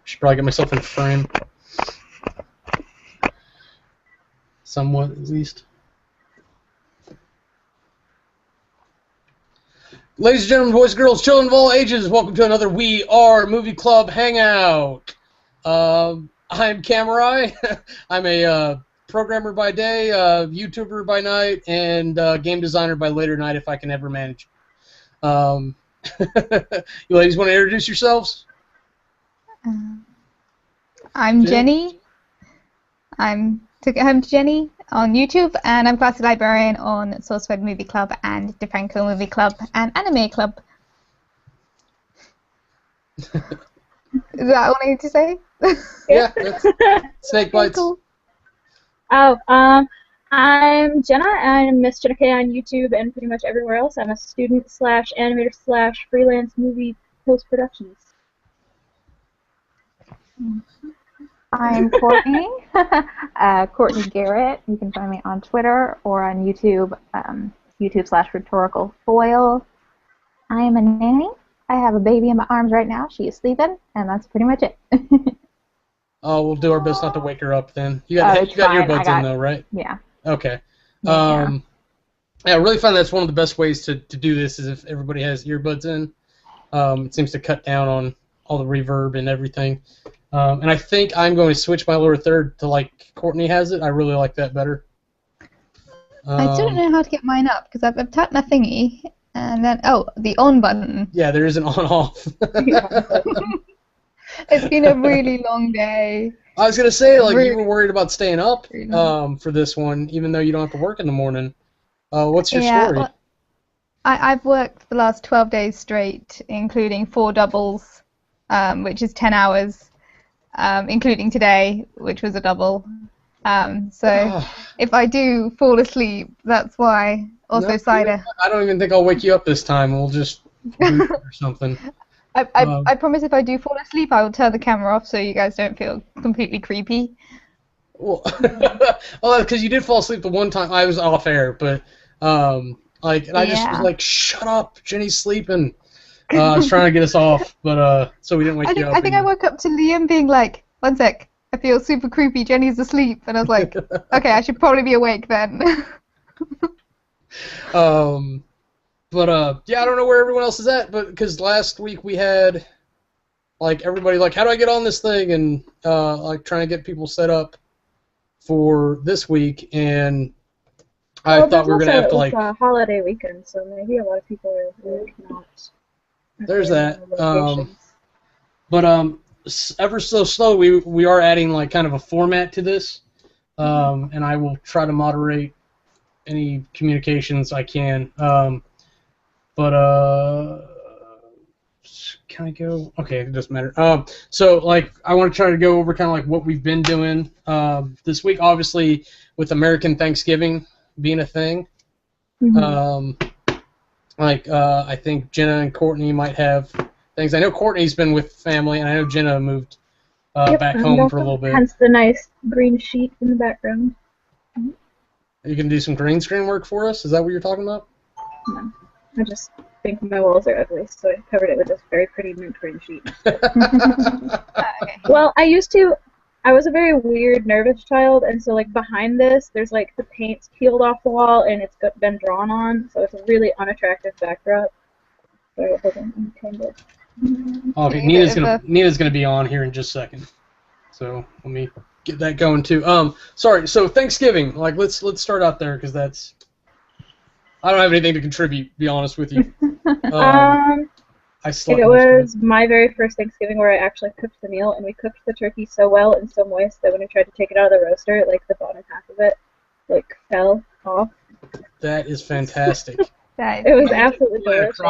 Should probably get myself in frame. Somewhat, at least. Ladies and gentlemen, boys and girls, children of all ages, welcome to another We Are Movie Club Hangout. I'm Kamurai. I'm a programmer by day, YouTuber by night, and game designer by later night if I can ever manage. You ladies want to introduce yourselves? I'm Jenny. I'm Took It Home to Jenny on YouTube, and I'm Classic Librarian on Sourcefed Movie Club and DeFranco Movie Club and Anime Club. Is that all I need to say? Yeah, that's Snake Bites. Cool. Oh, I'm Jenna. I'm Miss Jenna K on YouTube and pretty much everywhere else. I'm a student / animator / freelance movie post-productionist. I'm Cortnie, Cortnie Garrett. You can find me on Twitter or on YouTube, YouTube / Rhetorical Foil. I am a nanny. I have a baby in my arms right now. She is sleeping, and that's pretty much it. Oh, we'll do our best not to wake her up then. You got earbuds in though, right? Yeah. Okay. Yeah. Yeah, I really find that's one of the best ways to do this is if everybody has earbuds in. It seems to cut down on all the reverb and everything. And I think I'm going to switch my lower third to like Cortnie has it. I really like that better. I still don't know how to get mine up because I've tapped my thingy and then the on button. Yeah, there is an on-off. It's been a really long day. I was gonna say you were worried about staying up for this one, even though you don't have to work in the morning. What's your story? Well, I've worked the last 12 days straight, including 4 doubles, which is 10 hours. Including today, which was a double. So if I do fall asleep, that's why. Also, no, cider. I don't even think I'll wake you up this time. We'll just boot or something. I promise if I do fall asleep, I will turn the camera off so you guys don't feel completely creepy. Well, because you did fall asleep the one time. I was off air, but I just was like, "Shut up, Jenny's sleeping." I was trying to get us off, but so we didn't wake you up. I think I woke up to Liam being like, "1 sec, I feel super creepy. Jenny's asleep," and I was like, "Okay, I should probably be awake then." Yeah, I don't know where everyone else is at, but because last week we had everybody how do I get on this thing, and trying to get people set up for this week, and I thought we were gonna have to It's a holiday weekend, so maybe a lot of people are not. There's that. But ever so slow, we are adding kind of a format to this, and I will try to moderate any communications I can. But can I go? Okay, it doesn't matter. So I want to try to go over kind of what we've been doing this week. Obviously, with American Thanksgiving being a thing. Mm-hmm. I think Jenna and Cortnie might have things. I know Courtney's been with family, and I know Jenna moved back home for a little bit. Hence the nice green sheet in the background. Mm-hmm. You can do some green screen work for us? Is that what you're talking about? No. I just think my walls are ugly, so I covered it with this very pretty mint green sheet. Okay. Well, I was a very weird, nervous child, and so behind this, there's the paint's peeled off the wall and it's been drawn on, so it's a really unattractive backdrop. Sorry, hold on, I'm kind of. Okay, Nina's gonna be on here in just a second, so let me get that going too. Sorry. So Thanksgiving, let's start out there because that's. I don't have anything to contribute. To be honest with you. I slept. It was my very first Thanksgiving where I actually cooked the meal, and we cooked the turkey so well and so moist that when we tried to take it out of the roaster, the bottom half of it, fell off. That is fantastic. It was absolutely delicious.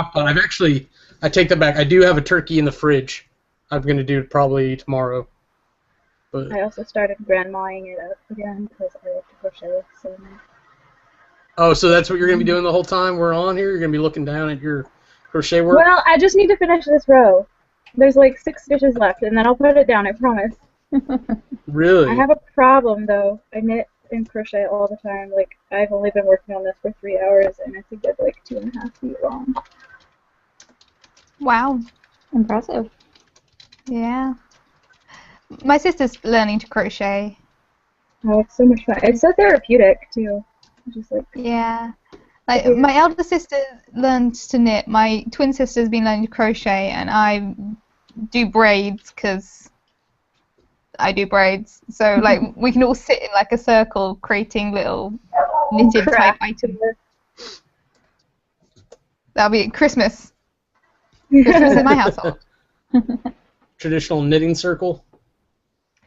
I take that back. I do have a turkey in the fridge. I'm going to do it probably tomorrow. But I also started grandmaing it up again because I like to crochet so much. Oh, so that's what you're going to be doing the whole time we're on here? You're going to be looking down at your crochet work? Well, I just need to finish this row. There's 6 stitches left, and then I'll put it down, I promise. Really? I have a problem, though. I knit and crochet all the time. I've only been working on this for 3 hours, and I think it's 2.5 feet long. Wow. Impressive. Yeah. My sister's learning to crochet. Oh, it's so much fun. It's so therapeutic too. Just like Yeah. Like my elder sister learned to knit. My twin sister's been learning to crochet, and I do braids because I do braids. So like we can all sit in like a circle creating little knitted type items. That'll be Christmas. Christmas in my household. Traditional knitting circle.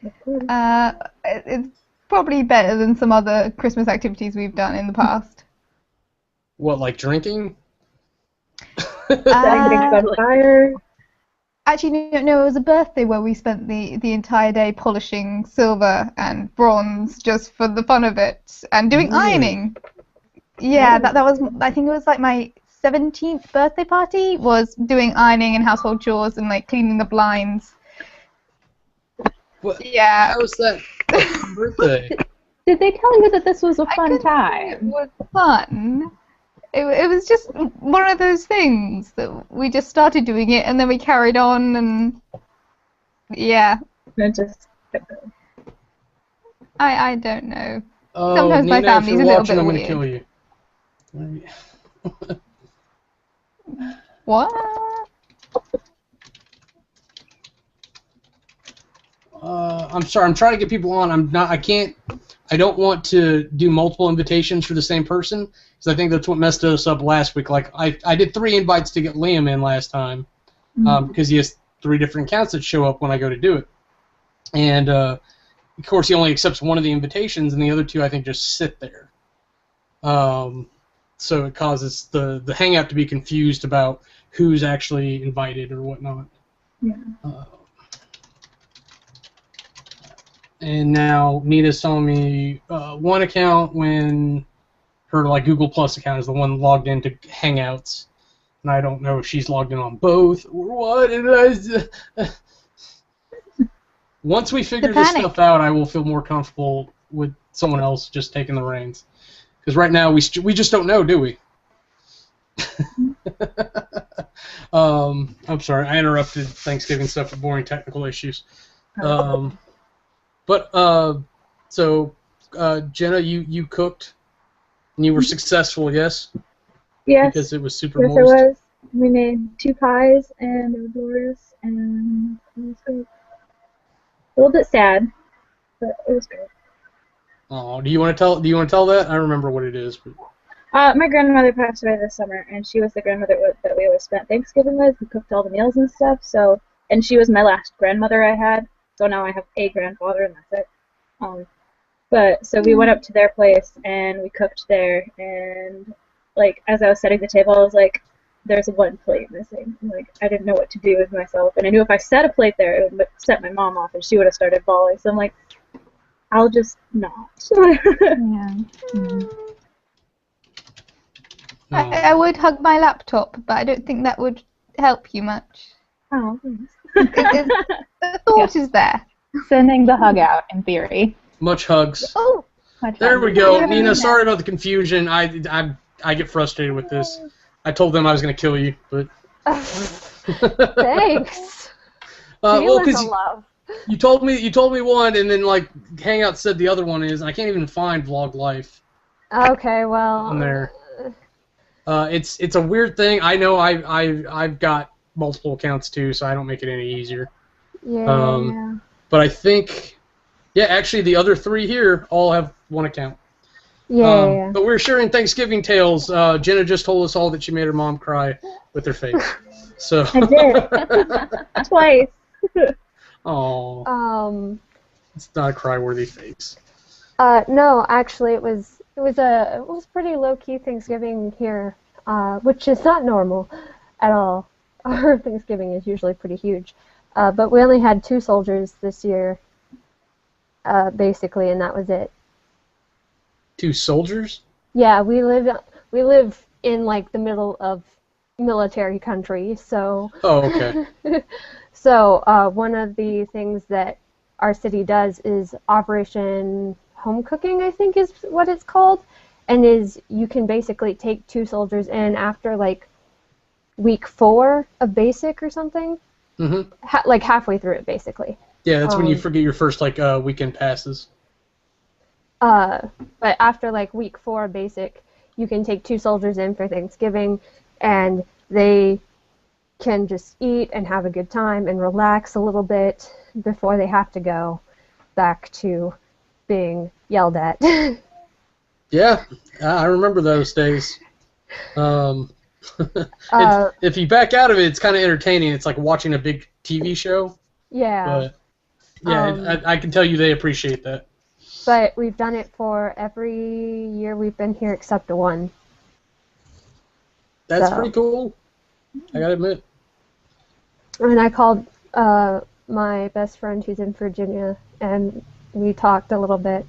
It's probably better than some other Christmas activities we've done in the past. What, like drinking? fire. Actually, no, it was a birthday where we spent the entire day polishing silver and bronze just for the fun of it and doing ironing. Yeah, that was, I think it was like my 17th birthday party was doing ironing and household chores and like cleaning the blinds. What? Yeah. How was that birthday? Did they tell you that this was a fun It time? was fun. It was just one of those things that we just started doing it and then we carried on and yeah. And just kept going. I don't know. Oh, Sometimes Nina, my family's if you're a little watching, bit I'm weird. gonna kill you. What? I'm sorry. I'm trying to get people on. I can't. I don't want to do multiple invitations for the same person because I think that's what messed us up last week. Like I did 3 invites to get Liam in last time because he has 3 different accounts that show up when I go to do it, and of course he only accepts one of the invitations, and the other 2 I think just sit there. So it causes the Hangout to be confused about who's actually invited or whatnot. Yeah. And now Nina's telling me one account when her like Google Plus account is the one logged into Hangouts, and I don't know if she's logged in on both or what. Once we figure this stuff out, I will feel more comfortable with someone else just taking the reins. Because right now we just don't know, do we? I'm sorry, I interrupted Thanksgiving stuff with boring technical issues. So Jenna, you cooked, and you were successful, yes? Yes. Because it was super Yes, moist. I was. We made 2 pies, and they were glorious, and it was good. A little bit sad, but it was good. Oh, do you want to tell that? I remember what it is. But... My grandmother passed away this summer, and she was the grandmother that we always spent Thanksgiving with. We cooked all the meals and stuff. So, and she was my last grandmother I had. So now I have a grandfather, and that's it. So we went up to their place and we cooked there. And like as I was setting the table, I was like, "There's 1 plate missing." And, like I didn't know what to do with myself, and I knew if I set a plate there, it would set my mom off, and she would have started bawling. So I'm like, I'll just not. Yeah. I would hug my laptop, but I don't think that would help you much. Oh, thanks. The thought is there. Sending the hug out, in theory. Much hugs. Oh, There we go. Nina, sorry about the confusion. I get frustrated with this. I told them I was going to kill you, but... Thanks. Well, because love. you told me one, and then like Hangout said the other one is. I can't even find Vlog Life Okay, well. on there. It's a weird thing. I know I've got multiple accounts too, so I don't make it any easier. Yeah. But I think, yeah, actually the other 3 here all have 1 account. Yeah. But we're sharing Thanksgiving tales. Jenna just told us all that she made her mom cry with her face. So. I did. Twice. Oh. It's not a cry-worthy face. No, actually, it was pretty low-key Thanksgiving here, which is not normal at all. Our Thanksgiving is usually pretty huge, but we only had 2 soldiers this year, basically, and that was it. 2 soldiers? Yeah, we live in like the middle of military country, so. Oh, okay. So one of the things that our city does is Operation Home Cooking, I think is what it's called, and is you can basically take 2 soldiers in after like week 4 of basic or something, Mm-hmm. like halfway through it basically, Yeah, that's when you forget your first weekend passes. But after like week 4 basic, you can take 2 soldiers in for Thanksgiving, and they can just eat and have a good time and relax a little bit before they have to go back to being yelled at. Yeah, I remember those days. If you back out of it, it's kind of entertaining. It's like watching a big TV show. Yeah. But yeah, I can tell you they appreciate that. But we've done it for every year we've been here except one. That's pretty cool. I gotta admit. And I called my best friend who's in Virginia, and we talked a little bit.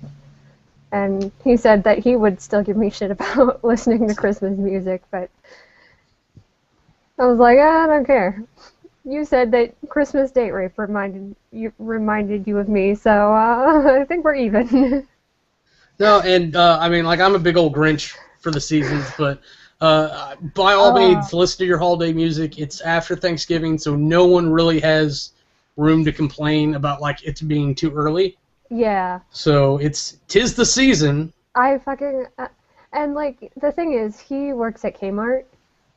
And he said that he would still give me shit about listening to Christmas music, but I was like, I don't care. You said that Christmas date rape reminded you of me, so I think we're even. No, and I mean, like, I'm a big old Grinch for the seasons, but by all means, listen to your holiday music. It's after Thanksgiving, so no one really has room to complain about like it's being too early. Yeah. So tis the season. I fucking and like the thing is, he works at Kmart,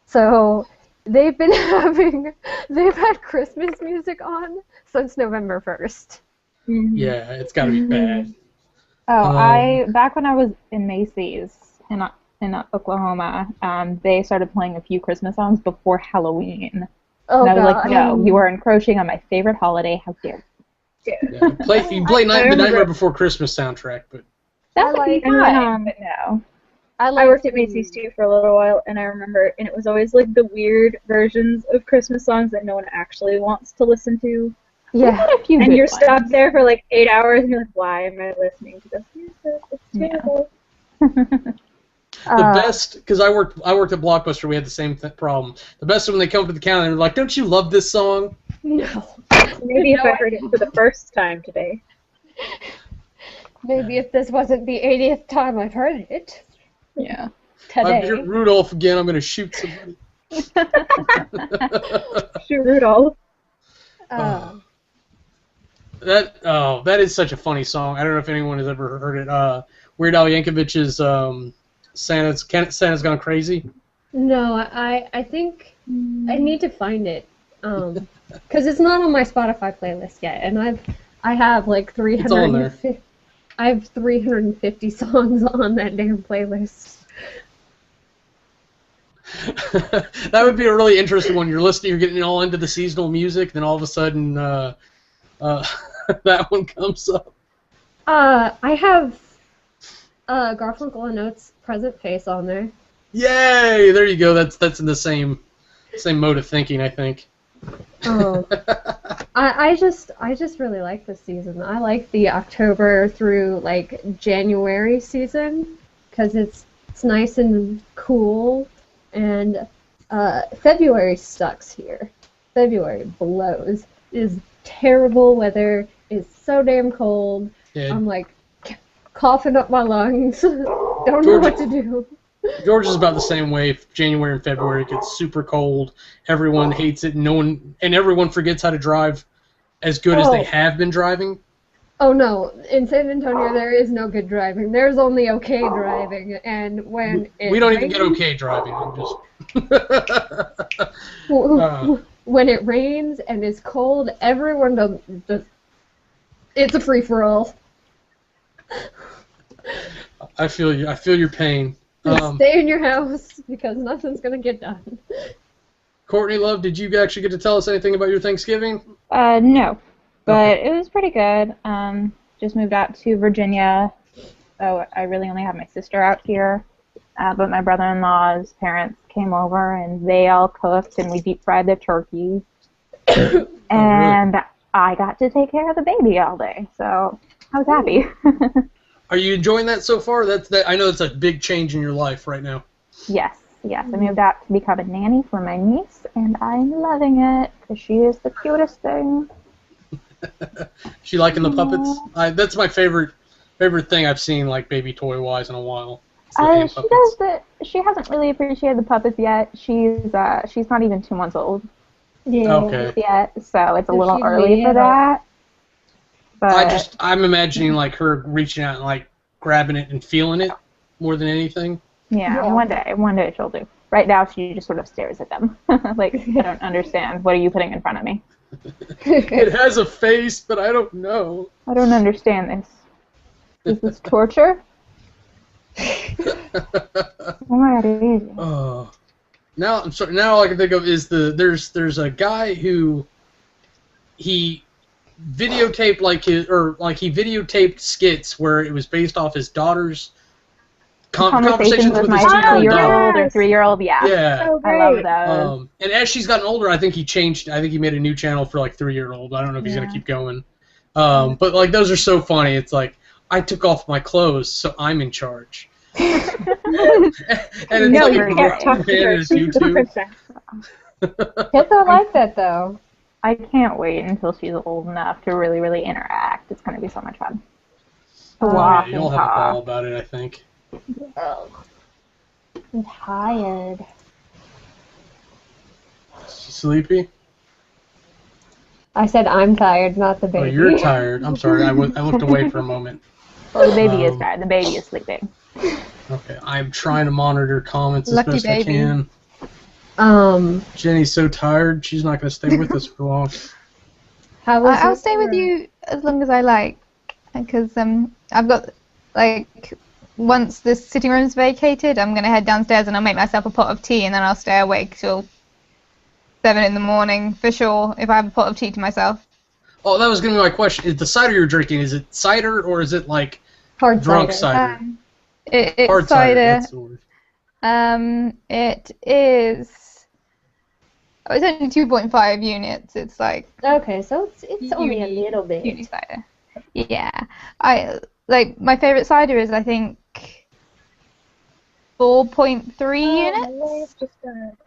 so they've had Christmas music on since November 1st. Mm-hmm. Yeah, it's got to be bad. Back when I was in Macy's in Oklahoma, they started playing a few Christmas songs before Halloween. Oh, and I was God. like, no, you are encroaching on my favorite holiday. How dare you? Yeah, you play the Nightmare Before Christmas soundtrack, but That would be fine, but no. I worked at Macy's too for a little while, and I remember, and it was always like the weird versions of Christmas songs that no one actually wants to listen to. Yeah. And you're stuck there for like 8 hours, and you're like, why am I listening to this music? It's terrible. The best, because I worked at Blockbuster, we had the same problem. The best is when they come up to the counter and they're like, "Don't you love this song?" No. Maybe if I heard it for the first time today. Maybe if this wasn't the 80th time I've heard it. Yeah. Today. I've heard Rudolph again. I'm gonna shoot somebody. Shoot Rudolph. That is such a funny song. I don't know if anyone has ever heard it. Weird Al Yankovic's Santa's Gone Crazy. No, I think I need to find it. Because it's not on my Spotify playlist yet, and I have like 350. I have 350 songs on that damn playlist. That would be a really interesting one. You're listening, you're getting all into the seasonal music, then all of a sudden that one comes up. I have Garfunkel and Oates' Present Face on there. Yay! There you go. That's in the same mode of thinking, I think. Oh, I just really like this season. I like the October through like January season because it's nice and cool, and February sucks here. February blows. It is terrible weather. It's so damn cold. Yeah. I'm like coughing up my lungs. Don't know what to do. George is about the same way. January and February, it gets super cold. Everyone hates it. Everyone forgets how to drive as good as they have been driving. Oh no! In San Antonio, there is no good driving. There's only okay driving, and when we don't even get okay driving. I'm just when it rains and is cold, everyone does. It's a free for all. I feel you. I feel your pain. Stay in your house because nothing's gonna get done. Cortnie, love, did you actually get to tell us anything about your Thanksgiving? No, but it was pretty good. Just moved out to Virginia. Oh, I really only have my sister out here. But my brother-in-law's parents came over and they all cooked and we deep fried the turkey. And I got to take care of the baby all day, so I was happy. Are you enjoying that so far? I know it's a big change in your life right now. Yes. I moved out to become a nanny for my niece, and I'm loving it because she is the cutest thing. She liking the puppets? That's my favorite thing I've seen, like baby toy wise, in a while. She hasn't really appreciated the puppets yet. She's not even 2 months old. Yeah. Okay. Yet, so it's a little early for that. But I'm imagining like her reaching out and like grabbing it and feeling it more than anything. yeah, Yeah. one day she'll do. Right now she just sort of stares at them. Like, I don't understand. What are you putting in front of me? It has a face, but I don't know. I don't understand this. Is this torture? What is it? Now I'm sorry. Now all I can think of is there's a guy who he videotaped he videotaped skits where it was based off his daughter's conversations with his 2-year-old or 3-year-old. Yeah. Yeah. So I love great. those. And as she's gotten older, I think he changed. I think he made a new channel for like 3-year-old. I don't know if he's gonna keep going. But like those are so funny. It's like I took off my clothes, so I'm in charge. And it's No, like you a can't talk to man her. and it's She's the YouTube. princess. Kids are like that though. I can't wait until she's old enough to really, really interact. It's going to be so much fun. Yeah, you'll have a ball about it, I think. Oh. I'm tired. Sleepy? I said I'm tired, not the Oh, baby. you're tired. I'm sorry. I looked away for a moment. Well, the baby is tired. The baby is sleeping. Okay, I'm trying to monitor comments as Lucky best I baby. can. Jenny's so tired, she's not going to stay with us for long. How was I'll it stay with for- you as long as I like, because I've got like once the sitting room's vacated, I'm gonna head downstairs and I'll make myself a pot of tea and then I'll stay awake till 7 in the morning for sure if I have a pot of tea to myself. Oh, that was going to be my question. Is the cider you're drinking, is it cider or is it like hard drunk cider? cider? It's Hard cider. That's the word. It is. Oh, it's only 2.5 units. It's like Okay, so it's only a little bit. uni cider. Yeah, I like my favorite cider is I think 4.3 units.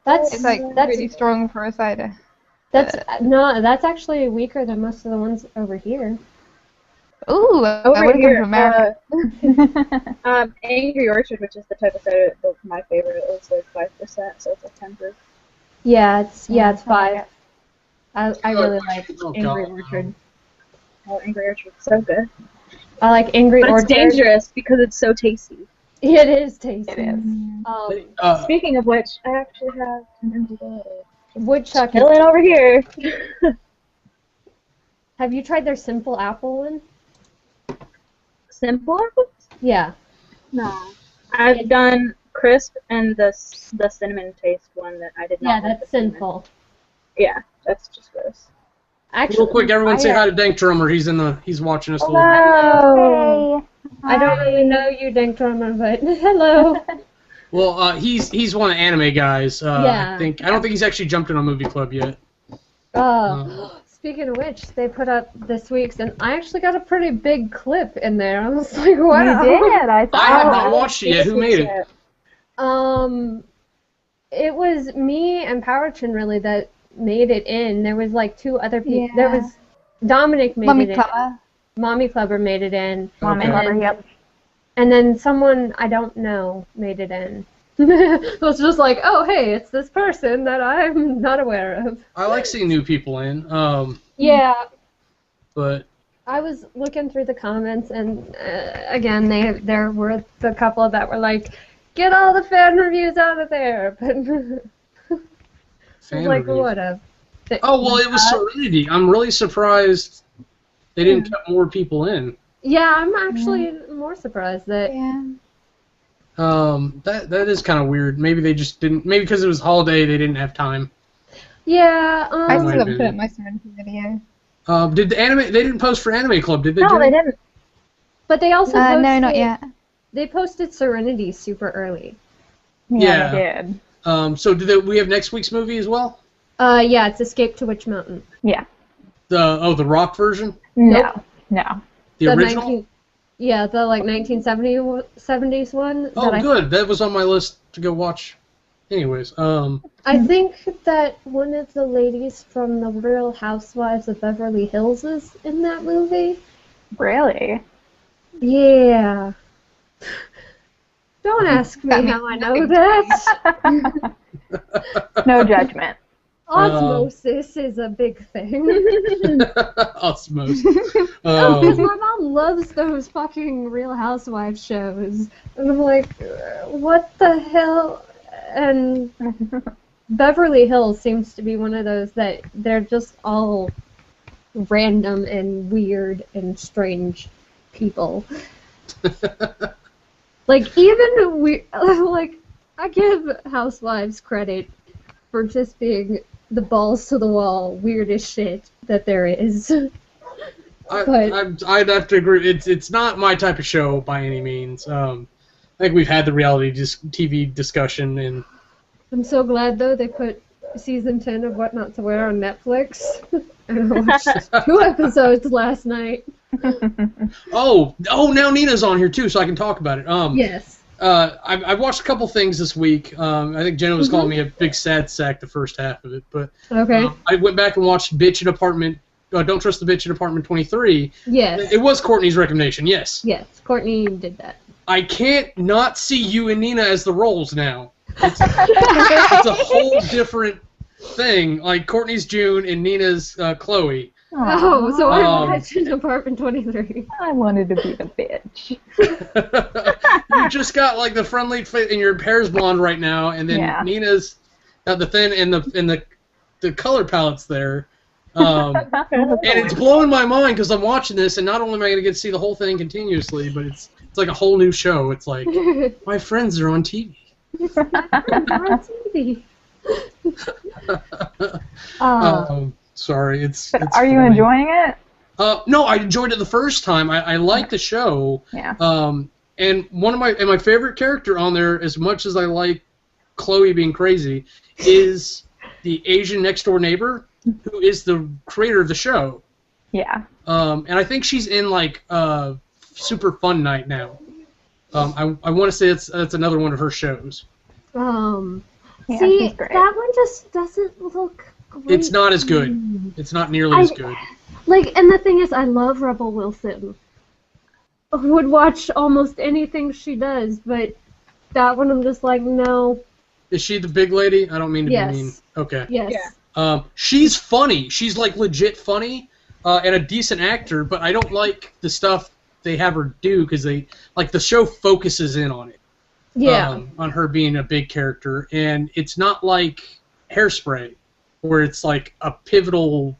That's It's like that's really strong for a cider. that's actually weaker than most of the ones over here. Ooh, I Over would have come here, from America. Angry Orchard, which is the type of cider that's my favorite, is like 5%, so it's like 10 proof. Yeah, it's 5. I really like Oh, Angry God. Orchard. Oh, Angry Orchard's so good. I like Angry But it's Orchard. dangerous because it's so tasty. It is tasty. It is. Speaking of which, I actually have an empty bottle. Woodchuck is. Chilling over here. Have you tried their simple apple one? Simple apples? Yeah. No. I've done crisp and the cinnamon taste one that I did not Yeah, like that's the cinnamon. sinful. Yeah, that's just gross. Actually, Real quick, everyone say hi to Dank Drummer. He's watching us. A little Hello. I don't really know you, Dank Drummer, but hello. Well, he's one of the anime guys. Yeah. I don't think he's actually jumped in on Movie Club yet. Speaking of which, they put up this week's, and I actually got a pretty big clip in there. I was like, wow. You did. I saw. I have not watched it yet. Who made it? It was me and Powerchin really that made it in. There was like 2 other people. Yeah. There was Dominic made Mommy it Clubber. in. Mommy Clubber made it in. Mommy Okay. Clubber, yep. And then someone I don't know made it in. It was just like, oh, hey, it's this person that I'm not aware of. I like seeing new people in. Yeah, But I was looking through the comments, and again, there were the couple that were like, get all the fan reviews out of there. But fan like, reviews. whatever. Oh well, it was Serenity. I'm really surprised they didn't get more people in. Yeah, I'm actually more surprised that. Yeah. That is kind of weird. Maybe they just didn't. Maybe because it was holiday, they didn't have time. Yeah. I might still have haven't put been. up my Serenity video. Did the anime? They didn't post for Anime Club, did they? No, Jenny? they didn't. But they also posted, No, not yet. They posted Serenity super early. Yeah. They did. So we have next week's movie as well? Yeah, it's Escape to Witch Mountain. Yeah. The rock version? No. No. The original? Yeah, the like 1970s one. Oh, that good. That was on my list to go watch. Anyways, I think that one of the ladies from the Real Housewives of Beverly Hills is in that movie. Really? Yeah. Don't ask me how I know that. No judgment. Osmosis is a big thing. Osmosis. Oh, because my mom loves those fucking Real Housewives shows. And I'm like, what the hell? And Beverly Hills seems to be one of those that they're just all random and weird and strange people. Like, even like, I give Housewives credit for just being the balls to the wall, weirdest shit that there is. I'd have to agree. It's not my type of show by any means. I think we've had the reality TV discussion, and I'm so glad though they put season 10 of What Not to Wear on Netflix. And I watched 2 episodes last night. oh, now Nina's on here too, so I can talk about it. Yes. I've watched a couple things this week. I think Jena was calling me a big sad sack the first half of it, but okay. I went back and watched Don't Trust the Bitch in Apartment 23. Yes. It was Cortney's recommendation, yes. Yes, Cortney did that. I can't not see you and Nina as the roles now. It's a whole different thing. Like Cortney's June and Nina's Chloe. Oh, so I'm the bitch in Apartment 23. I wanted to be the bitch. You just got like the friendly fit, and your hair's blonde right now, and then Nina's got the thin and the color palettes there. And it's blowing my mind because I'm watching this, and not only am I going to get to see the whole thing continuously, but it's like a whole new show. It's like my friends are on TV. On TV. Sorry, it's Are funny. you enjoying it? No, I enjoyed it the first time. I like the show. Yeah. And my favorite character on there, as much as I like Chloe being crazy, is the Asian next door neighbor, who is the creator of the show. Yeah. And I think she's in like Super Fun Night now. I want to say that's another one of her shows. Yeah, See, she's great. that one just doesn't look great. It's not as good. It's not nearly as good. Like, and the thing is, I love Rebel Wilson. I would watch almost anything she does, but that one I'm just like, no. Is she the big lady? I don't mean to be mean. Okay. Yes. Yeah. She's funny. She's like legit funny and a decent actor, but I don't like the stuff they have her do because the show focuses in on it. Yeah. On her being a big character, and it's not like Hairspray, where it's like a pivotal,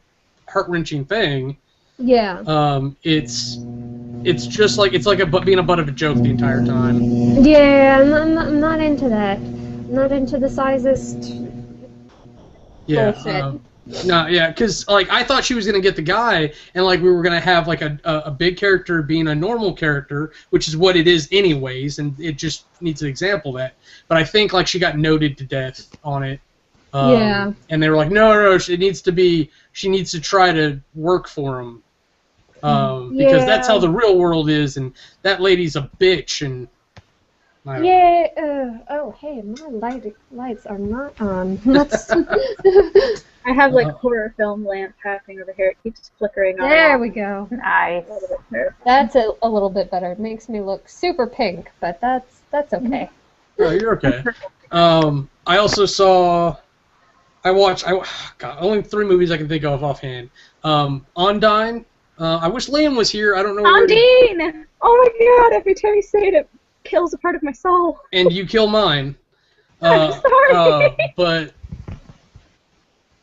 heart-wrenching thing. Yeah. It's just like being a butt of a joke the entire time. Yeah, I'm not into that. I'm not into the sizest bullshit. No, yeah, because like I thought she was gonna get the guy, and like we were gonna have like a big character being a normal character, which is what it is anyways, and it just needs an example of that. But I think like she got noted to death on it. Yeah. And they were like, no, she needs to try to work for him. Because that's how the real world is, and that lady's a bitch, and oh, hey, my lights are not on. That's I have like horror film lamp happening over here. It keeps flickering on. there we go. Nice. That's a little bit better. It makes me look super pink, but that's okay. oh, you're okay. I also saw. God, only 3 movies I can think of offhand. Ondine. I wish Liam was here. I don't know. Ondine! Oh my god! Every time you say it kills a part of my soul. And you kill mine. I'm sorry. But.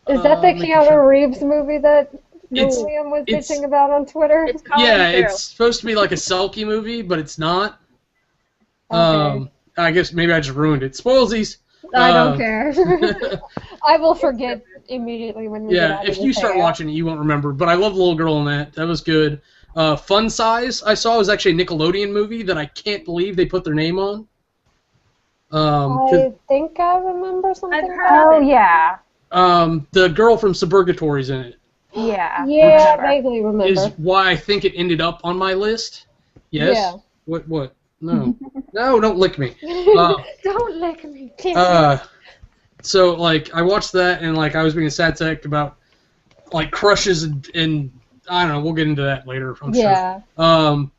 Is that the Keanu Reeves movie that It's- Liam was it's- bitching about on Twitter? It's Colin Yeah, Farrell. it's supposed to be like a sulky movie, but it's not. Okay. I guess maybe I just ruined it. Spoilsies. I don't care. I will forget immediately when we get Yeah, out if of you this start hangout. watching it, you won't remember. But I love the little girl in that. That was good. Fun Size, I saw, was actually a Nickelodeon movie that I can't believe they put their name on. I think I remember something I've about heard Oh, of it. yeah. The girl from Suburgatory's in it. Yeah. Yeah, I vaguely remember. Is why I think it ended up on my list. Yes? Yeah. What? No. No, don't lick me. Don't lick me. So, like, I watched that, and, like, I was being a sad sack about, like, crushes, and I don't know, we'll get into that later, I'm Yeah. sure.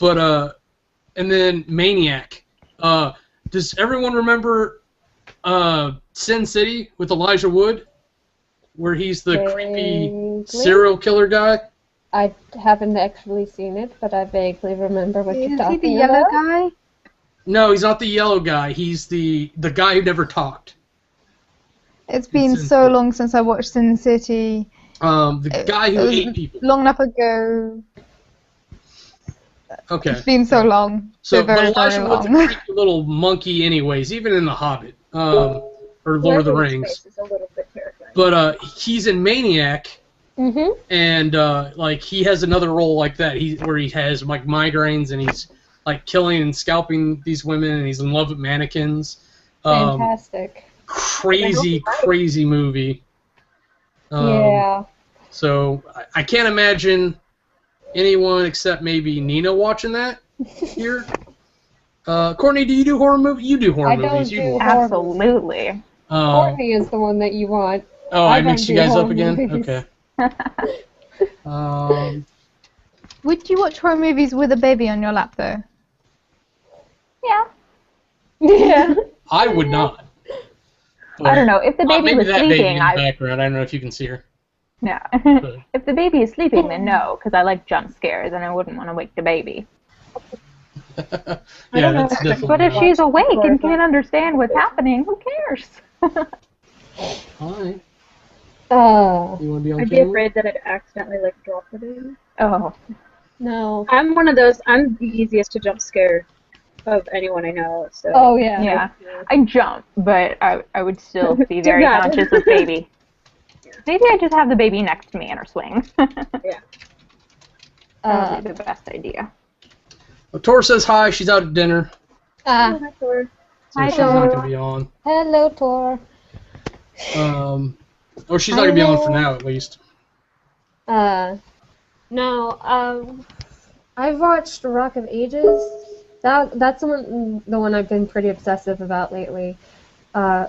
And then Maniac. Does everyone remember Sin City with Elijah Wood? where he's the creepy Vaguely. serial killer guy? I haven't actually seen it, but I vaguely remember what you're Is he talking the yellow about. guy? No, he's not the yellow guy. He's the guy who never talked. It's been Sin so City. long since I watched Sin City. The guy It who was ate people. long enough ago. Okay. It's been so long. So, very, but Elijah very Wood's a long. creepy little monkey, anyways, even in The Hobbit, or Lord of the Whoever's Rings. face is a little bit terrifying. But he's in Maniac, Mm-hmm. and like he has another role like that. Where he has like migraines and he's like killing and scalping these women, and he's in love with mannequins. Fantastic. Crazy movie. Yeah. So I can't imagine anyone except maybe Nina watching that here. Cortnie, do you do horror movies? You do horror I don't movies. do You watch. horror Absolutely. Courtney is the one that you want. Oh, I I don't mixed you do guys up horror again? movies. Okay. Would you watch horror movies with a baby on your lap, though? Yeah. Yeah. I would not. I don't know. If the baby Maybe was that baby in sleeping, the background. I don't know if you can see her. no. If the baby is sleeping, then no, because I like jump scares and I wouldn't want to wake the baby. Yeah, that's definitely. But if not. she's awake and can't understand what's happening, who cares? Alright. You want to be on I'd be camera? afraid that I'd accidentally like drop the baby. Oh. No. I'm one of those. I'm the easiest to jump scare of anyone I know. So. Oh, yeah. Yeah. I jump, but I would still be very God. conscious of baby. Maybe I just have the baby next to me in her swing. Yeah. That would be the best idea. Well, Tor says hi. She's out at dinner, Oh, hi, Thor. so Hi, she's not Tor. going to be on. Hello, Tor. Or she's not going to be on for now, at least. No, I've watched Rock of Ages. That's the one I've been pretty obsessive about lately.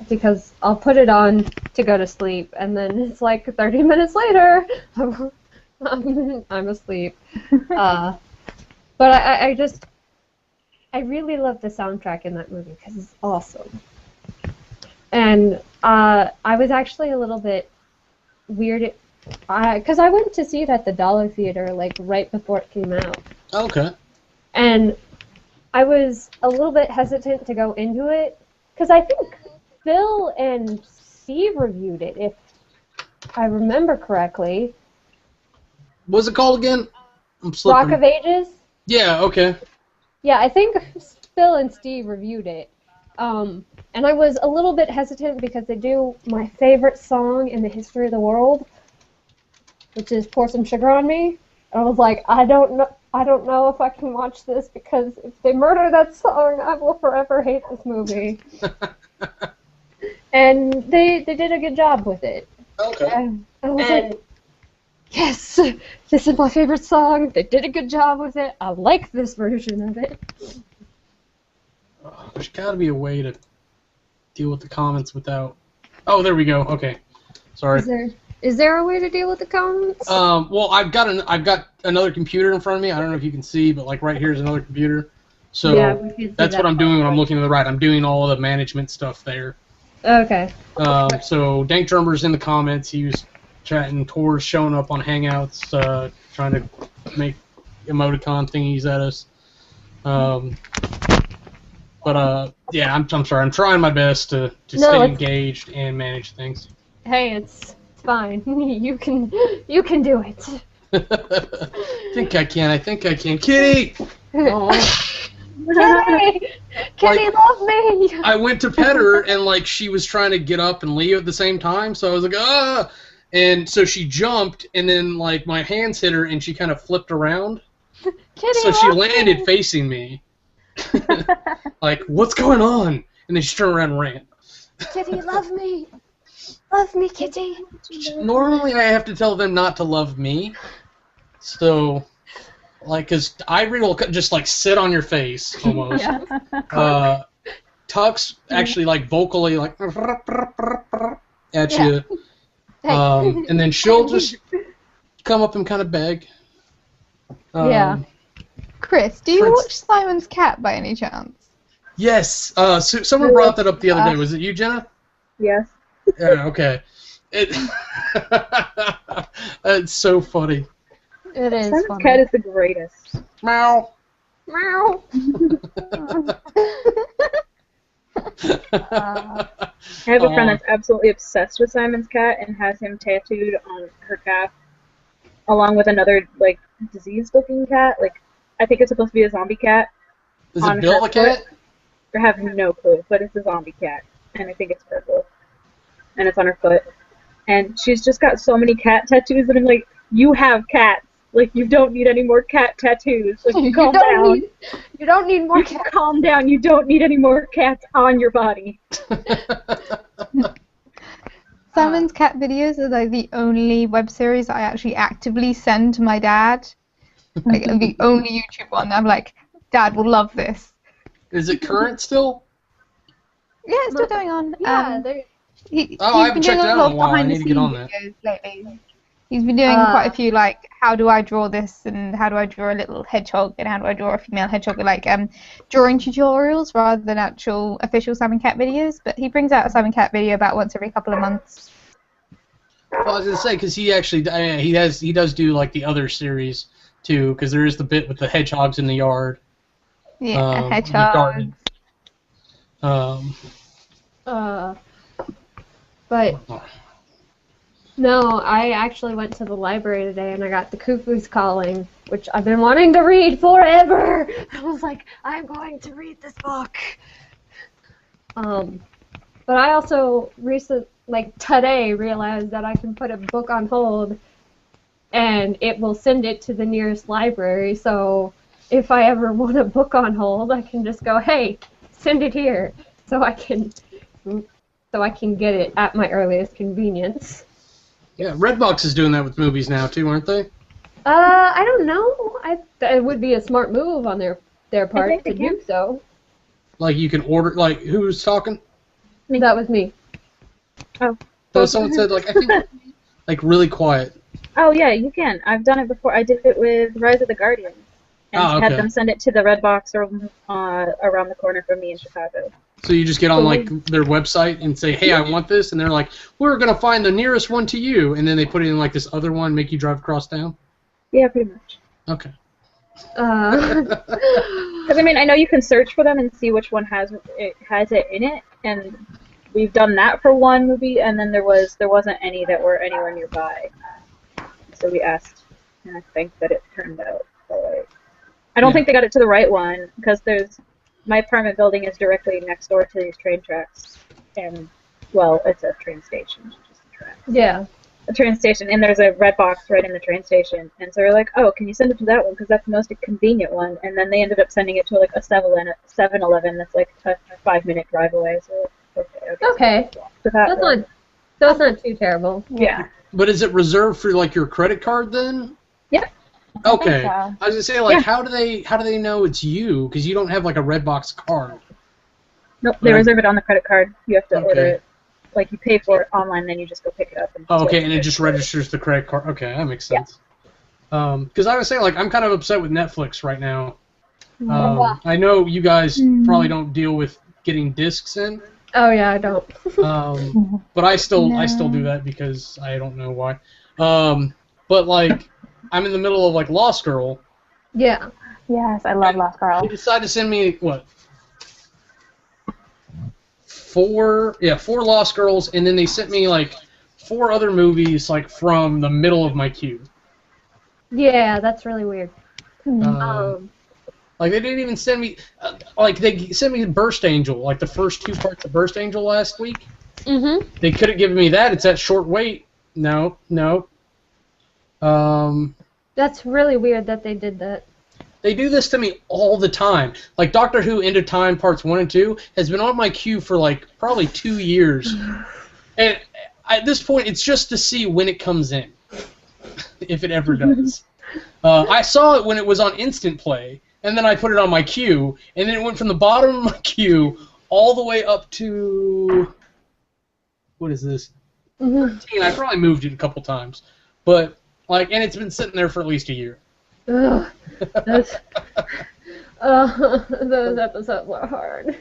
Because I'll put it on to go to sleep, and then it's like 30 minutes later, I'm asleep. But I really love the soundtrack in that movie because it's awesome. And I was actually a little bit weirded, because I went to see it at the Dollar Theater like right before it came out. Okay. And I was a little bit hesitant to go into it because I think Phil and Steve reviewed it, if I remember correctly. What's it called again? I'm slipping. Rock of Ages? Yeah, okay. Yeah, I think Phil and Steve reviewed it. And I was a little bit hesitant because they do my favorite song in the history of the world, which is Pour Some Sugar on Me. And I was like, I don't know if I can watch this because if they murder that song, I will forever hate this movie. And they did a good job with it. Okay. And I was like, yes, this is my favorite song. They did a good job with it. I like this version of it. There's got to be a way to deal with the comments without... Oh, there we go. Okay. Sorry. Is there a way to deal with the comments? Well, I've got another computer in front of me. I don't know if you can see, but like right here is another computer. So Yeah, we can see that's that. what I'm doing when I'm looking to the right. I'm doing all the management stuff there. Okay. So Dank Drummer's in the comments. He was chatting. Tor's showing up on Hangouts, trying to make emoticon thingies at us. Yeah, I'm sorry. I'm trying my best to stay engaged and manage things. Hey, it's fine. You can do it. I think I can. Kitty! Oh. Kitty, love me! I went to pet her, and like she was trying to get up and leave at the same time, so I was like, ah! And so she jumped, and then like my hands hit her, and she kind of flipped around. Kitty, So she love landed me. facing me. Like, what's going on? And then she turned around and ran. Kitty, love me. Love me, Kitty. Normally I have to tell them not to love me. So, like, because Ivory will just, like, sit on your face, almost. Yeah. Tux actually, like, vocally, like, at you. And then she'll just come up and kind of beg. Yeah. Chris, do you watch Simon's Cat by any chance? Yes. So someone brought that up the other day. Was it you, Jenna? Yes. Yeah, okay. It. It's so funny. It is Simon's funny. cat is the greatest. Meow. Meow. I have a friend that's absolutely obsessed with Simon's cat and has him tattooed on her calf, along with another like diseased-looking cat. Like I think it's supposed to be a zombie cat. Is on it Bill her the cat? foot. I have no clue, but it's a zombie cat, and I think it's purple, and it's on her foot. And she's just got so many cat tattoos that I'm like, you have cats. Like you don't need any more cat tattoos. Like calm down. You don't need more You can calm down. You don't need any more cats on your body. Simon's cat videos are like the only web series I actually actively send to my dad. Like the only YouTube one. I'm like, Dad will love this. Is it current still? Yeah, it's still going on. Yeah, I haven't checked it out in a while. I need to get on that. Lately. He's been doing quite a few, like, how do I draw this, and how do I draw a little hedgehog, and how do I draw a female hedgehog, like drawing tutorials rather than actual official Simon Cat videos. But he brings out a Simon Cat video about once every couple of months. Well, I was gonna say because he actually he does do like the other series too, because there is the bit with the hedgehogs in the yard. Yeah, in the hedgehogs. garden. But no, I actually went to the library today and I got The Cuckoo's Calling, which I've been wanting to read forever. I was like, I'm going to read this book. But I also today realized that I can put a book on hold and it will send it to the nearest library. So if I ever want a book on hold, I can just go, hey, send it here, so I can get it at my earliest convenience. Yeah, Redbox is doing that with movies now too, aren't they? I don't know. It would be a smart move on their part to do so. Like you can order. Like who's talking? That was me. Oh. So someone said like I think like really quiet. Oh yeah, you can. I've done it before. I did it with Rise of the Guardians, and had them send it to the Redbox around the corner from me in Chicago. So you just get on like their website and say, "Hey, I want this," and they're like, "We're gonna find the nearest one to you," and then they put it in like this other one, make you drive across town. Yeah, pretty much. Okay. Because I mean, I know you can search for them and see which one has it in it, and we've done that for one movie, and then there wasn't any that were anywhere nearby. So we asked, and I think that it turned out alright. I don't think they got it to the right one because my apartment building is directly next door to these train tracks, and well, it's a train station, just a track. Yeah. A train station, and there's a red box right in the train station, and so we're like, oh, can you send it to that one because that's the most convenient one, and then they ended up sending it to like a 7-Eleven that's like a 5-minute drive away. So okay. That's not too terrible. Yeah. But is it reserved for like your credit card then? Yeah. Okay. So. I was gonna say like how do they know it's you because you don't have like a Redbox card? Nope, they reserve it on the credit card. You have to order it. Like you pay for it online, then you just go pick it up. And it just registers the credit card. Okay, that makes sense. Because I was saying like I'm kind of upset with Netflix right now. I know you guys probably don't deal with getting discs in. Oh yeah, I don't. But I still do that because I don't know why. But like I'm in the middle of like Lost Girl. Yeah. Yes, I love Lost Girl. They decided to send me what? 4 Lost Girls, and then they sent me like 4 other movies like from the middle of my queue. Yeah, that's really weird. Like they didn't even send me like they sent me Burst Angel, like the first 2 parts of Burst Angel last week. Mhm. They could have given me that. It's at short wait. No. That's really weird that they did that. They do this to me all the time. Like Doctor Who End of Time Parts 1 and 2 has been on my queue for like probably 2 years. And at this point, it's just to see when it comes in, if it ever does. I saw it when it was on Instant Play, and then I put it on my queue, and then it went from the bottom of my queue all the way up to... What is this? 13. I probably moved it a couple times. But, like, and it's been sitting there for at least a year. Ugh, those episodes were hard.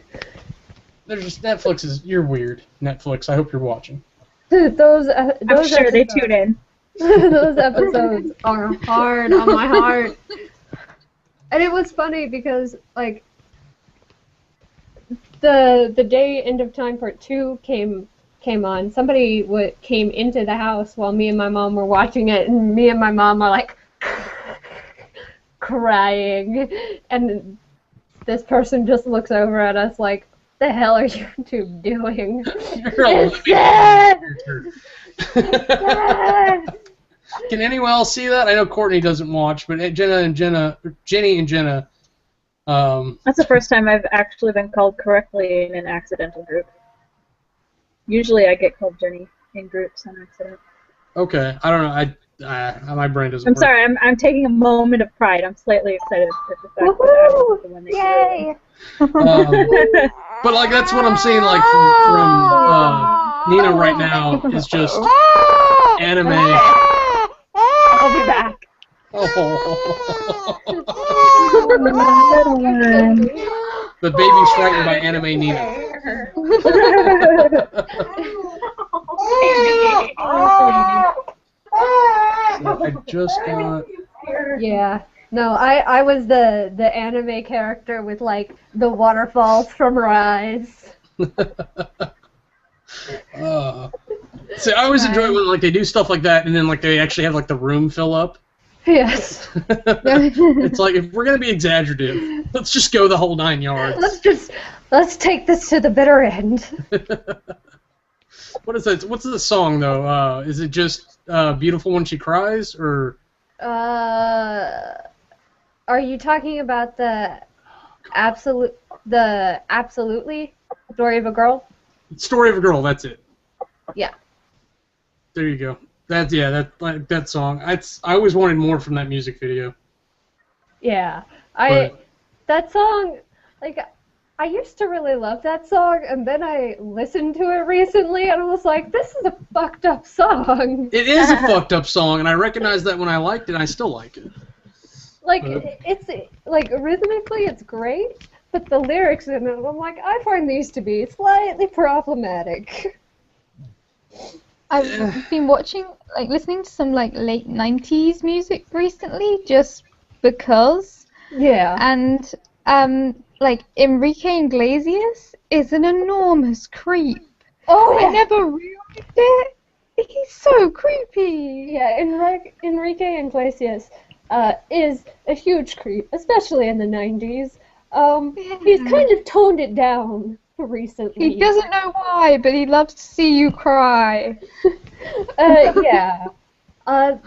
There's just Netflix is... You're weird, Netflix. I hope you're watching. Dude, those I'm sure they tune in. those episodes are hard on my heart. And it was funny because, like, the day End of Time Part 2 came on, somebody came into the house while me and my mom were watching it, and me and my mom are, like, crying. And this person just looks over at us like, the hell are you two doing? It's sad! Can anyone else see that? I know Cortnie doesn't watch, but Jenny and Jena. That's the first time I've actually been called correctly in an accidental group. Usually I get called Jenny in groups on accident. Okay, I don't know. My brain doesn't I'm work. sorry, I'm taking a moment of pride. I'm slightly excited at the fact that I was the one that Yay! But like that's what I'm seeing like from Nina right now is just anime. I'll be back. The baby's frightened by anime Nina. I just got. Yeah. No, I was the anime character with, like, the waterfalls from her eyes. See, I always enjoy when like they do stuff like that, and then like they actually have like the room fill up. Yes. It's like if we're gonna be exaggerative, let's just go the whole 9 yards. Let's take this to the bitter end. What is that? What's the song though? Is it just "Beautiful When She Cries" or? Are you talking about the absolutely story of a girl? Story of a Girl. That's it. Yeah. There you go. That song. I always wanted more from that music video. Yeah. But, that song, like, I used to really love that song, and then I listened to it recently, and I was like, this is a fucked up song. it is a fucked up song, and I recognized that when I liked it, and I still like it. Like, it's, like, rhythmically it's great, but the lyrics in it, I'm like, I find these to be slightly problematic. I've been listening to some like late 90s music recently, just because. Yeah. And like Enrique Iglesias is an enormous creep. Oh, I never realized it. He's so creepy. Yeah, Enrique Iglesias is a huge creep, especially in the 90s. He's kind of toned it down recently. He doesn't know why, but he loves to see you cry. Yeah. I'm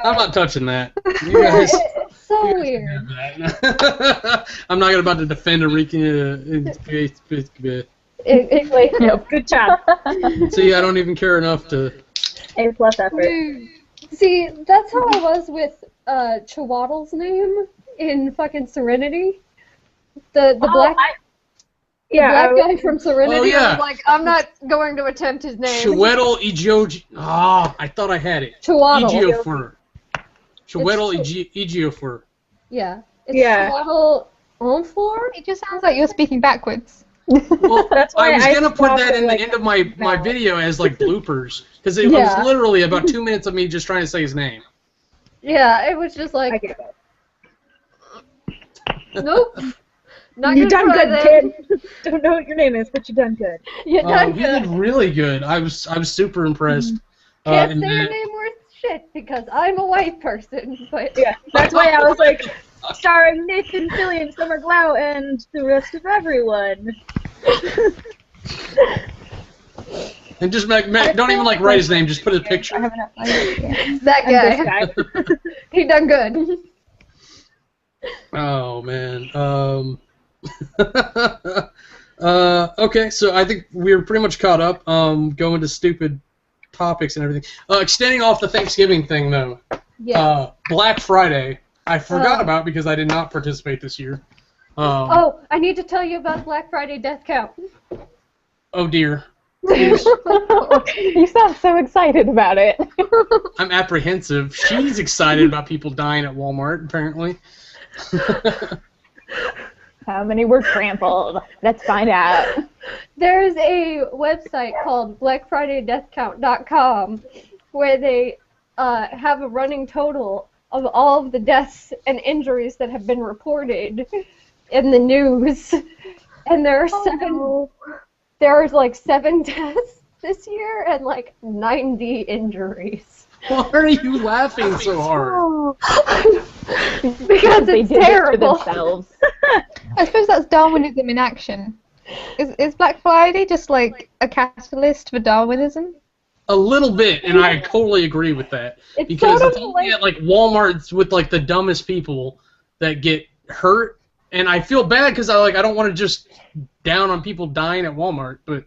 not touching that. You guys. It's so weird. I'm not about to defend Enrique. Good job. See, I don't even care enough to. A+ effort. See, that's how I was with Chiwetel's name in fucking Serenity. The black guy from Serenity. Oh, yeah. I was like, I'm not going to attempt his name. Chiwetel Ejiofor. I thought I had it. Chiwetel. Chiwetel Ejiofor. Yeah. It's Yeah. Chiwetel Ejiofor? It just sounds like you're speaking backwards. Well, That's why I was gonna put that spelled in it the like end of my that. video as like bloopers because it Yeah. was literally about 2 minutes of me just trying to say his name. Yeah, it was just I like, get it. nope. Not You gonna done try good, that. kid. Don't know what your name is, but you done good. You done He did good. really good. I was super impressed. Can't in say your that. name worth shit because I'm a white person, but Yeah, that's why I was like, starring Nathan Fillion, Summer Glau, and the rest of everyone. And just don't even like write his name. Just put his I picture. have enough money. that And guy, this guy. he done good. Oh man. Okay, so I think we're pretty much caught up. Going to stupid topics and everything. Extending off the Thanksgiving thing though. Yeah. Black Friday. I forgot about because I did not participate this year. Oh, I need to tell you about Black Friday death count. Oh dear. You sound so excited about it. I'm apprehensive. She's excited about people dying at Walmart, apparently. How many were trampled? Let's find out. There's a website called BlackFridayDeathCount.com where they have a running total of all of the deaths and injuries that have been reported in the news. And there are there's like 7 deaths this year and like 90 injuries. Why are you laughing so hard? Because they it's did terrible. it to themselves. I suppose that's Darwinism in action. Is Black Friday just like a catalyst for Darwinism? A little bit, and I totally agree with that. It's Because sort it's of only at like Walmart's with like the dumbest people that get hurt, and I feel bad because I don't want to just down on people dying at Walmart, but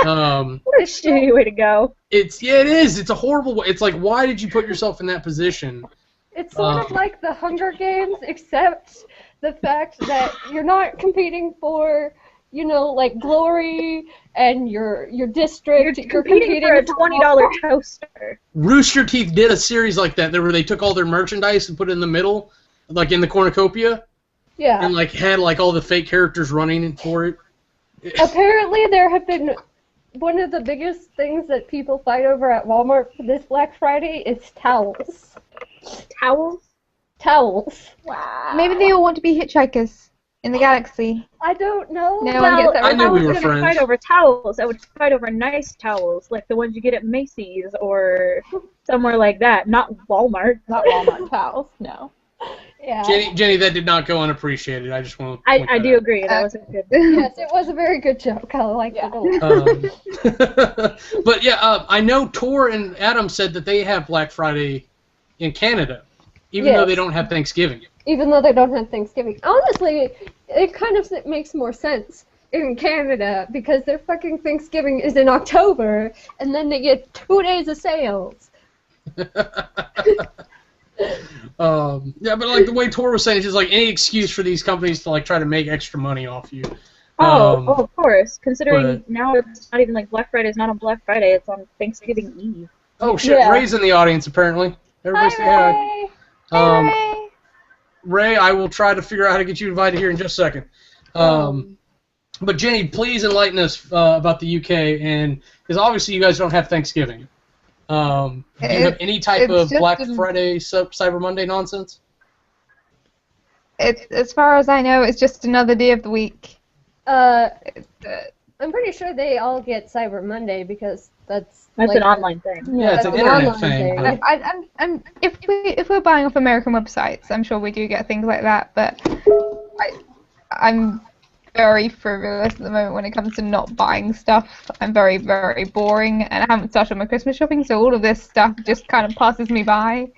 What a shitty way to go. it is. It's a horrible way. It's like, why did you put yourself in that position? It's sort of like the Hunger Games, except the fact that you're not competing for, like glory and your district. You're competing for a $20 toaster. Rooster Teeth did a series like that where they took all their merchandise and put it in the middle, like in the cornucopia, Yeah. and like had like all the fake characters running for it. Apparently, there have been one of the biggest things that people fight over at Walmart for this Black Friday is towels. Towels? Towels. Wow. Maybe they all want to be hitchhikers in the galaxy. I don't know. No one gets that I knew we were I wouldn't friends. fight over towels. I would fight over nice towels, like the ones you get at Macy's or somewhere like that. Not Walmart. Not Walmart towels, no. Yeah. Jenny, that did not go unappreciated. I just want to. I do agree. That was a good. Yes, it was a very good joke. I liked it a lot. But yeah, I know Tor and Adam said that they have Black Friday in Canada, even though Yes. they don't have Thanksgiving. Even though they don't have Thanksgiving. Honestly, it kind of makes more sense in Canada because their fucking Thanksgiving is in October, and then they get 2 days of sales. Yeah, but like the way Tor was saying, it's just like any excuse for these companies to like try to make extra money off you. Oh, of course. Considering but- now it's not even like Black Friday. It's not on Black Friday. It's on Thanksgiving Eve. Oh shit, Yeah. Ray's in the audience apparently. Everybody say hi. Hooray! Ray, I will try to figure out how to get you invited here in just a second. But Jenny, please enlighten us about the UK, and because obviously you guys don't have Thanksgiving. Do you have any type it's of just Black a- Friday, Cyber Monday nonsense? As far as I know, it's just another day of the week. I'm pretty sure they all get Cyber Monday because that's That's like, an online thing. Yeah, it's an that's an internet online thing. thing. but- If we're buying off American websites, I'm sure we do get things like that. But I'm very frivolous at the moment when it comes to not buying stuff. I'm very, very boring, and I haven't started my Christmas shopping, so all of this stuff just kind of passes me by.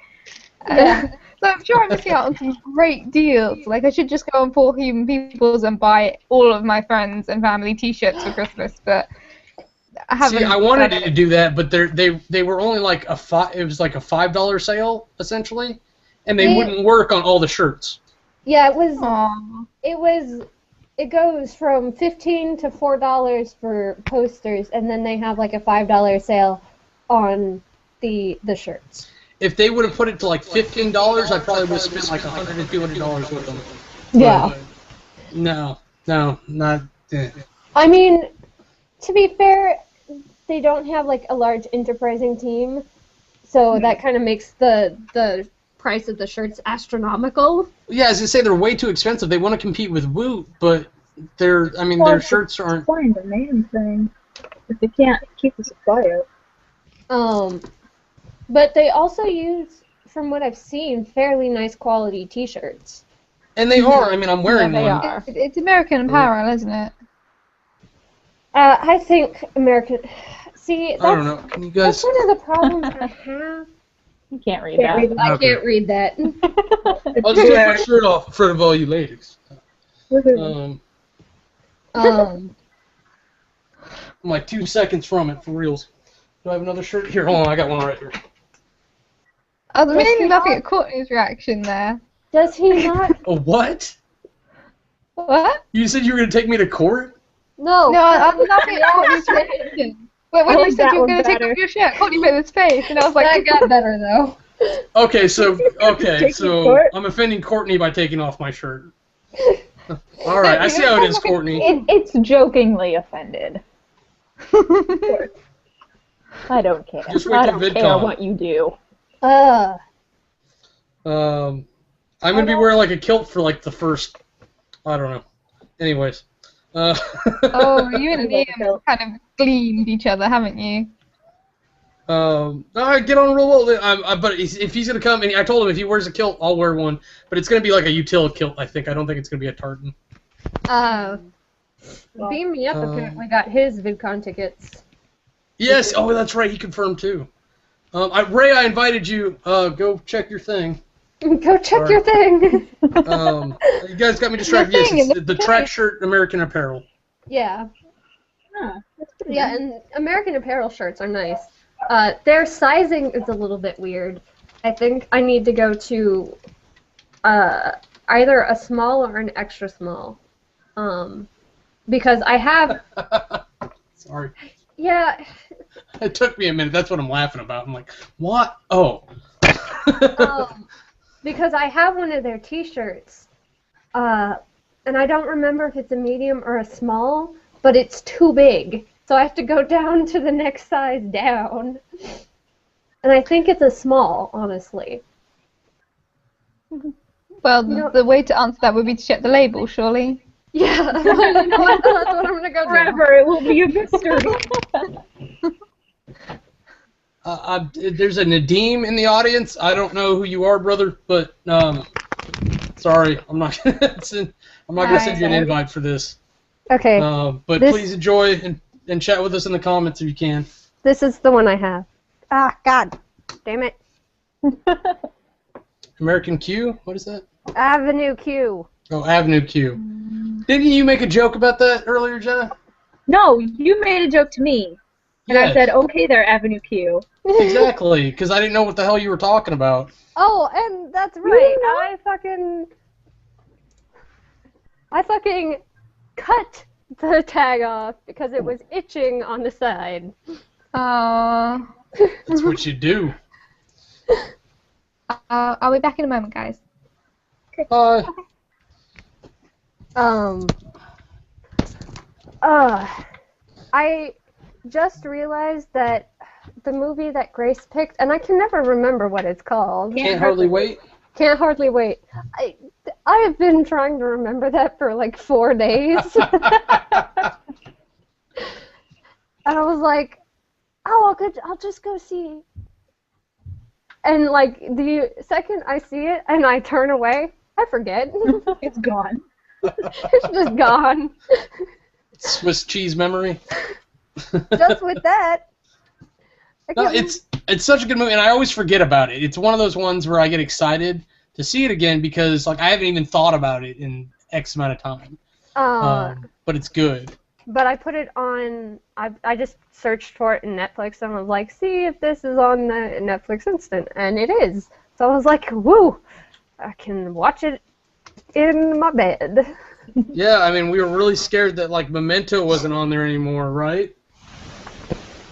Yeah. So I'm sure I'm missing out on some great deals. Like I should just go on Poor Human People's and buy all of my friends and family T-shirts for Christmas, but I haven't. See, I wanted to do that, but they were only like it was like a $5 sale essentially, and they Yeah. wouldn't work on all the shirts. Yeah, it was. Aw. It goes from $15 to $4 for posters, and then they have like a $5 sale on the shirts. If they would have put it to like $15, I probably would have spent like $100 to $200 with them. Yeah. But no, not. I mean, to be fair, they don't have like a large enterprising team, so that kind of makes the price of the shirts astronomical. Yeah, as I say, they're way too expensive. They want to compete with Woot, but their shirts aren't. Supply and demand thing. If they can't keep the supply up. But they also use, from what I've seen, fairly nice quality T-shirts. And they are. I mean, I'm wearing Yeah, they one. are. It's American Apparel, isn't it? I think American. See, I don't that's, know. Can you that's guys? one of the problems I have. You can't read Can't that. read I Okay. can't read that. I'll just take my shirt off in front of all you ladies. Woohoo. I'm like 2 seconds from it for reals. Do I have another shirt? Here, hold on. I got one right here. I was really he laughing not? at Courtney's reaction there. Does he not? A what? What? You said you were gonna take me to court? No. No, I was laughing at Courtney's reaction. But when I you like said that you were one going to take better. off your shirt, Courtney made his face, and I was like, That got better though. Okay, so Take me to court? I'm offending Courtney by taking off my shirt. All right, I see how it is, Courtney. It's jokingly offended. I don't care. Just wait I till don't care VidCon. what you do. I'm gonna be wearing like a kilt for like the first, I don't know. Anyways. Oh, you and Liam kind of gleaned each other, haven't you? All right, get on real well. But if he's gonna come, and I told him if he wears a kilt, I'll wear one. But it's gonna be like a utility kilt, I think. I don't think it's gonna be a tartan. Beam Me Up apparently got his VidCon tickets. Yes. Oh, that's right. He confirmed too. Ray, I invited you. Go check your thing. Go check your thing. You guys got me distracted. Yes, it's the track shirt American Apparel. Yeah. Huh, that's pretty Yeah, good. and American Apparel shirts are nice. Their sizing is a little bit weird. I think I need to go to either a small or an extra small. Because I have... Sorry. Yeah. It took me a minute. That's what I'm laughing about. I'm like, what? Oh. Because I have one of their T-shirts, and I don't remember if it's a medium or a small, but it's too big, so I have to go down to the next size down. And I think it's a small, honestly. Well, the way to answer that would be to check the label, surely. Yeah, that's what I'm gonna go do. Forever, it will be a mystery. There's a Nadeem in the audience. I don't know who you are, brother, but sorry, I'm not gonna send you an invite for this. Okay. But please enjoy and chat with us in the comments if you can. This is the one I have. Ah, God. Damn it. American Q? What is that? Avenue Q. Oh, Avenue Q. Didn't you make a joke about that earlier, Jenna? No, you made a joke to me. And I Yes. said, okay there, Avenue Q. Exactly, because I didn't know what the hell you were talking about. Oh, and that's right. I fucking cut the tag off because it was itching on the side. Aww. That's what you do. I'll be back in a moment, guys. Bye. I just realized that the movie that Grace picked, and I can never remember what it's called. Can't hardly wait. Can't hardly wait. I have been trying to remember that for like 4 days. And I was like, oh, I'll just go see. And like the second I see it and I turn away, I forget. It's gone. It's just gone. Swiss cheese memory. Just with that. No, it's such a good movie, and I always forget about it. It's one of those ones where I get excited to see it again because like I haven't even thought about it in X amount of time. But it's good. But I put it on. I just searched for it in Netflix and was like, see if this is on the Netflix Instant, and it is. So I was like, woo! I can watch it in my bed. Yeah, I mean, we were really scared that like Memento wasn't on there anymore, right?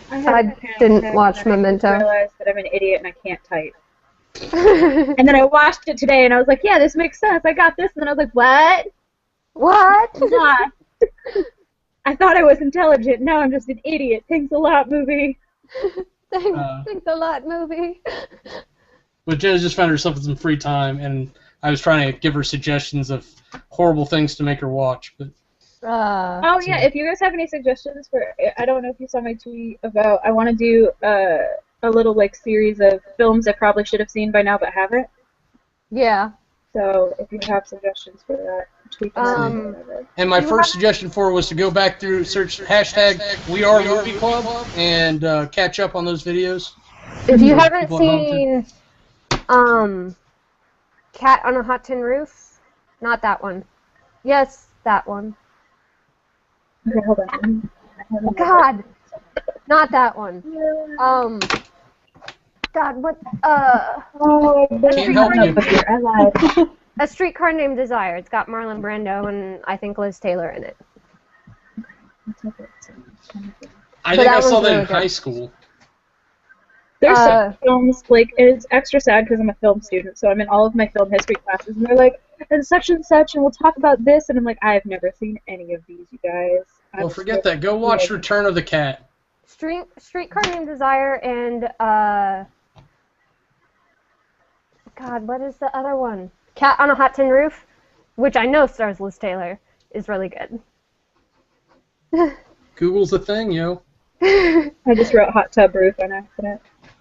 I didn't watch Memento. I realized that I'm an idiot and I can't type. And then I watched it today and I was like, yeah, this makes sense. I got this. And then I was like, what? What? What? I thought I was intelligent. Now I'm just an idiot. Thanks a lot, movie. Thanks a lot, movie. But Jenna just found herself with some free time, and I was trying to give her suggestions of horrible things to make her watch. But Oh yeah, if you guys have any suggestions for, I don't know if you saw my tweet about, I want to do a little like series of films I probably should have seen by now but haven't. Yeah. So if you have suggestions for that, tweet them out or whatever. And my first suggestion for her was to go back through, search hashtag WeAreMovieClub, and catch up on those videos. If you haven't People at home seen Cat on a Hot Tin Roof, not that one. Yes, that one. Okay, hold on. Oh, God, not that one. God, what? Oh, I Can't help you. I lied. A Streetcar Named Desire. It's got Marlon Brando and I think Liz Taylor in it. I So think I that saw one's that in really good. high school. There's some films, like, it's extra sad because I'm a film student, so I'm in all of my film history classes, and they're like, and such, and we'll talk about this, and I'm like, I've never seen any of these, you guys. Well, forget that. Go watch Return of the Cat. Streetcar Named Desire and, God, what is the other one? Cat on a Hot Tin Roof, which I know stars Liz Taylor, is really good. Google's a thing, yo. I just wrote hot tub roof on accident.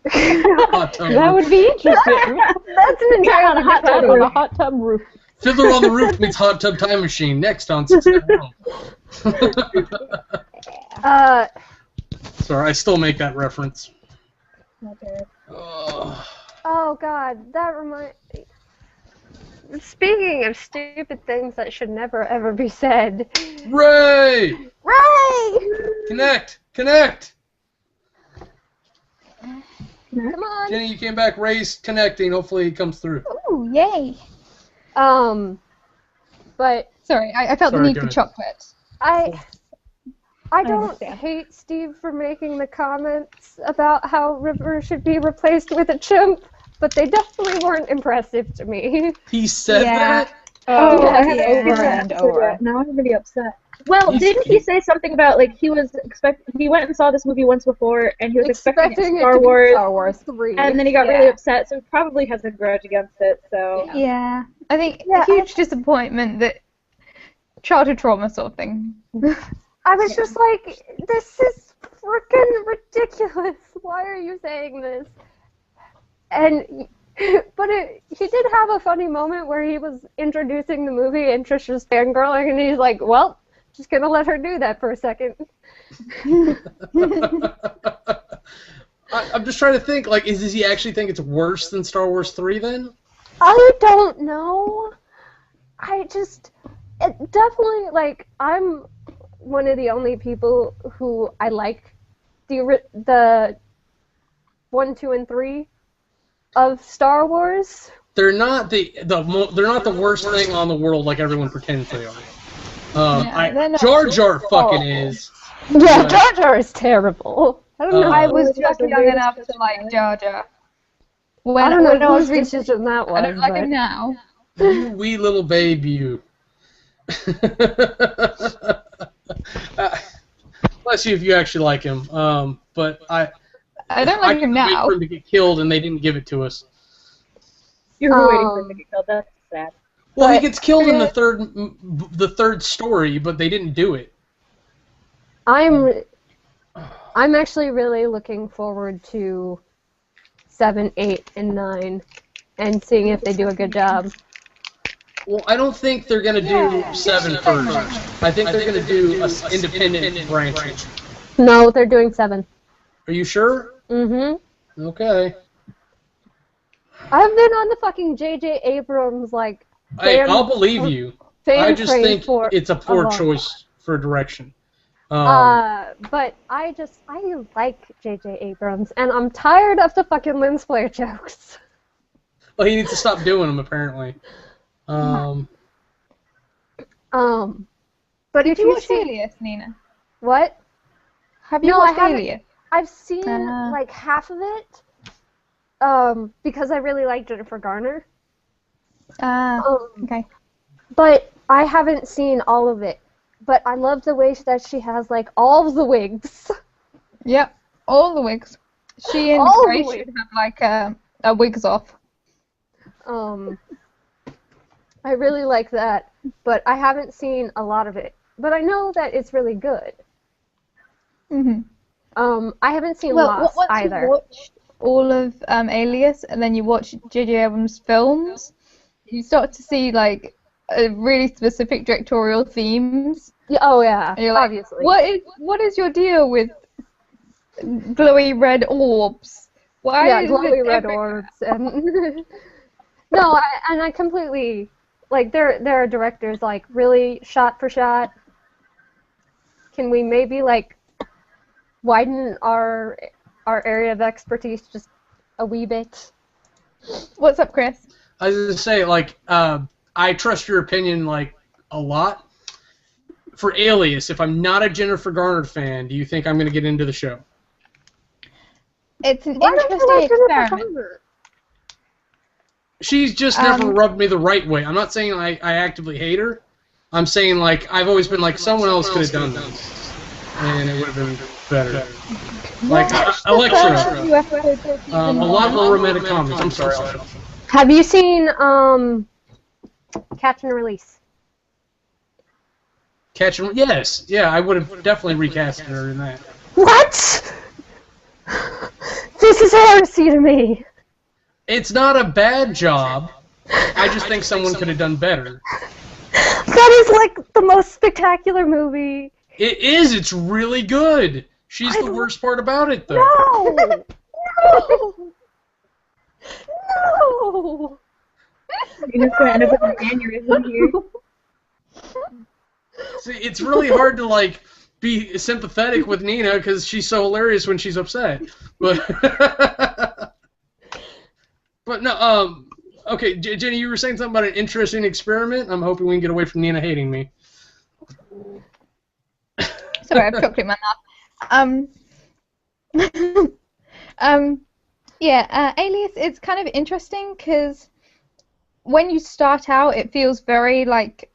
Hot tub That roof. would be interesting. That's an entirely On a hot tub roof. Fiddler on the Roof meets Hot Tub Time Machine. Next on 6 Sorry, I still make that reference. Okay. Oh God, that reminds. Speaking of stupid things that should never ever be said. Ray! Ray! Connect! Come on. Jenny, you came back. Ray's connecting. Hopefully he comes through. Ooh, yay. But Sorry, I felt Sorry, the need go for ahead. chocolate. I don't understand. hate Steve for making the comments about how River should be replaced with a chimp, but they definitely weren't impressive to me. He said Yeah. that? Oh, Yeah, I had yeah. over and over. Now I'm really upset. Well, He's didn't he cute. say something about, like, he went and saw this movie once before, and he was expecting it Star to be Wars, Star Wars 3. and then he got Yeah. really upset, so he probably has a grudge against it, so... Yeah. I think Yeah, a huge disappointment that childhood trauma sort of thing. I was just like, this is freaking ridiculous. Why are you saying this? And, but he did have a funny moment where he was introducing the movie and Trisha's fangirling, and he's like, well, just gonna let her do that for a second. I'm just trying to think, like, does he actually think it's worse than Star Wars 3 then? I don't know. It definitely, like, I'm one of the only people who I like the 1, 2, and 3 of Star Wars. They're not they're not the worst thing on the world like everyone pretends they are. they're not. Jar Jar fucking is. Yeah, Jar Jar is terrible. I don't know. I was Jar Jar's just the young weirdest enough to person like ever. Jar Jar. I don't know whose who's decision that was. I don't like but- him now. You wee little babe, you. Bless you if you actually like him. But I I don't like him couldn't wait now. for him to get killed, and they didn't give it to us. You were waiting for him to get killed, that's sad. Well, he But- gets killed in the third story, but they didn't do it. I'm actually really looking forward to 7, 8, and 9, and seeing if they do a good job. Well, I don't think they're gonna do 7 first. I think they're gonna do a independent branch. No, they're doing 7. Are you sure? Mm-hmm. Okay. I've been on the fucking J.J. Abrams, like, Hey, fan- I'll believe you. fan I just train think for it's a a poor long choice for direction. But I like J.J. Abrams, and I'm tired of the fucking lens flare jokes. Well, he needs to stop doing them, apparently. But Did if you you watch see Alias, Nina? what? Have you No, I watched haven't. Alias? I've seen Ah. like half of it, because I really like Jennifer Garner. Okay. But I haven't seen all of it. But I love the way that she has like all of the wigs. Yep. All the wigs. She and All the Grace wigs. should have like a wigs off. I really like that, but I haven't seen a lot of it. But I know that it's really good. Mm-hmm. I haven't seen Well, Lost once either. you watch all of Alias and then you watch J.J. Abrams' films, you start to see like really specific directorial themes. Yeah, oh yeah, And you're like, obviously. what is your deal with glowy red orbs? Why Yeah, is glowy it red everywhere? orbs. And no, I completely like. There are directors like really shot for shot. Can we maybe like widen our area of expertise just a wee bit? What's up, Chris? I was gonna say, like, I trust your opinion, like, a lot. For Alias, if I'm not a Jennifer Garner fan, do you think I'm gonna get into the show? It's an Why don't you interesting like Jennifer experiment. Garner? She's just never rubbed me the right way. I'm not saying I actively hate her. I'm saying, like, I've always been like, someone else could have done this, and it would have been better. Like, Electra. A lot more romantic comedies. I'm sorry, Electra. Have you seen Catch and Release? Yes. Yeah, I would have definitely recasted her in that. What? This is heresy to me. It's not a bad job. I just think someone could have done better. That is like the most spectacular movie. It is. It's really good. She's the worst part about it, though. No! No! No! You're just gonna end up with an aneurysm here. See, it's really hard to, like, be sympathetic with Nina because she's so hilarious when she's upset. But, but no, okay, Jenny, you were saying something about an interesting experiment. I'm hoping we can get away from Nina hating me. Sorry, I've chocolate in my mouth. Yeah, Alias, it's kind of interesting because when you start out, it feels very like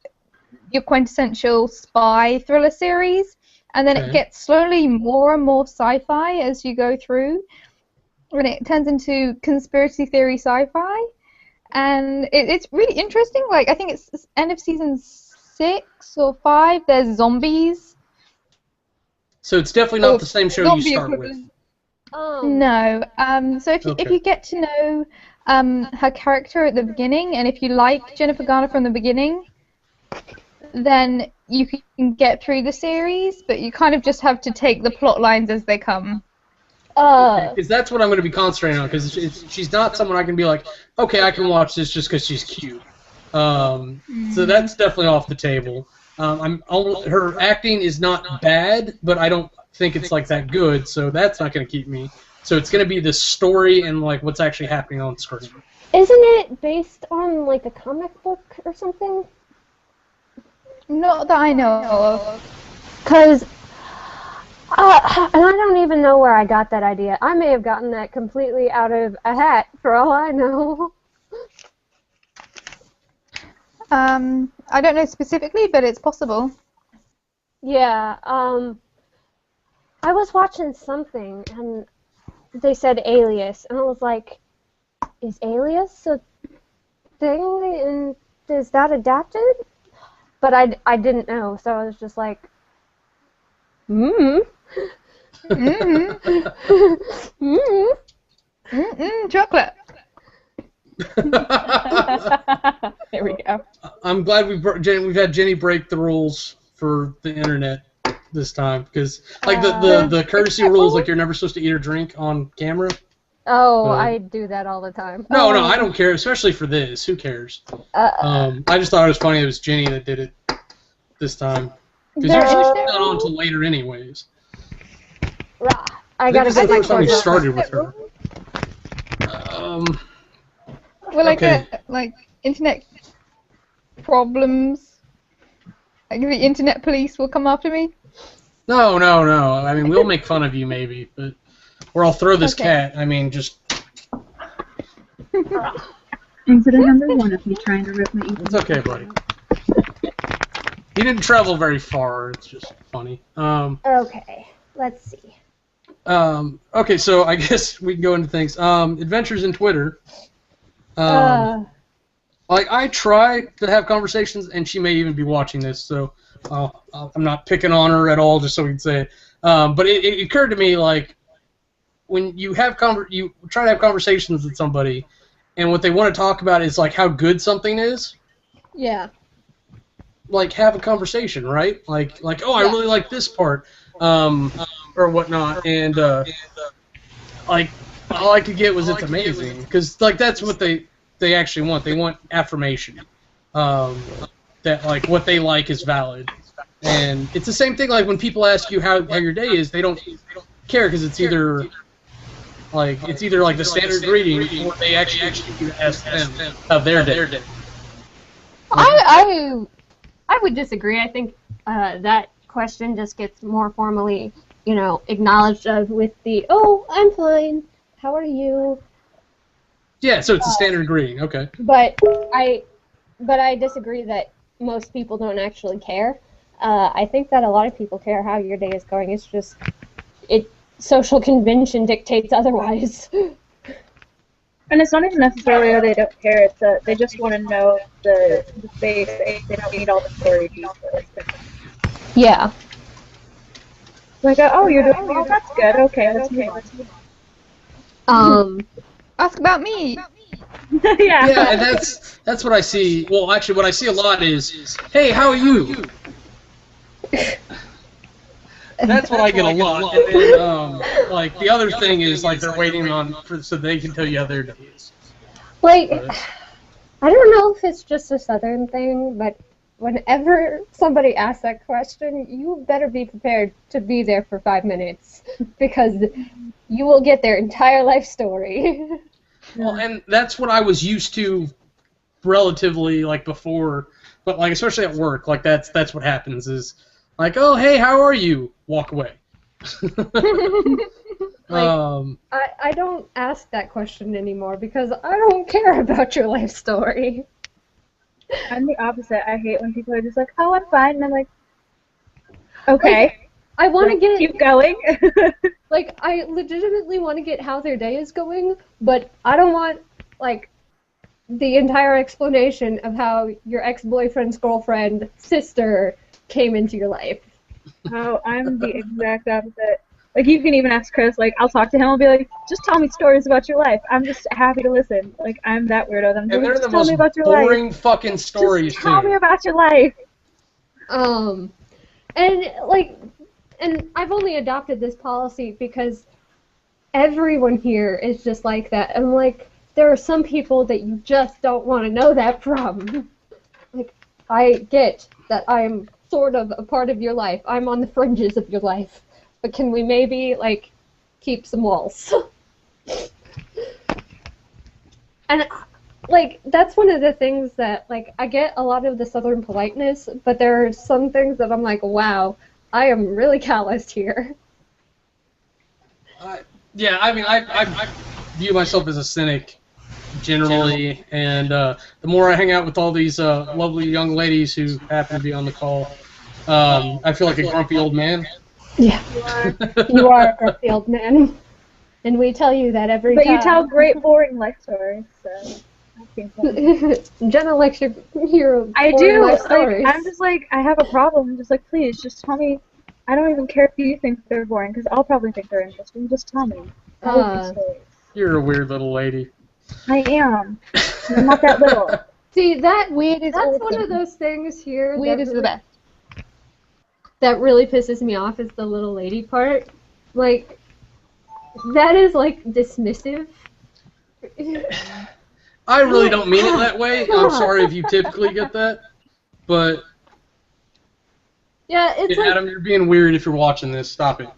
your quintessential spy thriller series, and then it gets slowly more and more sci-fi as you go through, and it turns into conspiracy theory sci-fi, and it's really interesting. Like, I think it's end of season 6 or 5, there's zombies. So it's definitely not the same show you start with. No. So if you get to know her character at the beginning, and if you like Jennifer Garner from the beginning, then you can get through the series, but you kind of just have to take the plot lines as they come. Because that's what I'm going to be concentrating on, because she's not someone I can be like, okay, I can watch this just because she's cute. So that's definitely off the table. Her acting is not bad, but I don't think it's like that good, so that's not going to keep me. So it's going to be the story and like what's actually happening on screen. Isn't it based on like a comic book or something? Not that I know of. Because, and I don't even know where I got that idea. I may have gotten that completely out of a hat, for all I know. I don't know specifically, but it's possible. Yeah, I was watching something, and they said Alias, and I was like, is Alias a thing, and is that adapted? But I didn't know, so I was just like, chocolate. There we go. I'm glad we've had Jenny break the rules for the internet this time, because like the courtesy rules, like you're never supposed to eat or drink on camera. Oh, I do that all the time. No, I don't care, especially for this. Who cares? I just thought it was funny it was Jenny that did it this time. Because usually she's not on until later anyways. I gotta this is get the my first time we clothes started with her. Well, like okay. like internet problems. Like the internet police will come after me. No. I mean, we'll make fun of you maybe, but or I'll throw this cat. I mean, just. Incident number 1 of me trying to rip my ear. It's okay, buddy. He didn't travel very far. It's just funny. Okay, let's see. Okay, so I guess we can go into things. Adventures in Twitter. Like, I try to have conversations, and she may even be watching this, so I'm not picking on her at all, just so we can say it. But it occurred to me, like, when you have you try to have conversations with somebody, and what they want to talk about is like how good something is. Yeah. Like, have a conversation, right? Like oh, I really like this part, or whatnot, and like all I could get was it's amazing, because like that's what they actually want. They want affirmation, that like what they like is valid, and it's the same thing. Like when people ask you how your day is, they don't care because it's either like the standard greeting, or they actually ask them how their day. I would disagree. I think that question just gets more formally, acknowledged with the, oh, I'm fine, how are you? Yeah, so it's a standard greeting. Okay. But I disagree that most people don't actually care. I think that a lot of people care how your day is going. It's just social convention dictates otherwise. And it's not even necessarily that they don't care, it's that they just want to know the basics. They don't need all the story details. Yeah. Like, oh, you're doing well, that's good, okay, let's move on. Ask about me. Yeah. Yeah, and that's what I see. Well, actually, what I see a lot is, hey, how are you? That's what I get a lot. And then, like, the other thing is, like, they're waiting so they can tell you how their day is. Like, I don't know if it's just a Southern thing, but whenever somebody asks that question, you better be prepared to be there for 5 minutes, because you will get their entire life story. Well, and that's what I was used to relatively, like, before, but, like, especially at work, like, that's what happens is, like, oh, hey, how are you? Walk away. I don't ask that question anymore because I don't care about your life story. I'm the opposite. I hate when people are just like, oh, I'm fine, and I'm like, okay. I want to get keep going. Like, I legitimately want to get how their day is going, but I don't want, like, the entire explanation of how your ex-boyfriend's girlfriend, sister, came into your life. Oh, I'm the exact opposite. Like, you can even ask Chris, like, I'll talk to him, I'll be like, just tell me stories about your life. I'm just happy to listen. Like, I'm that weirdo. And they're the most boring fucking stories, just tell me about your life. And I've only adopted this policy because everyone here is just like that. And, like, there are some people that you just don't want to know that from. Like, I get that I'm sort of a part of your life. I'm on the fringes of your life. But can we maybe, like, keep some walls? And, like, that's one of the things that, like, I get a lot of the Southern politeness, but there are some things that I'm like, wow, I am really calloused here. Yeah, I mean, I view myself as a cynic, generally, and the more I hang out with all these lovely young ladies who happen to be on the call, I feel like a grumpy old man. Yeah, you are a grumpy old man, and we tell you that every time. But you tell great boring life stories, so I think Jenna likes your I boring do. life Like, stories. I'm just like, I have a problem. I'm just like, please, just tell me. I don't even care if you think they're boring, because I'll probably think they're interesting. Just tell me. You're a weird little lady. I am. I'm not that little. See, that's awesome. one of those things here. Weird is the best. That really pisses me off is the little lady part. Like, that is, like, dismissive. I really don't mean it that way. I'm sorry if you typically get that, but yeah, it's like, Adam, you're being weird if you're watching this. Stop it.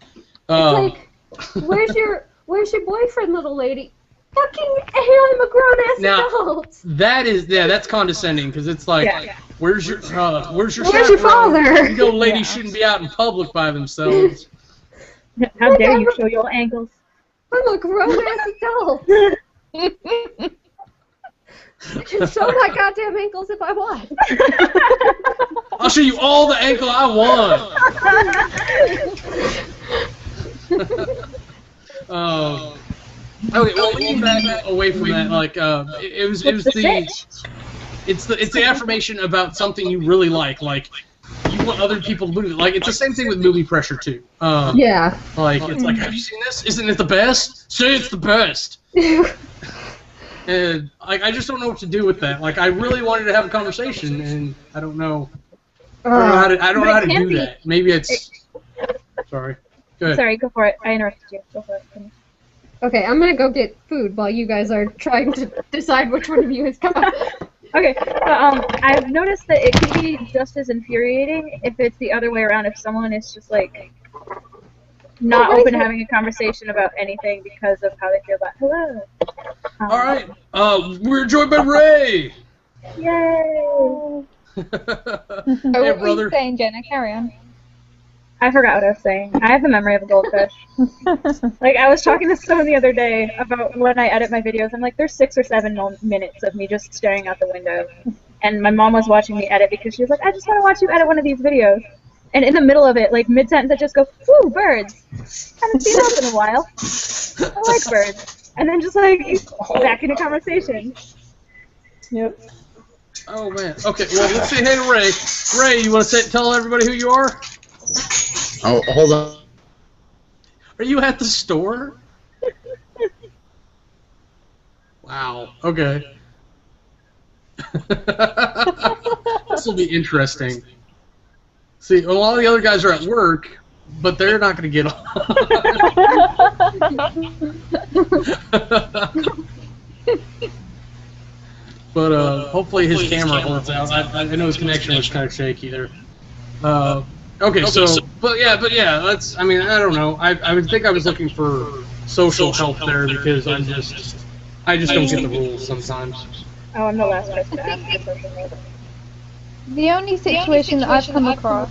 It's like, where's your boyfriend, little lady? Fucking, hey, I'm a grown-ass adult. That's condescending, because it's like, where's your father? You know, ladies shouldn't be out in public by themselves. How dare you show your ankles? I'm a grown-ass adult. I can show my goddamn ankles if I want. I'll show you all the ankle I want. Okay, well, leaning back away from that, like, it's the affirmation about something you really like you want other people to believe it. Like, it's the same thing with movie pressure too. Yeah. Like, it's like, have you seen this? Isn't it the best? Say it's the best. And I just don't know what to do with that. Like, I really wanted to have a conversation, and I don't know. I don't know how to do that. Maybe it's. Sorry. Go ahead. Sorry, go for it. I interrupted you. Go for it. Finish. Okay, I'm gonna go get food while you guys are trying to decide which one of you is coming. Okay, I've noticed that it can be just as infuriating if it's the other way around. If someone is just like not open to having a conversation about anything because of how they feel about hello. All right, we're joined by Ray. Yay! What were you saying, Jenna? Carry on. I forgot what I was saying. I have the memory of a goldfish. Like, I was talking to someone the other day about when I edit my videos. I'm like, there's 6 or 7 minutes of me just staring out the window. And my mom was watching me edit because she was like, I just want to watch you edit one of these videos. And in the middle of it, like mid-sentence, I just go, woo, birds. Haven't seen those in a while. I like birds. And then just like, back into conversation. Yep. Oh man. Okay. Well, let's say hey to Ray. Ray, you want to tell everybody who you are? Oh, hold on. Are you at the store? Wow. Okay. This will be interesting. See, a lot of the other guys are at work, but they're not going to get on. But hopefully his camera holds out. I know his connection was kind of shaky there. Okay, so but yeah, that's. I mean, I don't know. I would think I was looking for social help there because I just don't get the rules sometimes. Oh, I'm the last person to ask for social help. The only situation that I've come across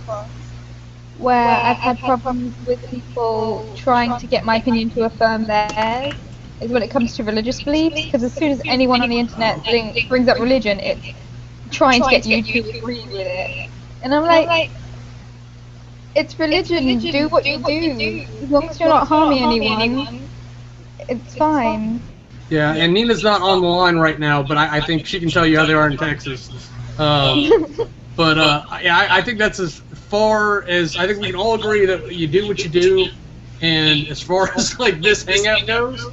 where I've had problems with people trying to get my opinion to affirm theirs is when it comes to religious beliefs, because as soon as anyone on the internet brings up religion, it's trying to get you to agree with it. And I'm like, it's religion, do what you do. As long as you're not harming anyone, it's fine. Yeah, and Nina's not on the line right now, but I think she can tell you how they are in Texas. But yeah, I think that's as far as I think we can all agree that you do what you do, and as far as like this hangout goes,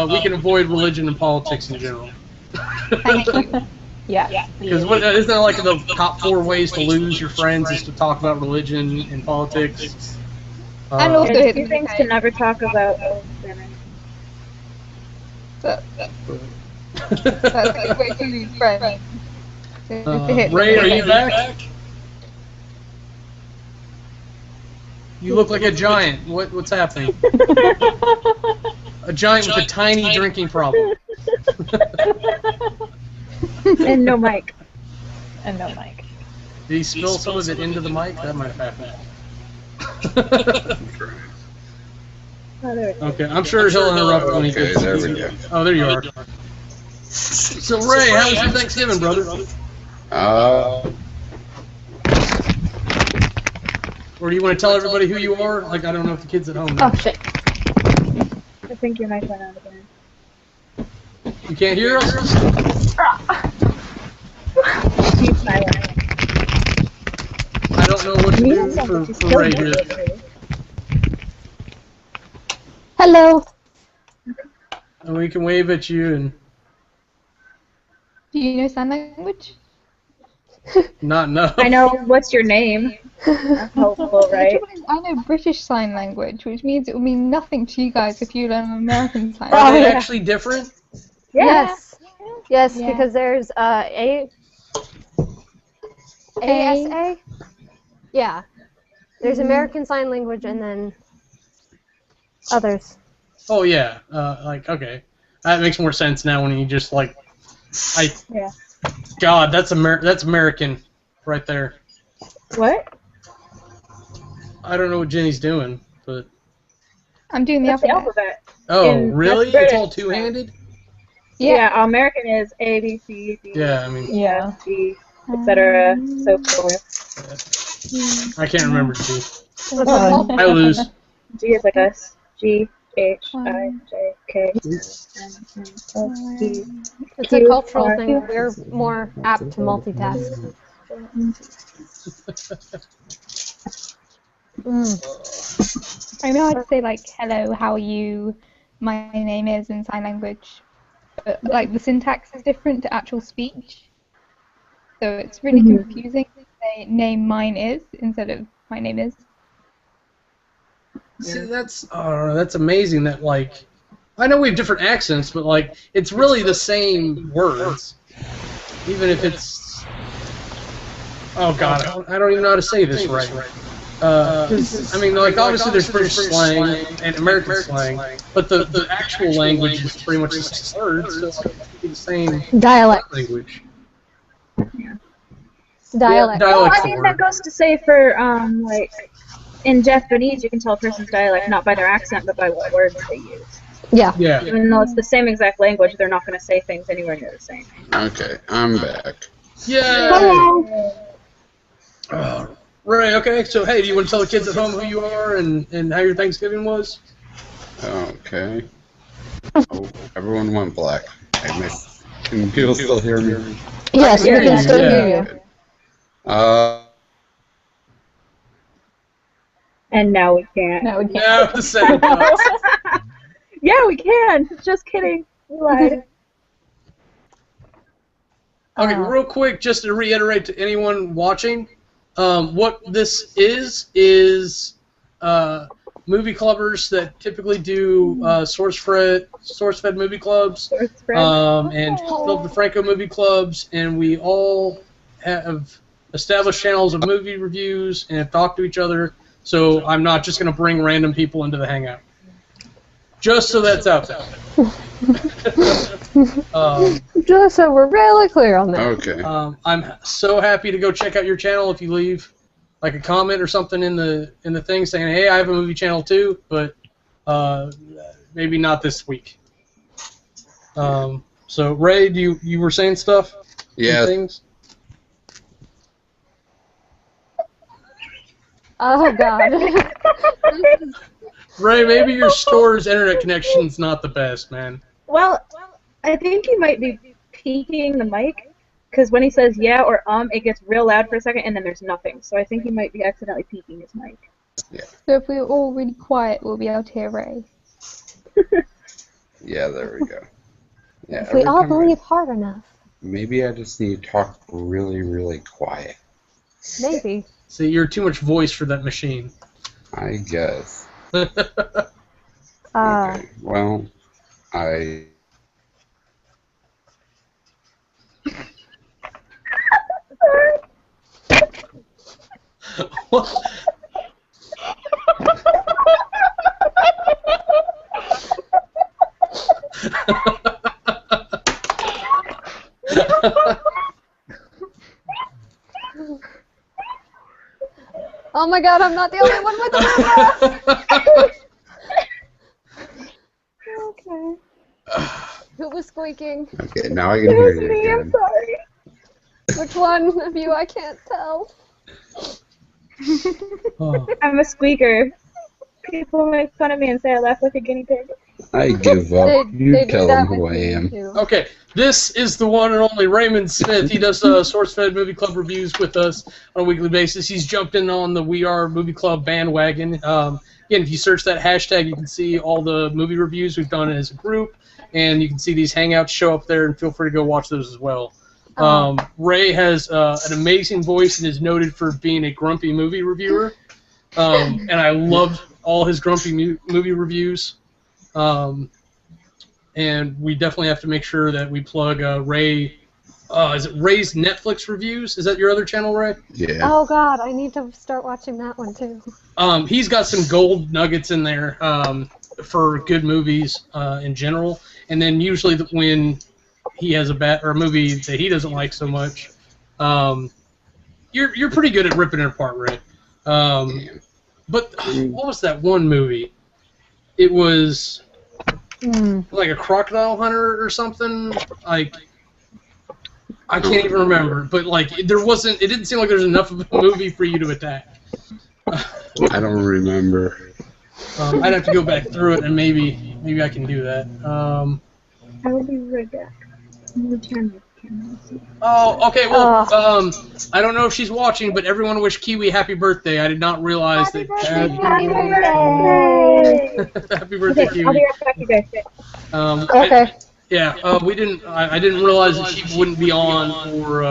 we can avoid religion and politics in general. Thank you. Yeah. Because isn't that like the top 4 ways to lose your friends is to talk about religion and politics? And also There's 2 things to never talk about. That's a way to lose friends. Ray, are you back? You look like a giant. What's happening? A giant with a tiny drinking problem. And no mic. Did he spill some of it into the mic? That might have happened. Okay, I'm sure he'll interrupt when he gets. Okay, there we go. Oh, there you are. So Ray, how was your Thanksgiving, brother? Or do you want to tell everybody who you are? Like, I don't know if the kid's at home now. Oh shit. I think your mic went out again. You can't hear us? She's silent. I don't know what to do for Ray here. Hello. And we can wave at you and Do you know sign language? not know. I know, what's your name? That's helpful, right? I know British Sign Language, which means it will mean nothing to you guys if you learn American Sign Are Language. they actually different? Yes. Yes, Yeah. because there's ASA. Yeah. There's American Sign Language and then others. Oh yeah. Like okay, that makes more sense now when you just like, Yeah. God, that's American, right there. What? I don't know what Jenny's doing, but I'm doing the That's the alphabet. oh really? that's It's all British. two-handed? Yeah, American is A, B, C, D, Yeah, I mean, F, G, etc. So forth. I can't remember G. I lose. G is like us. G, H, I, J, K, L, M, N, O, P, It's a cultural thing. We're more apt to multitask. I know how to say like hello, how are you, my name is in sign language, but like the syntax is different to actual speech, so it's really confusing to say name mine is instead of my name is. See, that's amazing that like, I know we have different accents, but like it's really the same words, even if it's. Oh God, I don't even know how to say this right. I mean, like obviously there's British slang and American slang, but the actual language is pretty much the same words, so like, it could be the same Dialect. language. Dialect. Yeah, Well, dialect's I the mean, word. that goes to say for, like, in Japanese, you can tell a person's dialect not by their accent, but by what words they use. Yeah. Yeah. Even though it's the same exact language, they're not going to say things anywhere near the same. Okay, I'm back. Yay! Ray, okay, so hey, do you want to tell the kids at home who you are and how your Thanksgiving was? Okay. Oh, everyone went black. Can people still hear me? Yes, we hear can you, still yeah. hear you. And now we can't. No, we can't. No, the same thoughts. Yeah, we can. Just kidding. We lied. Okay, real quick, just to reiterate to anyone watching, what this is movie clubbers that typically do source-fed movie clubs, and Philip DeFranco movie clubs, and we all have established channels of movie reviews and have talked to each other, so I'm not just going to bring random people into the Hangout. Just so that's out there. Just so we're really clear on that. Okay. I'm so happy to go check out your channel if you leave like a comment or something in the thing saying, hey, I have a movie channel too, but maybe not this week. So Ray, you were saying stuff? Yeah. Things? Oh God. Ray, maybe your store's internet connection's not the best, man. Well, I think he might be peaking the mic, because when he says yeah or it gets real loud for a second, and then there's nothing. So I think he might be accidentally peaking his mic. Yeah. So if we're all really quiet, we'll be able to hear Ray. Yeah, there we go. Yeah. If we every all time I- believe hard enough. Maybe I just need to talk really, really quiet. Maybe. See, you're too much voice for that machine. I guess. Uh, Okay. Well, I. What? oh my God, I'm not the only one with a Okay. Who was squeaking? Okay, now I can hear you Me, I'm again. sorry. Which one of you? I can't tell. Oh. I'm a squeaker. People make fun of me and say I laugh like a guinea pig. I give up. You They do tell that them who with I me, am. too. Okay, this is the one and only Raymond Smith. He does Source-Fed Movie Club reviews with us on a weekly basis. He's jumped in on the We Are Movie Club bandwagon. Again, if you search that hashtag, you can see all the movie reviews we've done as a group, and you can see these Hangouts show up there, and feel free to go watch those as well. Ray has an amazing voice and is noted for being a grumpy movie reviewer, and I loved all his grumpy movie reviews. And we definitely have to make sure that we plug Ray. Is it Ray's Netflix reviews? Is that your other channel, Ray? Yeah. Oh God, I need to start watching that one too. He's got some gold nuggets in there for good movies in general, and then usually when he has a movie that he doesn't like so much, you're pretty good at ripping it apart, Ray. But what was that one movie? It was like a crocodile hunter or something. Like I can't even remember. But like it didn't seem like there was enough of a movie for you to attack. I don't remember. I'd have to go back through it and maybe I can do that. I will be right back. I'm gonna turn my camera. Oh, okay. Well, I don't know if she's watching, but everyone wish Kiwi happy birthday. I did not realize that. Happy birthday! Happy birthday, Okay, I'll Kiwi. be right back, you guys. Okay. We didn't. I didn't realize that she wouldn't be on or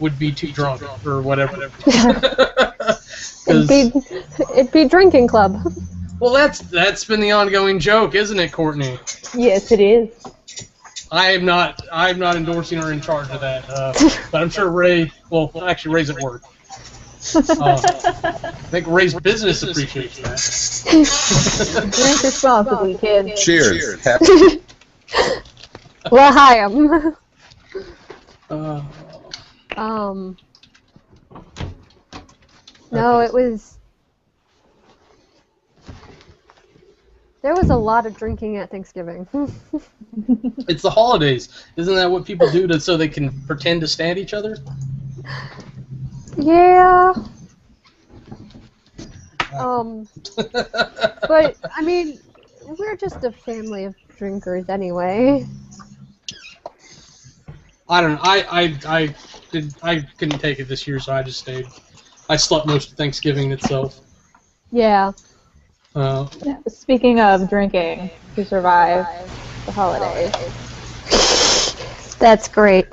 would be too drunk or whatever. It'd be drinking club. Well, that's been the ongoing joke, isn't it, Cortnie? Yes, it is. I'm not endorsing or in charge of that, but I'm sure Ray. Well, actually, Ray's at work. I think Ray's business appreciates that. Drink responsibly, kid. Cheers. Well, hi, No, it was There was a lot of drinking at Thanksgiving. It's the holidays. Isn't that what people do so they can pretend to stand each other? Yeah. But I mean, we're just a family of drinkers anyway. I don't know. I couldn't take it this year, so I just stayed. I slept most of Thanksgiving itself. Yeah. Speaking of drinking to survive the holidays. That's great.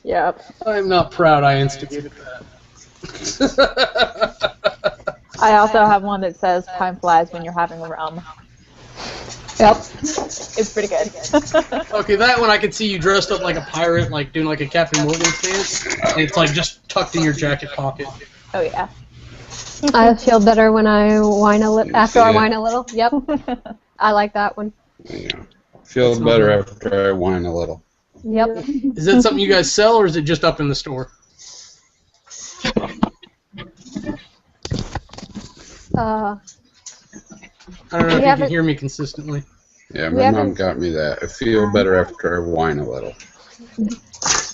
Yep. I'm not proud I instigated that. I also have one that says time flies when you're having a rum. Yep. It's pretty good. Okay, that one I could see you dressed up like a pirate, like doing like a Captain Morgan stance, and it's like just tucked in your jacket pocket. Oh yeah. I feel better when I whine a little. After I Yeah. whine a little. Yep. I like that one. Yeah. Feels better after I whine a little. Yep. Is that something you guys sell, or is it just up in the store? I don't know if you can hear me consistently. Yeah, my mom got me that. I feel better after I whine a little.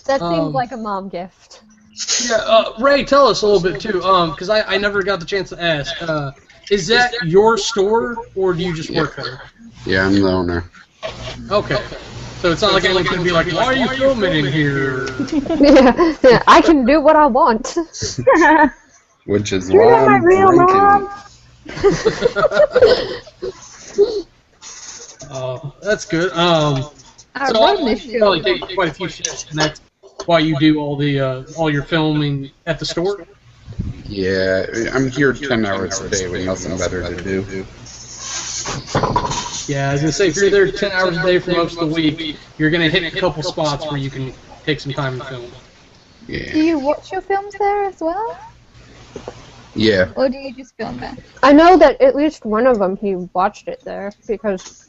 That seems like a mom gift. Yeah, Ray, tell us a little bit too, because I never got the chance to ask. Is that your store, or do you just work there? Yeah, I'm the owner. Okay. So it's not like anyone can be like, why are you filming in here? Yeah, I can do what I want. Which is You're why not my I'm real drinking. mom. Oh, that's good. I So run I this you show. probably take quite a few shifts, and that's why you do all your filming at the store. Yeah, I'm here 10 hours a day with nothing better to do. Yeah, I was gonna say if you're there 10 hours a day for most of the week, you're gonna hit a couple spots where you can take some time to film. Yeah. Do you watch your films there as well? Yeah. Or do you just film there? I know that at least one of them he watched it there because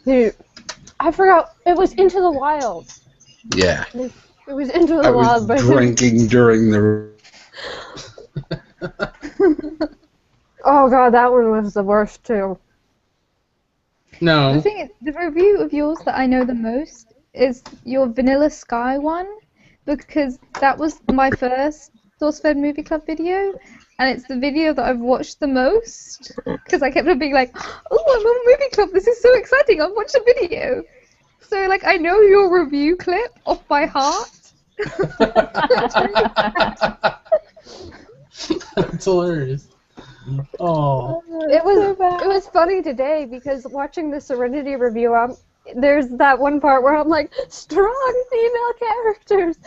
I forgot it was Into the Wild. Yeah. It was Into the I was Wild, but drinking during the... oh god, that one was the worst too. No. The thing is, the review of yours that I know the most is your Vanilla Sky one, because that was my first SourceFed Movie Club video, and it's the video that I've watched the most, because I kept on being like, oh, I'm on Movie Club, this is so exciting, I'll watch the video. So, like, I know your review clip off by heart. That's hilarious. Oh. It was funny today because watching the Serenity review, there's that one part where I'm like, strong female characters,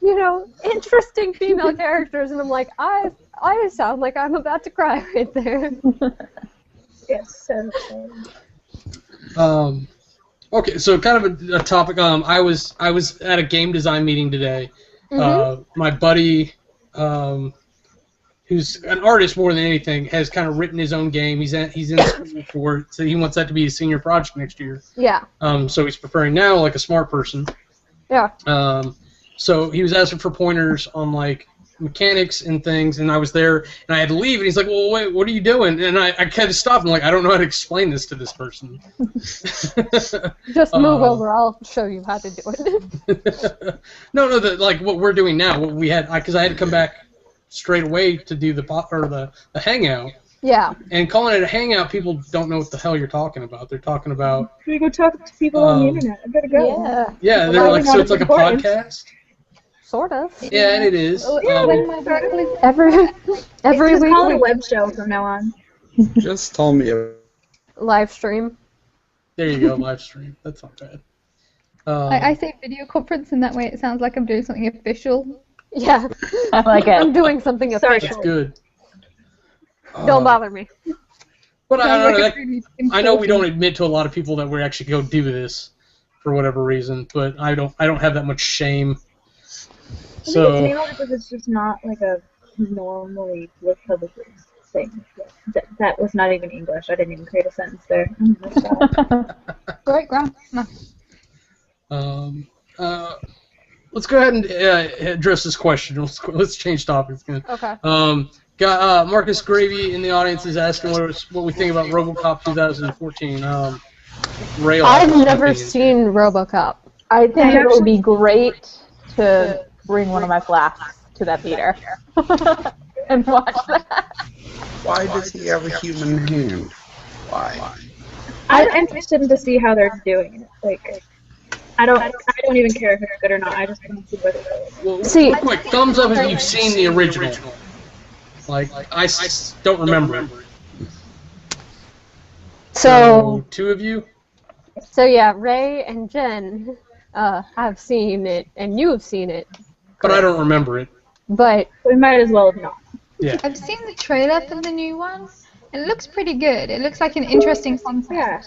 you know, interesting female characters, and I'm like, I sound like I'm about to cry right there. It's so funny. Okay, so kind of a topic. I was at a game design meeting today. My buddy, who's an artist more than anything, has kind of written his own game. He's in school for it, so he wants that to be his senior project next year. Yeah. So he's preparing now like a smart person. Yeah. So he was asking for pointers on like mechanics and things, and I was there, and I had to leave, and he's like, well, wait, what are you doing? And I kind of stopped, and like, I don't know how to explain this to this person. Just move over, I'll show you how to do it. No, like what we're doing now, what we had, because I had to come back straight away to do the Hangout. Yeah. And calling it a Hangout, people don't know what the hell you're talking about. They're talking about... Can we go talk to people on the internet? I gotta go. Yeah. Yeah, they're like, so it's like a podcast? Sort of. Yeah, and it is. Every Just week call it a we web show from now on. Just tell me... live stream. There you go, live stream. That's not bad. I say video conference, and that way it sounds like I'm doing something official. Yeah. I like I'm it. doing something That's official. good. Don't bother me. But I Sounds don't know. like it's really I know we important. don't admit to a lot of people that we're actually go do this for whatever reason, but I don't have that much shame. I think it's So mainly because it's just not like a normally with publishers thing. That was not even English. I didn't even create a sentence there. Great grammar. let's go ahead and address this question. Let's change topics again. Okay. Got Marcus Gravy in the audience is asking what we think about RoboCop 2014. Ray will have I've his never opinion. seen RoboCop. I think it would be great to bring one of my flasks to that theater and watch that. Why does he have a human hand? Why? I'm interested to see how they're doing it. Like, I don't even care if it's good or not. I just want to see what it is. Well, See- real quick, thumbs up if you've seen the original. Like, don't remember it. So two of you? yeah, Ray and Jen have seen it, and you have seen it. But I don't remember it. But We might as well have not. Yeah. I've seen the trailer for the new one. It looks pretty good. It looks like an interesting concept. Yeah.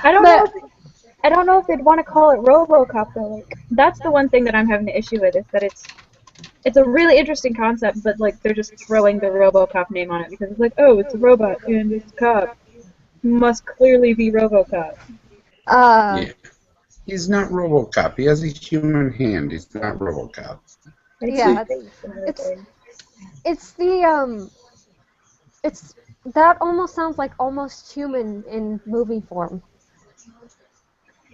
I don't know if they'd want to call it RoboCop though. Like, that's the one thing that I'm having an issue with is that it's a really interesting concept, but like they're just throwing the RoboCop name on it because it's like, oh, it's a robot and it's a cop. Must clearly be RoboCop. Uh, Yeah. He's not RoboCop. He has a human hand. He's not RoboCop. yeah, it's the it's that almost sounds like almost human in movie form.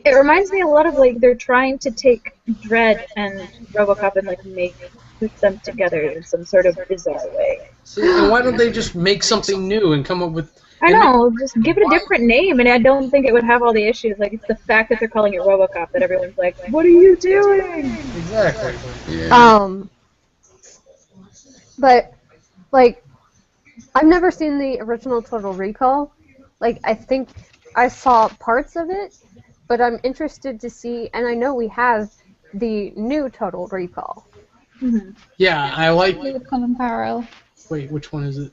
It reminds me a lot of like they're trying to take Dredd and RoboCop and like put them together in some sort of bizarre way. See, and why don't they just make something new and come up with... I know, just give it a different name, and I don't think it would have all the issues. Like, it's the fact that they're calling it RoboCop that everyone's like, what are you doing? Exactly. Yeah. But like I've never seen the original Total Recall. Like I think I saw parts of it, but I'm interested to see, and I know we have the new Total Recall. Mm-hmm. Yeah, I like... With Colin Farrell. Wait, which one is it?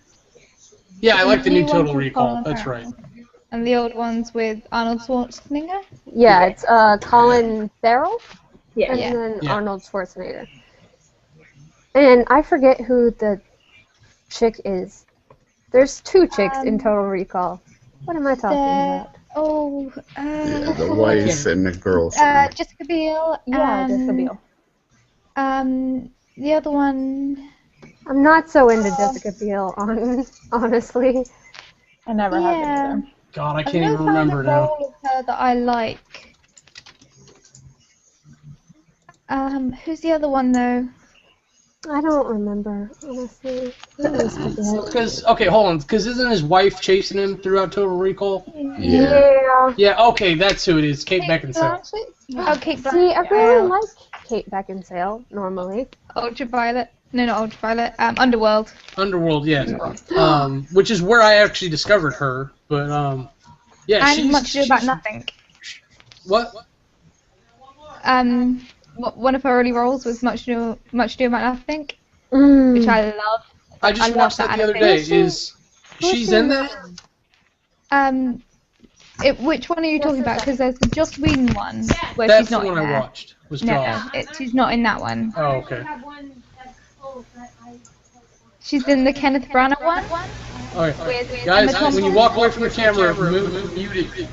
Yeah, I like the new ones Total with Recall. Colin That's Farrell. right. And the old ones with Arnold Schwarzenegger. Yeah, it's Colin Farrell Yeah. and Yeah. then Yeah. Arnold Schwarzenegger. And I forget who the chick is. There's two chicks in Total Recall. What am I talking about? Oh, Yeah, the wife and the girl. Jessica Biel. Yeah, Jessica and, Biel. The other one. I'm not so into Jessica Biel, honestly. I never have been Yeah. either. God, I I've can't never even found remember a now. role of her that I like. Who's the other one though? I don't remember, honestly. I always forget. Because, okay, hold on. Because isn't his wife chasing him throughout Total Recall? Yeah. Yeah, okay, that's who it is. Kate Beckinsale. Oh, Kate Blanchett. See, I really like Kate Beckinsale, normally. Ultraviolet. No, not Ultraviolet. Underworld. Underworld, yeah. Which is where I actually discovered her. But, yeah, And she's... Much Ado About Nothing. What? One of her early roles was Much Ado About Nothing, Mm. which I love. I just love watched that the other day. adaptation. She's in that? Which one are you talking about? Because there's the Joss Whedon one where That's she's the not one in I there. watched. Was No, Jaws. she's not in that one. Oh, okay. She's in the Kenneth Branagh one. Okay. With Guys, Emma Thompson. when you walk away from the camera, mute it.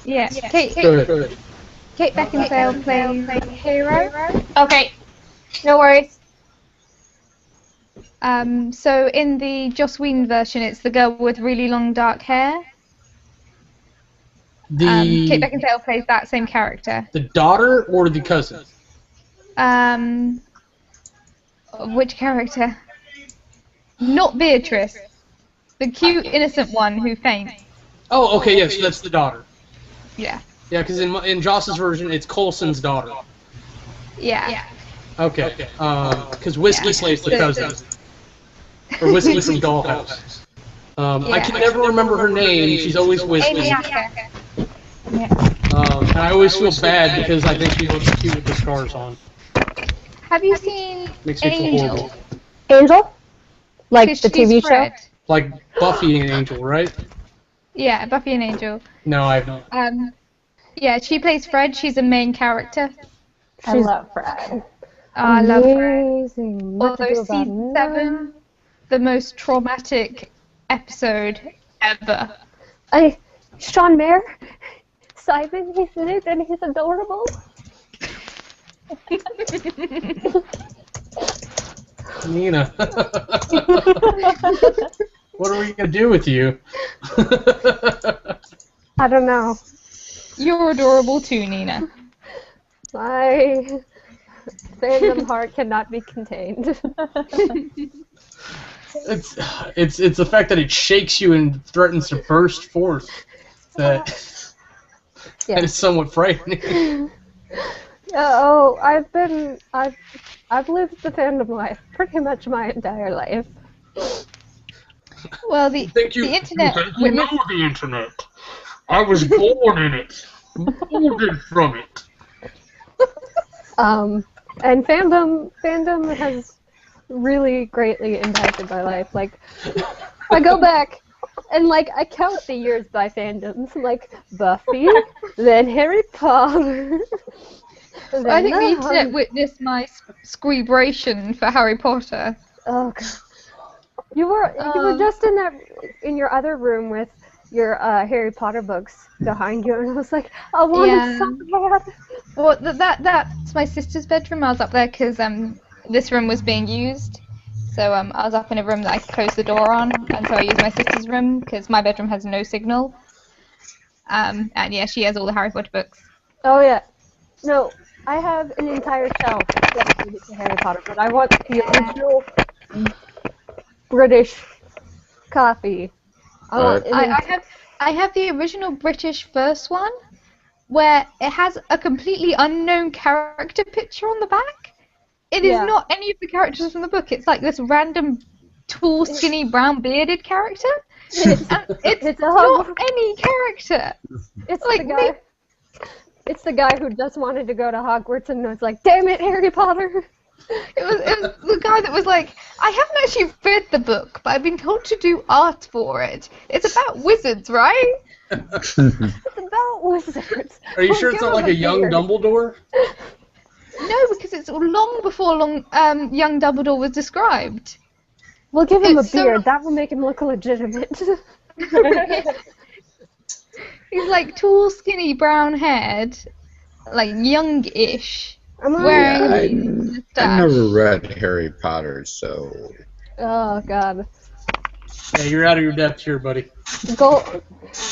Yeah, Kate Go ahead. Beckinsale plays Hero. Okay, no worries. So in the Joss Whedon version, it's the girl with really long dark hair. Kate Beckinsale plays that same character. The daughter or the cousin? Which character? Not Beatrice. The cute, innocent one who faints. Oh, okay, yes, that's the daughter. Yeah. Yeah, because in Joss's version, it's Coulson's daughter. Yeah. Okay. Because Whiskey plays the cousin. Or Whiskey from Dollhouse. I can never remember her name. She's always Whiskey. Amy Acker. And I always feel bad because I think she looks cute with the scars on. Have you seen Makes me feel Angel? horrible. Angel? Like Because the TV she's show? Fred. Like Buffy and Angel, right? Yeah, Buffy and Angel. No, I have not. Yeah, she plays Fred. She's a main character. I love Fred. I love Fred. Amazing. What to do Although about season that? 7, the most traumatic episode ever. Sean Mayer, Simon, he's in it and he's adorable. Nina. What are we gonna do with you? I don't know. You're adorable too, Nina. My fandom heart cannot be contained. It's the fact that it shakes you and threatens to burst forth that Yeah. that is somewhat frightening. Oh, I've lived the fandom life pretty much my entire life. Well, the internet. You know the internet. I was born in it. Molded from it. And fandom has really greatly impacted my life. Like, I go back and like I count the years by fandoms, like Buffy, then Harry Potter. Then I think the the internet witnessed my squeebration for Harry Potter. Oh god. You were just in your other room with your Harry Potter books behind you, and I was like, I want it so bad. Well, that's my sister's bedroom. I was up there because this room was being used. So I was up in a room that I could close the door on, and so I used my sister's room because my bedroom has no signal. And yeah, she has all the Harry Potter books. Oh yeah. No, I have an entire shelf dedicated to Harry Potter, but I want the original British copy. I have the original British first one, where it has a completely unknown character picture on the back. It is not any of the characters from the book. It's like this random, tall, skinny, brown bearded character. It's not any character. It's like the guy. It's the guy who just wanted to go to Hogwarts and was like, "Damn it, Harry Potter!" It was the guy that was like, I haven't actually read the book, but I've been told to do art for it. It's about wizards, right? It's about wizards. Are you sure it's not like a young Dumbledore? No, because it's long before young Dumbledore was described. We'll give him a It's beard. so- That will make him look legitimate. He's like tall, skinny, brown-haired, like young-ish, wearing a I mustache. never read Harry Potter, so Oh god. Yeah, you're out of your depth here, buddy.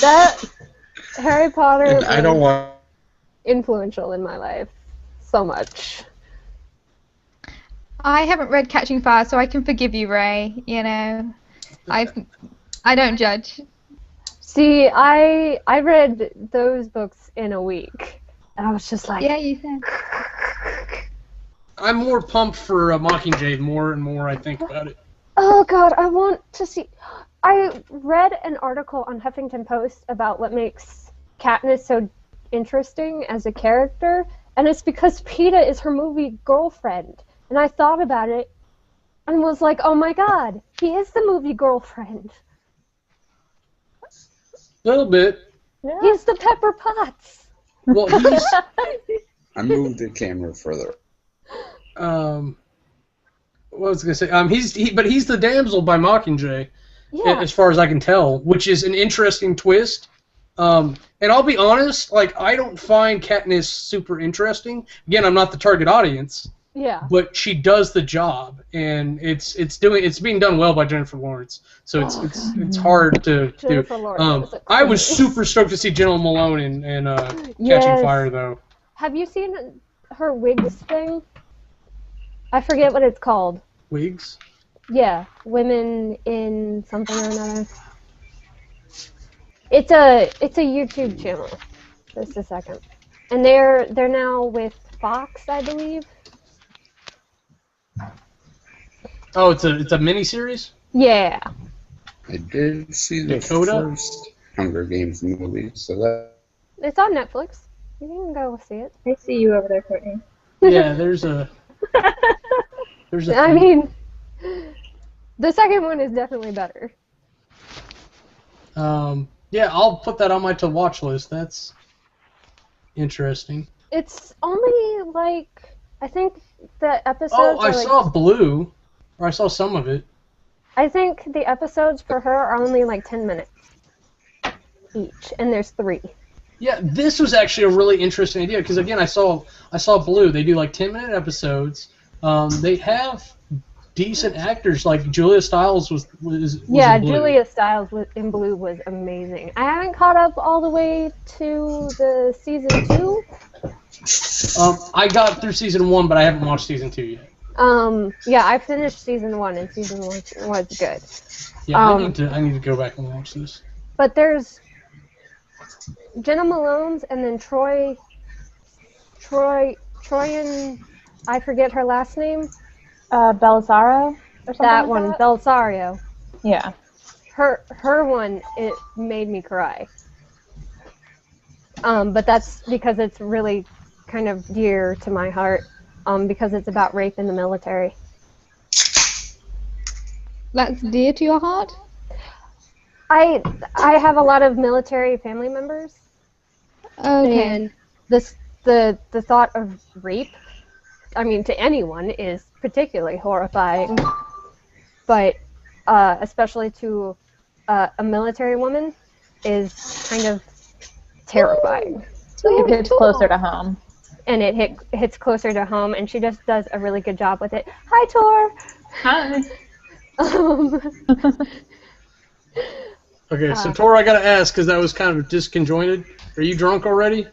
That Harry Potter and I don't want. influential in my life so much. I haven't read Catching Fire, so I can forgive you, Ray. You know, I don't judge. See, I read those books in a week, and I was just like, Yeah, you said. I'm more pumped for Mockingjay more and more I think about it. oh god, I want to see. I read an article on Huffington Post about what makes Katniss so interesting as a character, and it's because Peeta is her movie girlfriend. And I thought about it and was like, oh my god, he is the movie girlfriend. A little bit. Yeah. He's the Pepper Potts. Well, he's I moved the camera further. what was I gonna say? He's the damsel by Mockingjay, Yeah. as far as I can tell, which is an interesting twist. And I'll be honest, like I don't find Katniss super interesting. Again, I'm not the target audience. Yeah. But she does the job, and it's being done well by Jennifer Lawrence. So it's hard to do. Jennifer Lawrence is a I was queen. super stoked to see Jenna Malone in Catching Yes. Fire, though. Have you seen her wigs thing? I forget what it's called. Wigs? Yeah, women in something or another. It's a YouTube channel. Just a second. And they're now with Fox, I believe. Oh, it's a miniseries? Yeah. I did see the Dakota? first Hunger Games movie, so that. It's on Netflix. You can go see it. I see you over there, Courtney. Yeah, there's a I mean, the second one is definitely better. yeah, I'll put that on my to watch list. That's interesting. It's only like, I think the episodes Oh, I are like, saw Blue, or I saw some of it. I think the episodes for her are only like 10 minutes each, and there's 3. Yeah, this was actually a really interesting idea because again, I saw Blue. They do like 10-minute episodes. They have decent actors. Like Julia Stiles was Yeah, in Blue. Julia Stiles in Blue was amazing. I haven't caught up all the way to the season 2. I got through season 1, but I haven't watched season 2 yet. Yeah, I finished season 1, and season 1 was good. Yeah, I need to go back and watch this. But there's Jenna Malone's, and then Troy, and I forget her last name. Belzaro or something. That like one, that? Belsario. Yeah. Her one, it made me cry. But that's because it's really kind of dear to my heart. Because it's about rape in the military. That's dear to your heart? I have a lot of military family members. Okay. And the thought of rape, I mean, to anyone is particularly horrifying. But especially to a military woman is kind of terrifying. It hits closer to home. And it hits closer to home, and she just does a really good job with it. Hi, Tor! Hi. Okay, so Tor, I gotta ask, because that was kind of disconjointed. Are you drunk already?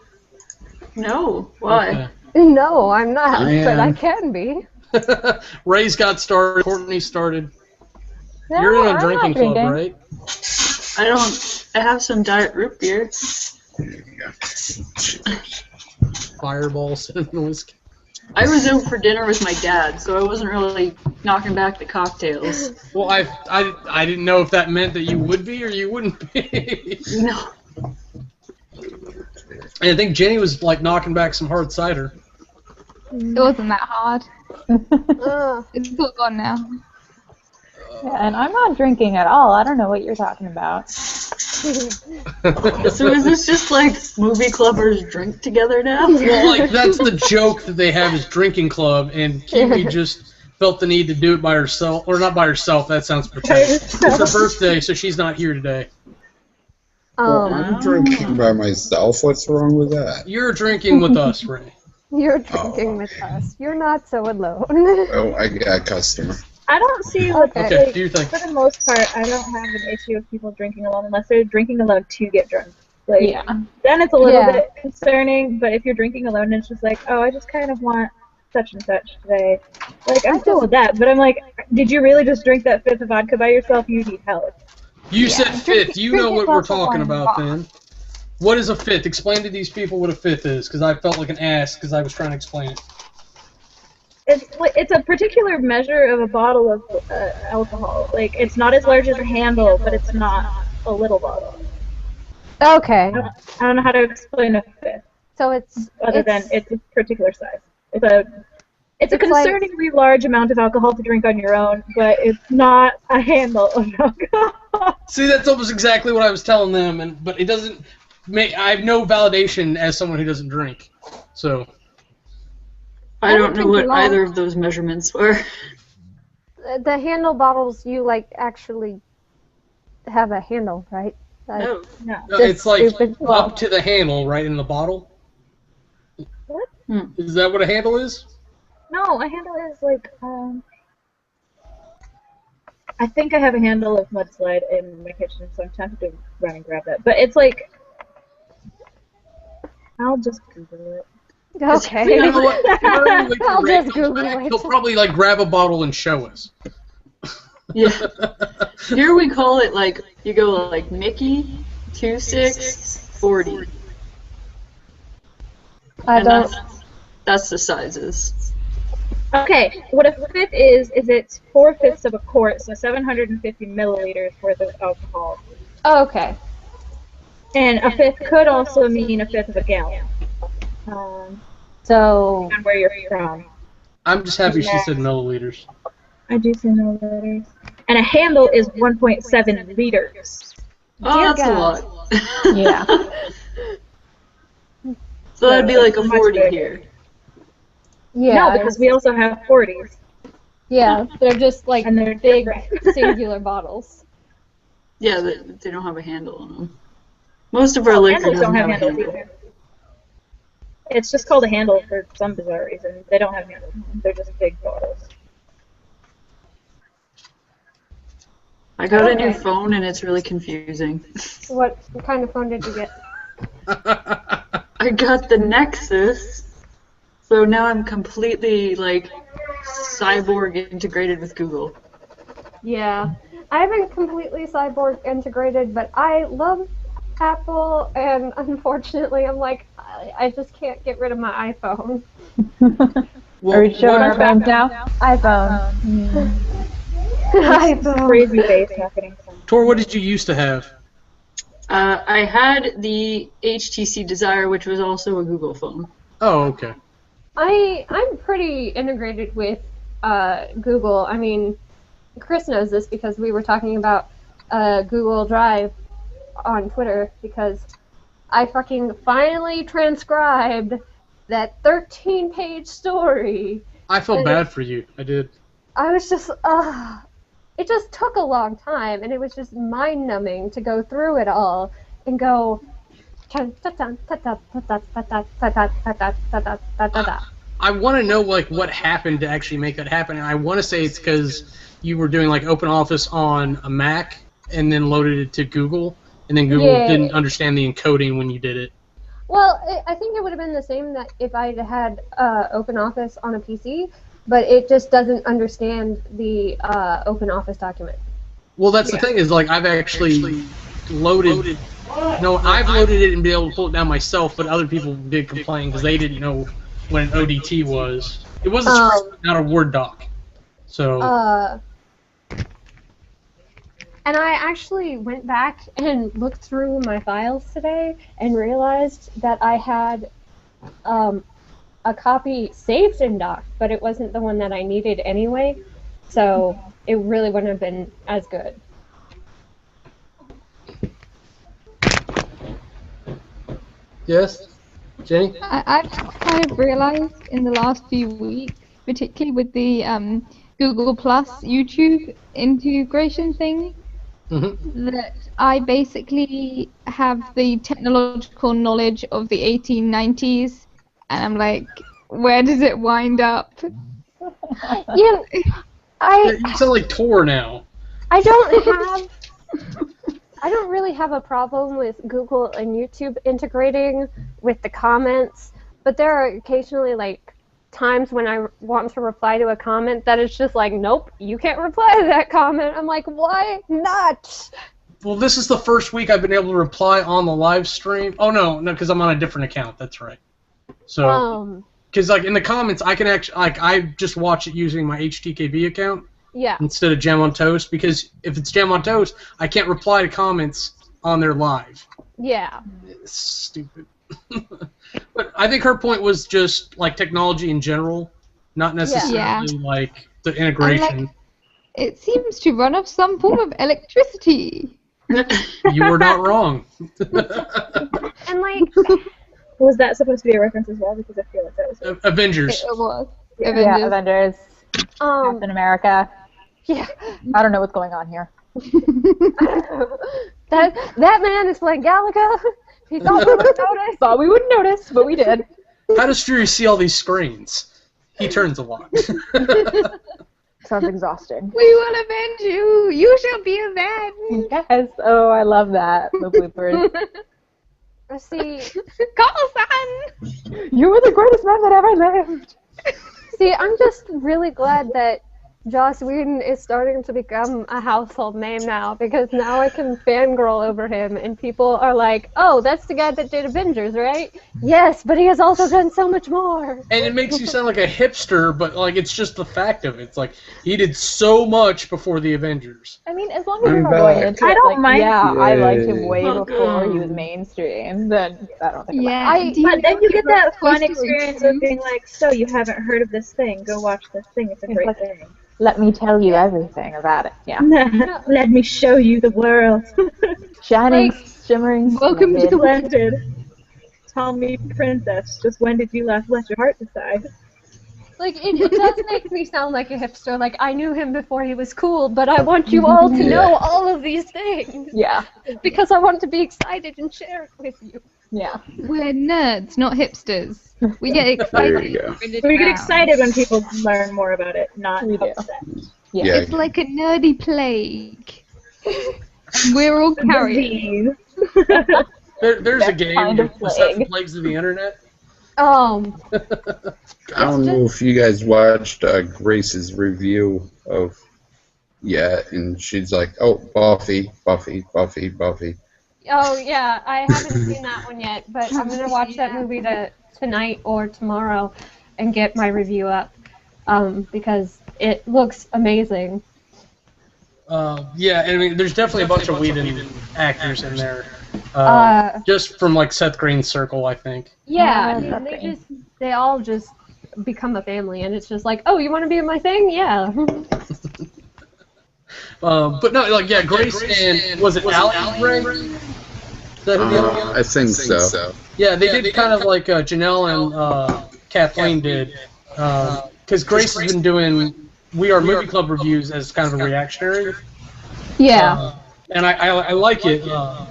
No. Why? Okay. No, I'm not, I but I am. can be. Ray's got started. Courtney started. No, You're in a I'm not drinking club, drinking. right? I don't. I have some diet root beer. There you go. Fireball, cinnamon whiskey. I was out for dinner with my dad, so I wasn't really knocking back the cocktails. Well, I didn't know if that meant that you would be or you wouldn't be. No. And I think Jenny was like knocking back some hard cider. It wasn't that hard. Ugh. It's all gone now. Yeah, and I'm not drinking at all. I don't know what you're talking about. So is this just like movie clubbers drink together now? Well, like that's the joke that they have is drinking club, and Kiwi just felt the need to do it by herself, or not by herself. That sounds pathetic. It's her birthday, so she's not here today. Well, I'm drinking by myself. What's wrong with that? You're drinking with us, Ray. You're drinking with us. You're not so alone. Oh, I got a customer. I don't see what Okay, like, do your thing. for the most part, I don't have an issue with people drinking alone unless they're drinking alone to get drunk. Like, Yeah. then it's a little Yeah. bit concerning, but if you're drinking alone and it's just like, oh, I just kind of want such and such today. Like, I'm cool with that, but I'm like, did you really just drink that fifth of vodka by yourself? You need help. You Yeah. said fifth. You know Drink what it we're off of talking one about, rock. then. What is a fifth? Explain to these people what a fifth is, because I felt like an ass because I was trying to explain it. It's a particular measure of a bottle of alcohol. Like, it's not as large as a handle, but it's not a little bottle. Okay. I don't know how to explain a fifth, So it's other than it's a particular size. It's a It's like- concerningly large amount of alcohol to drink on your own, but it's not a handle of alcohol. See, that's almost exactly what I was telling them, but it doesn't make. I have no validation as someone who doesn't drink, so. I don't know drink what a lot. either of those measurements were. the handle bottles. You like actually have a handle, right? No. No. It's like stupid. up to the handle, right in the bottle. What? Is that what a handle is? No, a handle is like, I think I have a handle of mudslide in my kitchen, so I'm tempted to run and grab that. But it's like, I'll just Google it. Okay. You know what? If I really wait till I'll Ray just comes Google back, it. he'll probably like grab a bottle and show us. Yeah. Here we call it like, you go like Mickey, 2-6, 40. I And don't. that's the sizes. Okay, what a fifth is it's 4/5 of a quart, so 750 milliliters worth of alcohol. Okay. And a fifth could also mean a fifth of a gallon. So, On where you're from. I'm just happy she said milliliters. I do say milliliters. And a handle is 1.7 liters. Oh, Dear that's a God. lot. yeah. So that'd be like a Much 40 bigger. here. Yeah. No, because we also have 40s. Yeah, they're just like And they're big different. singular bottles. Yeah, they don't have a handle on them. Most of our liquor Handles doesn't don't have have a handles handle. either. It's just called a handle for some bizarre reason. They don't have handles. They're just big bottles. I got a new phone and it's really confusing. What kind of phone did you get? I got the Nexus, so now I'm completely like cyborg integrated with Google. Yeah, I haven't completely cyborg integrated, but I love Apple, and unfortunately, I'm like, I just can't get rid of my iPhone. Well, Are we showing what- our phones now? iPhone. iPhone. Crazy bass happening. Tor, what did you used to have? I had the HTC Desire, which was also a Google phone. Oh, okay. I'm pretty integrated with Google. I mean, Chris knows this because we were talking about Google Drive on Twitter because I fucking finally transcribed that 13-page story. I felt bad for you. I did. I was just, it just took a long time, and it was just mind-numbing to go through it all and go. I want to know like what happened to actually make that happen, and I want to say it's because you were doing like OpenOffice on a Mac and then loaded it to Google, and then Google Yeah. didn't understand the encoding when you did it. Well, I think it would have been the same that if I had OpenOffice on a PC, but it just doesn't understand the OpenOffice document. Well, that's the thing is like I've actually loaded. No, I've loaded it and been able to pull it down myself, but other people did complain because they didn't know what an ODT was. It was a spreadsheet, not a Word doc. So. And I actually went back and looked through my files today and realized that I had a copy saved in doc, but it wasn't the one that I needed anyway, so it really wouldn't have been as good. Yes, Jenny? I've kind of realized in the last few weeks, particularly with the Google Plus YouTube integration thing, that I basically have the technological knowledge of the 1890s, and I'm like, where does it wind up? Yeah, You sound like Tor now. I don't really have a problem with Google and YouTube integrating with the comments, but there are occasionally like times when I want to reply to a comment that is just like, nope, you can't reply to that comment. I'm like, why not? Well, this is the first week I've been able to reply on the live stream. Oh no, because I'm on a different account. That's right. So, because like in the comments, I can actually I just watch it using my HTKV account. Yeah. Instead of Jam on Toast, because if it's Jam on Toast, I can't reply to comments on their live. Yeah. It's stupid. But I think her point was just like technology in general, not necessarily like the integration. It seems to run off some form of electricity. You were not wrong. And like, Was that supposed to be a reference as well? Because I feel like that was. Avengers. It was. Yeah, Avengers. um, Captain America. yeah, I don't know what's going on here. that man is playing Galaga. He thought we would notice. Thought we wouldn't notice, but we did. How does Fury see all these screens? He turns a lot. Sounds exhausting. We will avenge you. You shall be avenged. Yes. Oh, I love that. The bloopers. See, Call-son. You were the greatest man that ever lived. See, I'm just really glad that Joss Whedon is starting to become a household name now, because now I can fangirl over him, and people are like, oh, that's the guy that did Avengers, right? Yes, but he has also done so much more. And it makes you sound like a hipster, but like it's just the fact of it. It's like he did so much before the Avengers. I mean, as long as you're I'm not going back. into I it, don't like, mind. yeah, I liked him Yay. way Welcome. before he was mainstream, then I don't think Yeah. But then you get that fun supposed to experience of being like, so you haven't heard of this thing? Go watch this thing. It's a It's great like- thing. let me tell you everything about it. Yeah. Let me show you the world. Shining, shimmering, Welcome to splendid. Splendid. Tell me, princess, just when did you last let your heart decide? Like, it does make me sound like a hipster. Like, I knew him before he was cool, but I want you all to know all of these things. Yeah. Because I want to be excited and share it with you. Yeah. We're nerds, not hipsters. We get excited. There you go. when it's We get around. excited when people learn more about it, not We do. upset. Yeah. Yeah. It's like a nerdy plague. We're all carriers. Disease. There's a That game kind of that sets the plague. plagues of the internet. I don't know if you guys watched Grace's review of and she's like, oh, Buffy. Oh yeah, I haven't seen that one yet, but I'm gonna watch that movie tonight or tomorrow, and get my review up, because it looks amazing. Yeah, I mean, there's definitely a bunch of Whedon actors in there. Just from like Seth Green's circle, I think. Yeah, I mean, they all just become a family, and it's just like, oh, you want to be in my thing? Yeah. But no, like, yeah, Grace and was it Alan Ray? Is that who the other one? I think so. Yeah, they did kind of like Janelle and Kathleen did, because Grace has been doing We Are Movie Club reviews as kind of a reactionary. Yeah. And I like it. And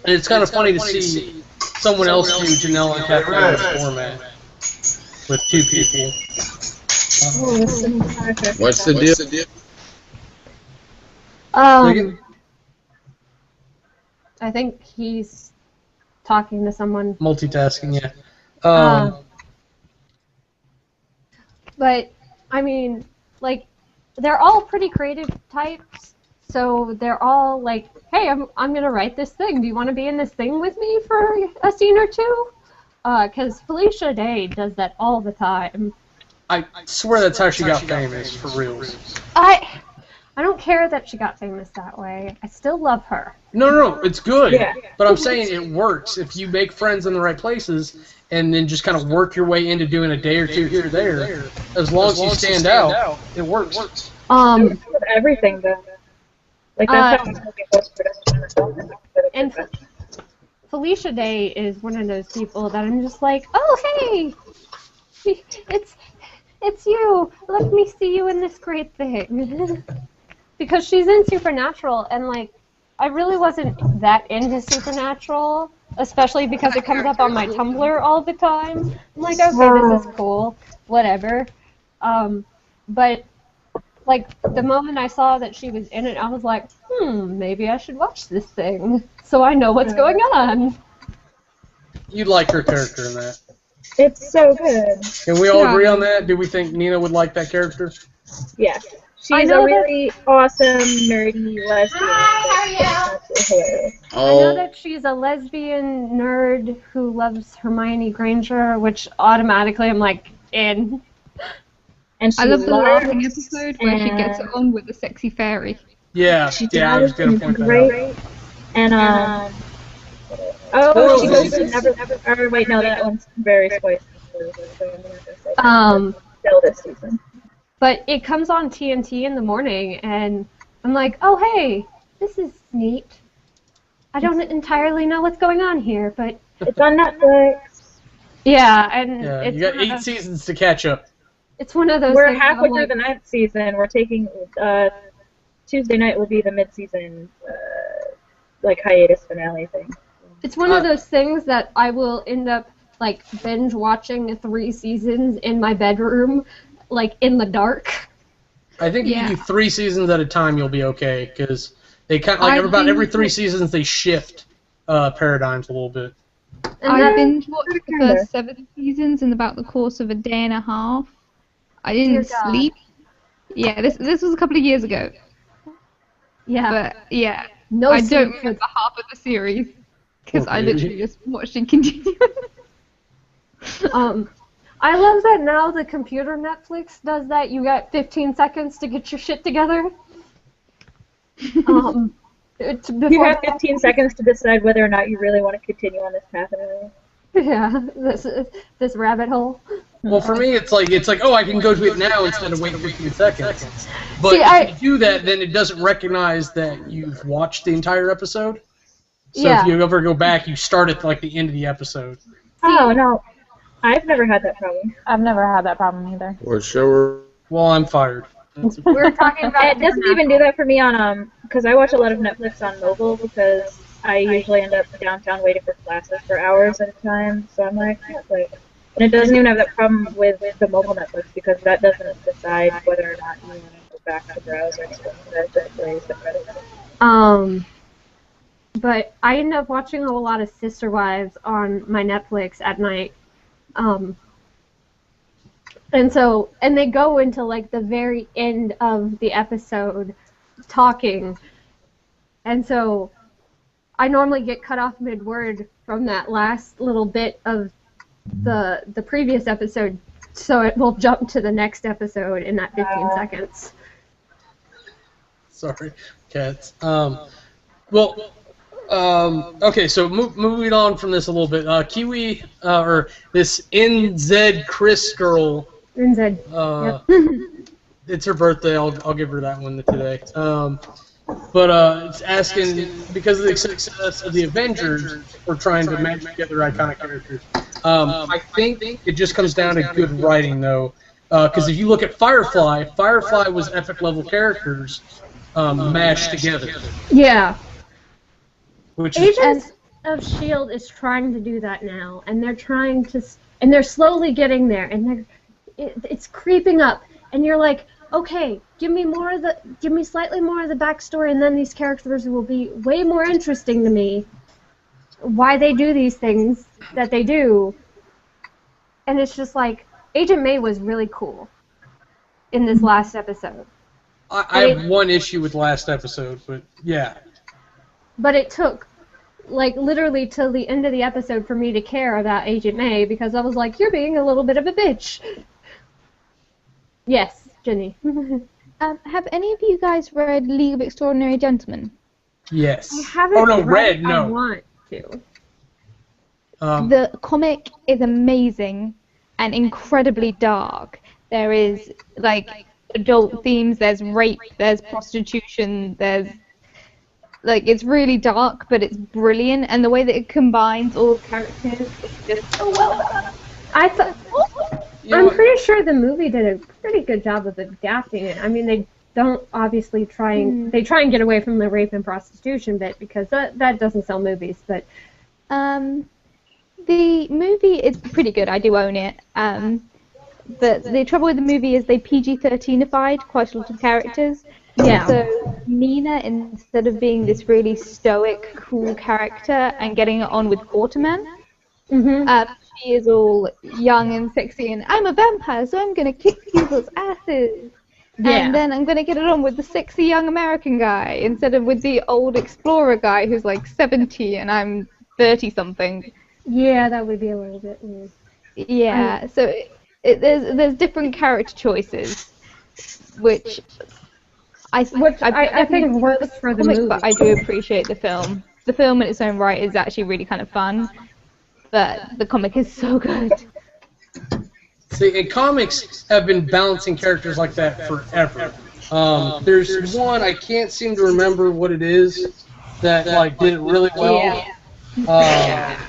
it's kind of funny to see someone else do Janelle and Kathleen's format with two people. What's the deal? I think he's talking to someone. Multitasking, yeah. But I mean, like, they're all pretty creative types, so they're all like, hey, I'm gonna write this thing. Do you want to be in this thing with me for a scene or two? Because Felicia Day does that all the time. I swear that's how she got famous, for real. I don't care that she got famous that way. I still love her. No, it's good. Yeah. But I'm saying it works if you make friends in the right places and then just kind of work your way into doing a day or two here or there. As long as you stand out, it works. With everything, though. Like, that's how I'm looking post-production. And Felicia Day is one of those people that I'm just like, oh, hey, it's you. Let me see you in this great thing. Because she's in Supernatural, and, like, I really wasn't that into Supernatural, especially because it comes up on my Tumblr all the time. I'm like, okay, this is cool, whatever. But, like, the moment I saw that she was in it, I was like, maybe I should watch this thing, so I know what's going on. You'd like her character in that. It's so good. Can we all agree on that? Do we think Nina would like that character? Yes. She's a really awesome, nerdy lesbian. I know that she's a lesbian nerd who loves Hermione Granger, which automatically I'm like, in. And I love the laughing episode where she gets it on with the sexy fairy. Yeah, I was going to point that out. And, she goes to never, wait, no, that one's very spicy. Still this season. But it comes on TNT in the morning, and I'm like, oh, hey, this is neat. I don't entirely know what's going on here, but... It's on Netflix. Yeah, and it's you got 8 seasons to catch up. It's one of those We're things halfway where through the 9th season. We're taking... Tuesday night will be the mid-season, hiatus finale thing. It's one of those things that I will end up, like, binge-watching 3 seasons in my bedroom, like, in the dark. I think if you do 3 seasons at a time, you'll be okay, because they kind of, like, about every 3 seasons, they shift paradigms a little bit. I binge-watched the first 7 seasons in about the course of a day and a half. I didn't sleep. Yeah, this was a couple of years ago. Yeah. But, yeah, no I don't remember half of the series, because I literally just watched it continuously. I love that now the computer Netflix does that. You got 15 seconds to get your shit together. You have 15 seconds to decide whether or not you really want to continue on this path anyway. Yeah, this rabbit hole. Well, for me, it's like, oh, I can go to it now instead of waiting 15 seconds. But if you do that, then it doesn't recognize that you've watched the entire episode. So if you ever go back, you start at, like, the end of the episode. Oh, no. I've never had that problem. I've never had that problem either. Or show her. Well, I'm fired. We're talking about it doesn't even do that for me on because I watch a lot of Netflix on mobile because I usually end up downtown waiting for classes for hours at a time. So I'm like, Netflix. And it doesn't even have that problem with the mobile Netflix because that doesn't decide whether or not you want to go back to the browser and the credits. But I ended up watching a lot of Sister Wives on my Netflix at night. And they go into like the very end of the episode talking. And so I normally get cut off mid-word from that last little bit of the previous episode, so it will jump to the next episode in that 15 seconds. Sorry, cats. Okay, so moving on from this a little bit. Kiwi, or this NZ Chris girl. NZ. Yep. It's her birthday. I'll give her that one today. But it's asking, because of the success of the Avengers, we're trying to match together iconic characters. I think it just comes down to good writing, though. Because if you look at Firefly was epic level characters mashed together. Yeah. Agents of S.H.I.E.L.D. is trying to do that now, and they're slowly getting there, and it's creeping up, and you're like, okay, give me slightly more of the backstory, and then these characters will be way more interesting to me. Why they do these things that they do, and it's just like Agent May was really cool in this last episode. I have one issue with last episode, but yeah. But it took, like, literally till the end of the episode for me to care about Agent May, because I was like, you're being a little bit of a bitch. Yes, Jenny. Have any of you guys read League of Extraordinary Gentlemen? Yes. I haven't read. No. I want to. The comic is amazing and incredibly dark. There is, like, adult themes, there's rape, there's prostitution, there's... Like, it's really dark, but it's brilliant, and the way that it combines all the characters is just so well done. I'm pretty sure the movie did a pretty good job of adapting it. I mean, they don't obviously they try and get away from the rape and prostitution bit, because that doesn't sell movies, but... The movie is pretty good, I do own it. But the trouble with the movie is they PG-13ified quite a lot of characters. Yeah. So Nina, instead of being this really stoic, cool character and getting it on with Quarterman, she is all young and sexy, and I'm a vampire, so I'm going to kick people's asses. Yeah. And then I'm going to get it on with the sexy young American guy, instead of with the old explorer guy who's like 70 and I'm 30-something. Yeah, that would be a little bit weird. Yeah, so there's different character choices, which I think works for the movie. But I do appreciate the film. The film in its own right is actually really kind of fun, but the comic is so good. See, and comics have been balancing characters like that forever. There's one, I can't seem to remember what it is, that like did it really well. Yeah.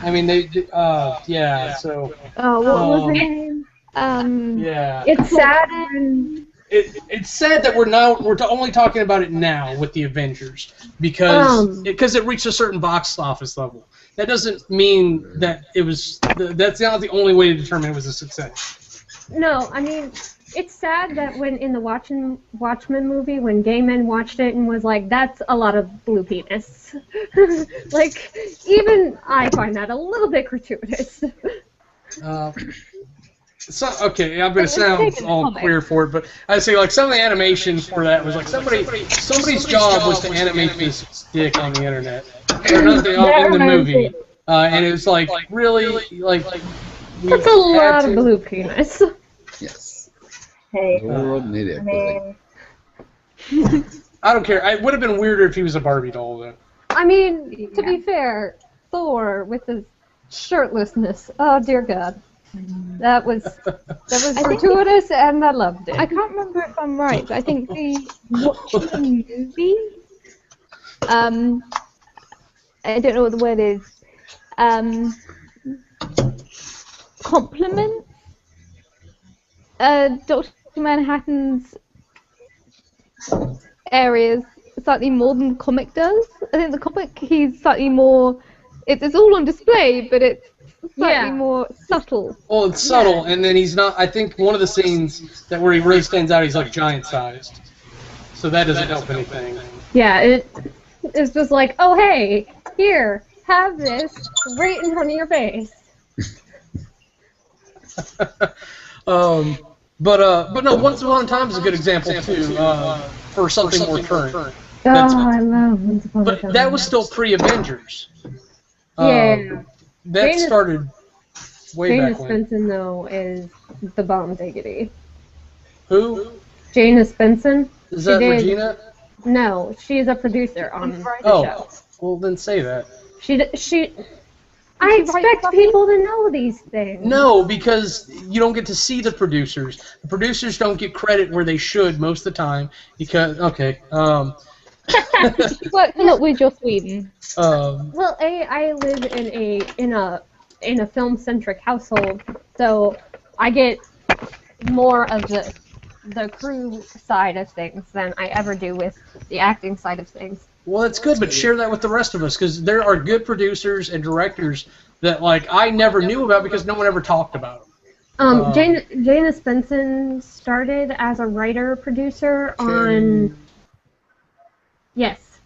I mean, they did, yeah, so... Oh, what was the name? Yeah. It's sad. It's sad that we're only talking about it now with the Avengers, because it reached a certain box office level. That doesn't mean that it was... That's not the only way to determine it was a success. No, I mean... It's sad that when in the Watchmen movie, when gay men watched it and was like, that's a lot of blue penis. Like, even I find that a little bit gratuitous. So, okay, I'm going to sound all queer for it, but I'd say, like, some of the animation for that was like somebody's job was to animate this dick on the internet. Or nothing in the movie. And it was like, really, like... That's a lot of blue penis. Yes. Hey, I don't care. It would have been weirder if he was a Barbie doll, though. I mean, to be fair, Thor with his shirtlessness. Oh dear God, that was gratuitous, and I loved it. I can't remember if I'm right, but I think watching the movie. I don't know what the word is. Compliment. Dr. Manhattan's areas slightly more than the comic does. I think the comic, he's slightly more... It's all on display, but it's slightly more subtle. Well, it's subtle, and then he's not... I think one of the scenes where he really stands out, he's like giant-sized. So that doesn't help anything. Yeah, It's just like, oh hey, here, have this right in front of your face. But no, Once Upon a Time is a good example too for something more current. Oh, I love Once Upon a Time. But that was still pre-Avengers. Yeah. That started way Jena back when. Spenson, though, is the bomb diggity. Who? Jena Spenson. Is that Regina? No, she's a producer on the Oh, show. well then say that. I expect people to know these things. No, because you don't get to see the producers. The producers don't get credit where they should most of the time because What with your Sweden? Well, I live in a film-centric household, so I get more of the crew side of things than I ever do with the acting side of things. Well, that's good, but share that with the rest of us, because there are good producers and directors that I never knew about because no one ever talked about them. Jena Spenson started as a writer-producer on... Yes.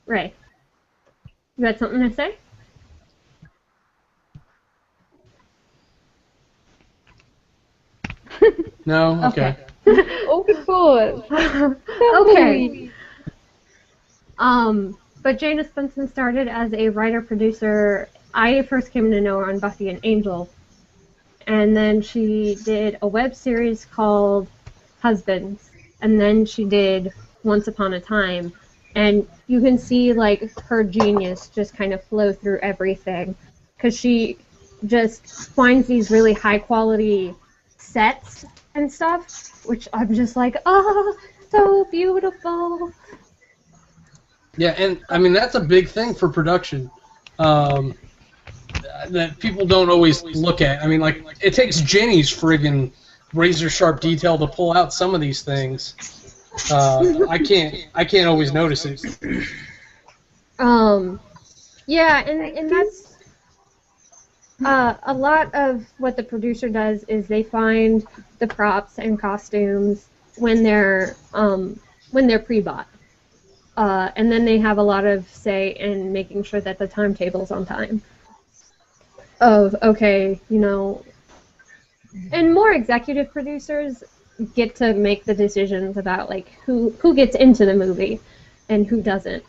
Ray. You got something to say? No? Okay. Of course. Okay. But Jena Spenson started as a writer-producer. I first came to know her on Buffy and Angel. And then she did a web series called Husbands. And then she did Once Upon a Time. And you can see, her genius just kind of flow through everything. Because she just finds these really high-quality sets and stuff, which I'm just like, oh, so beautiful. Yeah, and I mean that's a big thing for production that people don't always look at. I mean, it takes Jenny's friggin' razor sharp detail to pull out some of these things. I can't always notice it. Yeah, and that's a lot of what the producer does is they find the props and costumes when they're pre-bought. And then they have a lot of say in making sure that the timetable's on time. Okay, and more executive producers get to make the decisions about who gets into the movie and who doesn't.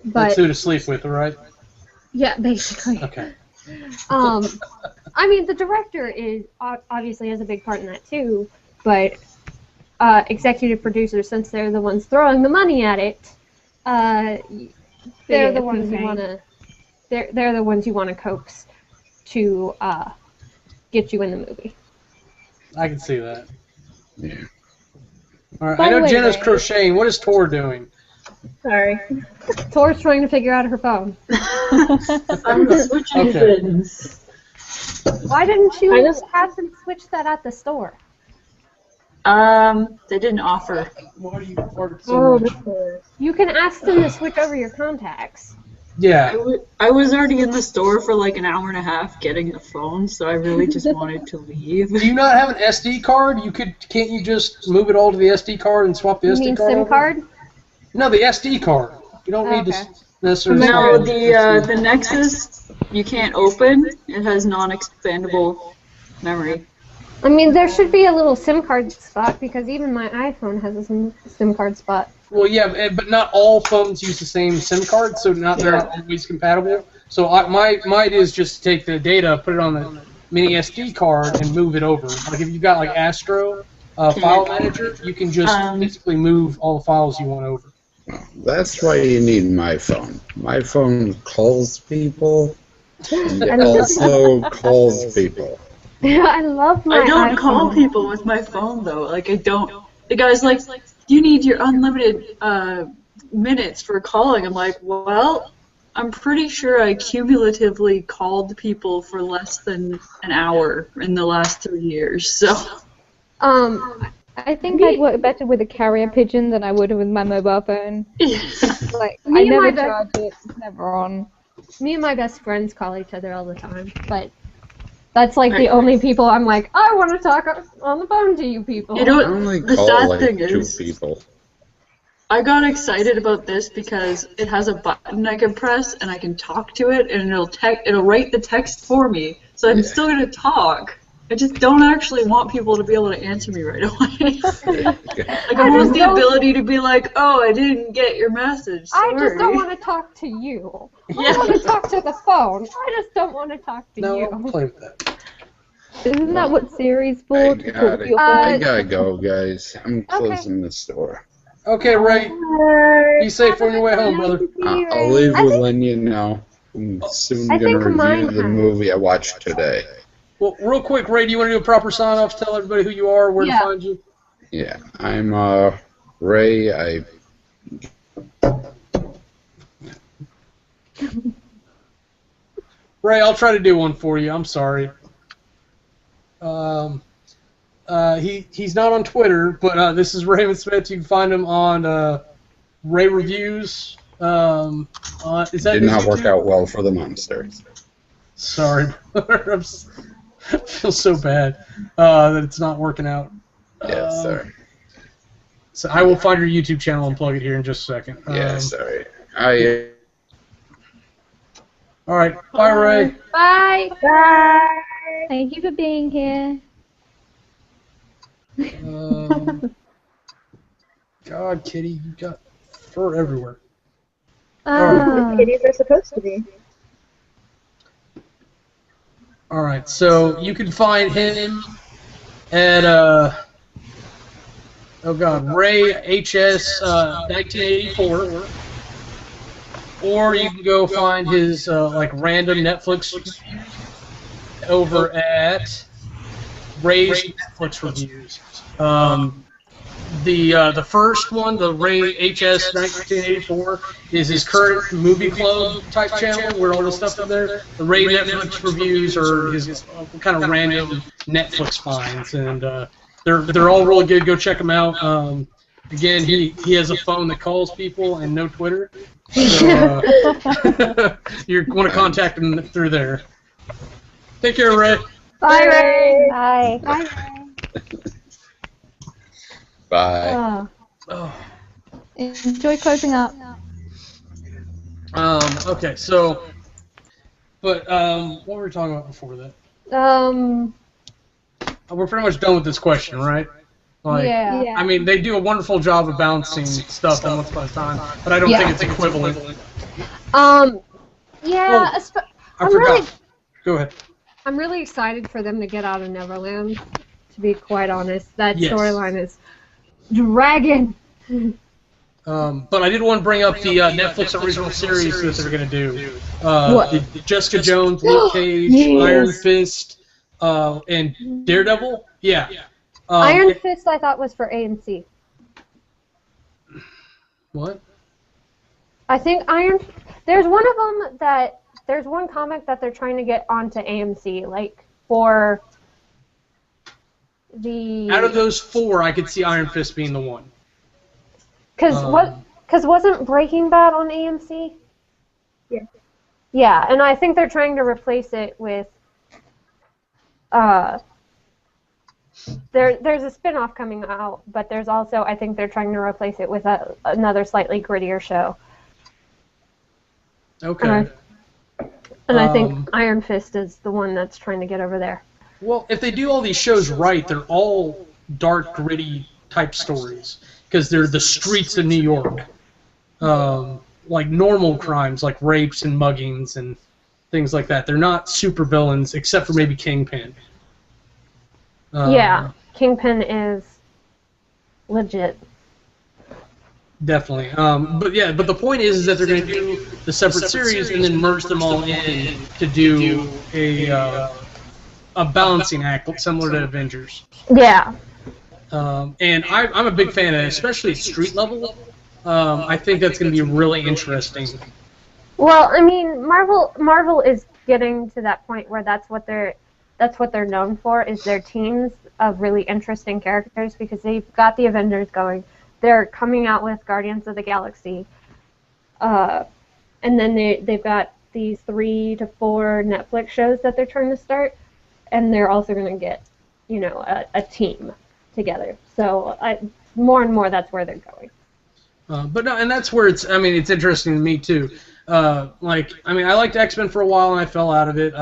That's who to sleep with, right? Yeah, basically. Okay. I mean, the director is obviously has a big part in that too, but executive producers, since they're the ones throwing the money at it, they're the ones you want to. They're the ones you want to coax to get you in the movie. I can see that. Yeah. All right. By I the know way, Jenna's Ray. crocheting. What is Tor doing? Sorry. Tor's trying to figure out her phone. I'm switching Okay. things. Why didn't you I just- have them switch that at the store? They didn't offer. Why do you fart so much? You can ask them to switch over your contacts. Yeah. I was already in the store for an hour and a half getting a phone, so I really just wanted to leave. Do you not have an SD card? Can't you just move it all to the SD card and swap the You SD mean card SIM over? card? No, the SD card. You don't need Okay. to necessarily. No, swap the Nexus you can't open. It has non-expandable memory. I mean, there should be a little SIM card spot because even my iPhone has a SIM card spot. Well, yeah, but not all phones use the same SIM card, so they're not always compatible. So my idea is just to take the data, put it on the mini SD card, and move it over. Like if you've got Astro file manager, you can just basically move all the files you want over. That's why you need my phone. My phone calls people, and it also calls people. I love my I don't call iPhone. people with my phone though. I don't. The guy's like, you need your unlimited minutes for calling. I'm like, well, I'm pretty sure I cumulatively called people for less than an hour in the last 3 years. So. I think I'd work better with a carrier pigeon than I would with my mobile phone. I Me and never my charge it, it's never on. Me and my best friends call each other all the time, but that's the only people I'm like, I want to talk on the phone to you people. You know I only what the call sad like thing 2 is? people. I got excited about this because it has a button I can press and I can talk to it and it'll write the text for me. So I'm still gonna talk. I just don't actually want people to be able to answer me right away. Like I want the ability to be like, oh, I didn't get your message. Sorry. I just don't want to talk to you. I want to talk to the phone. I just don't want to talk to No, you. I'll play with that. Isn't that what Siri's for? I gotta go, guys. I'm closing this door. Okay, Ray. Be safe on your way home, brother. I'll leave with Lenya now. I'm soon gonna review the movie I watched today. Well, real quick, Ray, do you want to do a proper sign-off? Tell everybody who you are, where to find you. Yeah, I'm Ray. Ray, I'll try to do one for you. I'm sorry. He's not on Twitter, but this is Raymond Smith. You can find him on Ray Reviews. Did not work out well for the monster. Sorry, brother. I feel so bad that it's not working out. Yeah, sorry. So I will find your YouTube channel and plug it here in just a second. Yeah, sorry. All right. Bye, Ray. Bye. Bye. Thank you for being here. God, Kitty, you got fur everywhere. Kitties are supposed to be. All right, so you can find him at Ray HS 1984, or you can go find his like random Netflix over at Ray's Netflix reviews. The first one, the Ray HS 1984, is his current movie club type channel where all the stuff is there. The Ray Netflix reviews are his kind of random Netflix finds, and they're all really good. Go check them out. Again, he has a phone that calls people and no Twitter, so you want to contact him through there. Take care, Ray. Bye, Ray. Bye. Bye. Bye. Enjoy closing up. Okay, so, but what were we talking about before that? We're pretty much done with this question, right? Like, Yeah. I mean, they do a wonderful job of balancing stuff once upon a time, but I don't think it's equivalent. Yeah. I forgot. Go ahead. I'm really excited for them to get out of Neverland. To be quite honest, that Yes. storyline is dragging. But I did want to bring up the Netflix original series that they're going to do. What? Jessica Jones, Luke Cage, Yes. Iron Fist, and Daredevil. Yeah. Iron Fist, I thought was for AMC. What? I think there's one of them that there's one comic that they're trying to get onto AMC, like for the. Out of those four, I could see Iron Fist being the one. Because wasn't Breaking Bad on AMC? Yeah. Yeah, and I think they're trying to replace it with. There's a spin-off coming out, but there's also, I think they're trying to replace it with another slightly grittier show. Okay. And I think Iron Fist is the one that's trying to get over there. Well, if they do all these shows right, they're all dark, gritty type stories because they're the streets of New York, like normal crimes, like rapes and muggings and things like that. They're not super villains, except for maybe Kingpin. Yeah, Kingpin is legit. Definitely. But the point is that they're going to do the separate series and then merge them all in to do a balancing act similar to Avengers. Yeah. And I'm a big fan of it, especially at street level. I think that's going to be really interesting. Well, I mean, Marvel is getting to that point where that's what they're known for, is their teams of really interesting characters, because they've got the Avengers going. They're coming out with Guardians of the Galaxy. And then they've got these 3 to 4 Netflix shows that they're trying to start, and they're also going to get, a team together. So more and more, that's where they're going. But no, and that's where it's. I mean, it's interesting to me too. I liked X-Men for a while, and I fell out of it.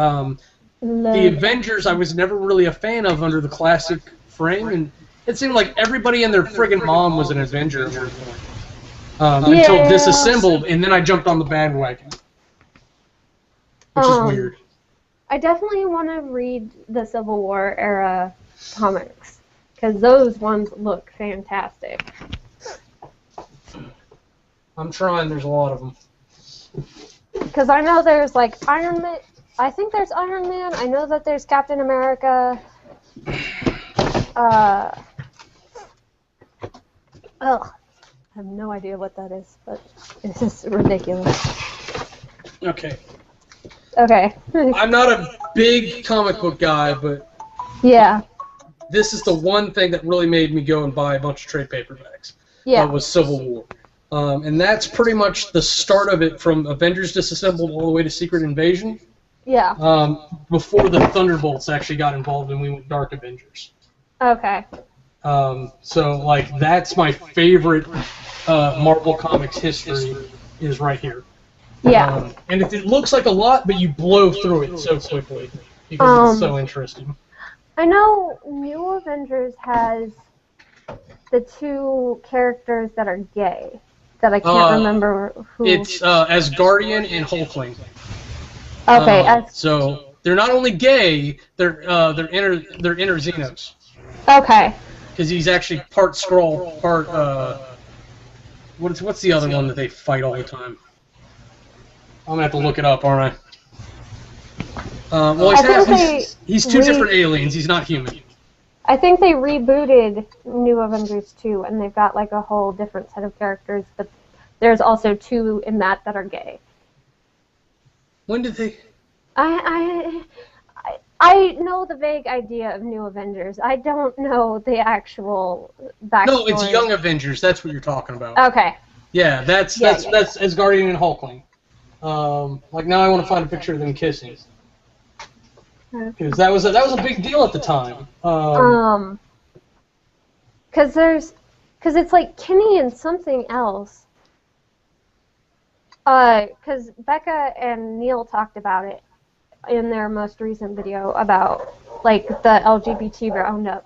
The Avengers, I was never really a fan of under the classic frame, and it seemed like everybody and their friggin' mom was an Avenger at one point. Until Disassembled, and then I jumped on the bandwagon, which is weird. I definitely want to read the Civil War era comics, because those ones look fantastic. I'm trying. There's a lot of them. Because I know there's like Iron Man. I think there's Iron Man. I know that there's Captain America. I have no idea what that is, but it's just ridiculous. Okay. Okay. I'm not a big comic book guy, but yeah. This is the one thing that really made me go and buy a bunch of trade paperbacks. Yeah. Was Civil War. And that's pretty much the start of it, from Avengers Disassembled all the way to Secret Invasion. Yeah. Before the Thunderbolts actually got involved and we went Dark Avengers. Okay. So, like, that's my favorite Marvel Comics history is right here. Yeah. And it looks like a lot, but you blow through it so quickly because it's so interesting. I know New Avengers has the two characters that are gay that I can't remember who. It's Asgardian and Hulkling. Okay. So they're not only gay, they're inner Xenos. Okay. Because he's actually part Skrull, part what's the other one that they fight all the time? I'm gonna have to look it up, aren't I? Well, he's two different aliens. He's not human. I think they rebooted New Avengers 2, and they've got like a whole different set of characters, but there's also two in that are When did they? I know the vague idea of New Avengers. I don't know the actual backstory. No, it's Young Avengers. That's what you're talking about. Okay. Yeah, that's Asgardian and Hulkling. Like now, I want to find a picture of them kissing. Because that was a big deal at the time. Because it's like Kenny and something else. Because Becca and Neil talked about it in their most recent video about like the LGBT roundup.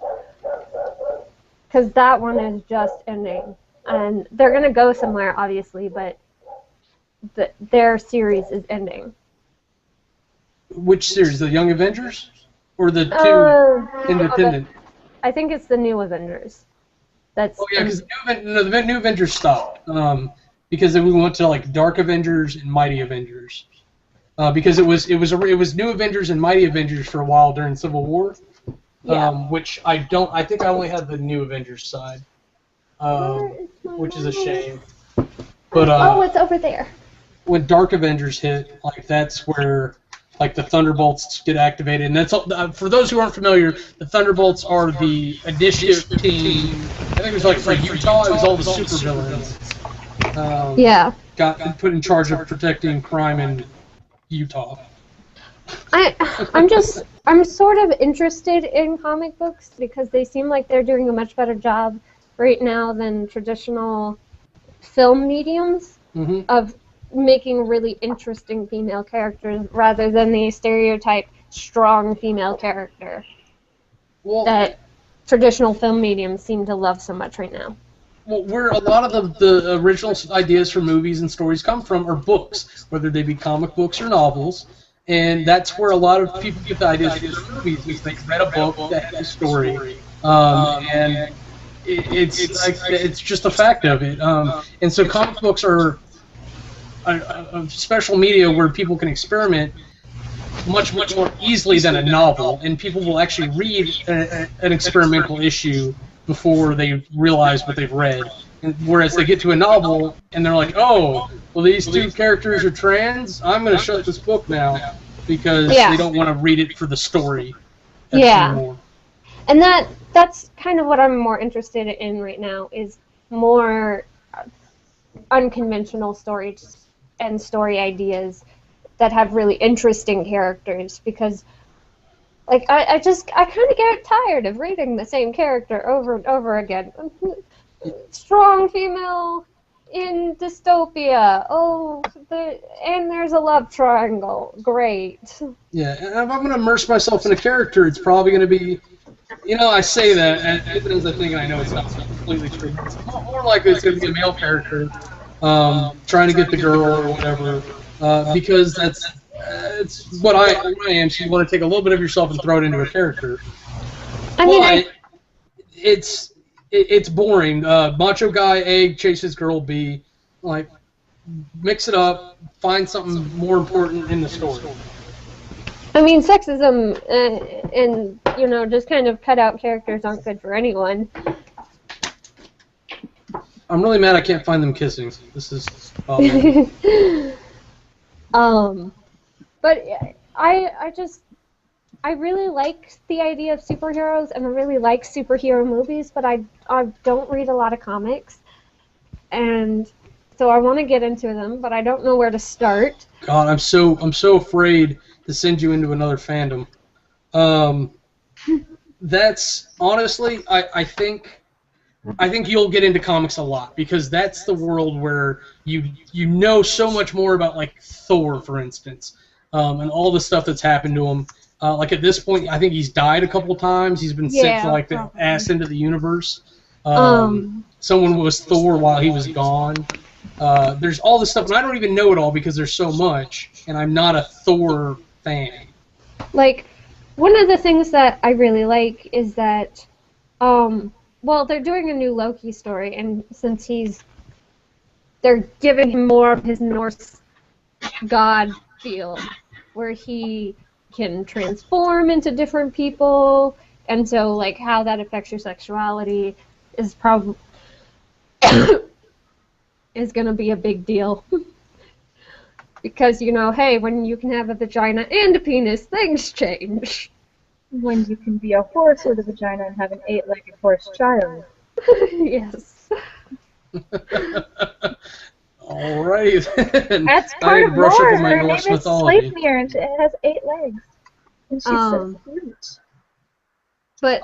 Because that one is just ending, and they're gonna go somewhere, obviously, but their series is ending. Which series? The Young Avengers? Or the two independent? I think it's the New Avengers. That's. Oh yeah, because the New Avengers stopped. Because then we went to like Dark Avengers and Mighty Avengers. Because it was New Avengers and Mighty Avengers for a while during Civil War. Which I think I only had the New Avengers side. Which is a shame. But it's over there. When Dark Avengers hit, like that's where like the Thunderbolts get activated, and that's all, for those who aren't familiar. The Thunderbolts are the initiative team. I think it was like for Utah. It was all the supervillains. Got put in charge of protecting crime in Utah. I'm sort of interested in comic books because they seem like they're doing a much better job right now than traditional film mediums of making really interesting female characters rather than the stereotype strong female character that traditional film mediums seem to love so much right now. Well, where a lot of the original ideas for movies and stories come from are books, whether they be comic books or novels, and that's where a lot of people get the ideas for their movies. Is they read a book that had a story, and it's just a fact of it. And so comic books are a special media where people can experiment much more easily than a novel, and people will actually read an experimental issue before they realize what they've read. And whereas they get to a novel and they're like, oh, well these two characters are trans, I'm going to shut this book now because they don't want to read it for the story anymore. And that's kind of what I'm more interested in right now, is more unconventional stories and story ideas that have really interesting characters, because like I kind of get tired of reading the same character over and over again. Strong female in dystopia. Oh, and there's a love triangle. Great. Yeah, and if I'm going to immerse myself in a character, it's probably going to be, I say that, and even as I think, and I know it's not completely true, it's more likely it's going to be a male character trying to get the girl or whatever, because it's what I am, so you want to take a little bit of yourself and throw it into a character. But it's boring. Macho guy A chases girl B, like, mix it up, find something more important in the story. I mean, sexism and just kind of cut out characters aren't good for anyone. I'm really mad I can't find them kissing. This is. But I really like the idea of superheroes, and I really like superhero movies, but I don't read a lot of comics, and so I want to get into them, but I don't know where to start. God, I'm so afraid to send you into another fandom. That's honestly, I think you'll get into comics a lot, because that's the world where you know so much more about, like, Thor, for instance, and all the stuff that's happened to him. Like, at this point, I think he's died a couple times. He's been sent to, like, the ass into the universe. Someone was Thor while he was gone. There's all this stuff, and I don't even know it all because there's so much, and I'm not a Thor fan. Like, one of the things that I really like is that, they're doing a new Loki story, and since they're giving him more of his Norse god feel, where he can transform into different people, and so, like, how that affects your sexuality is probably is going to be a big deal. Because, hey, when you can have a vagina and a penis, things change. When you can be a horse with a vagina and have an 8-legged horse child. Yes. All right. That's part of lore. Her name is Sleipnir, and it has 8 legs. And she's so cute. But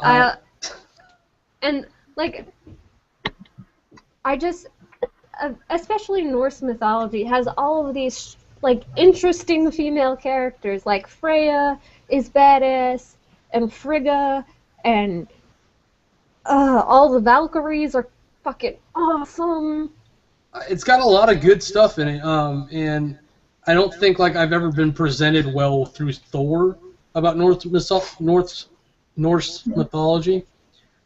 especially Norse mythology has all of these, like, interesting female characters. Like, Freya is badass, and Frigga, and all the Valkyries are fucking awesome. It's got a lot of good stuff in it, and I don't think, like, I've ever been presented well through Thor about Norse mythology,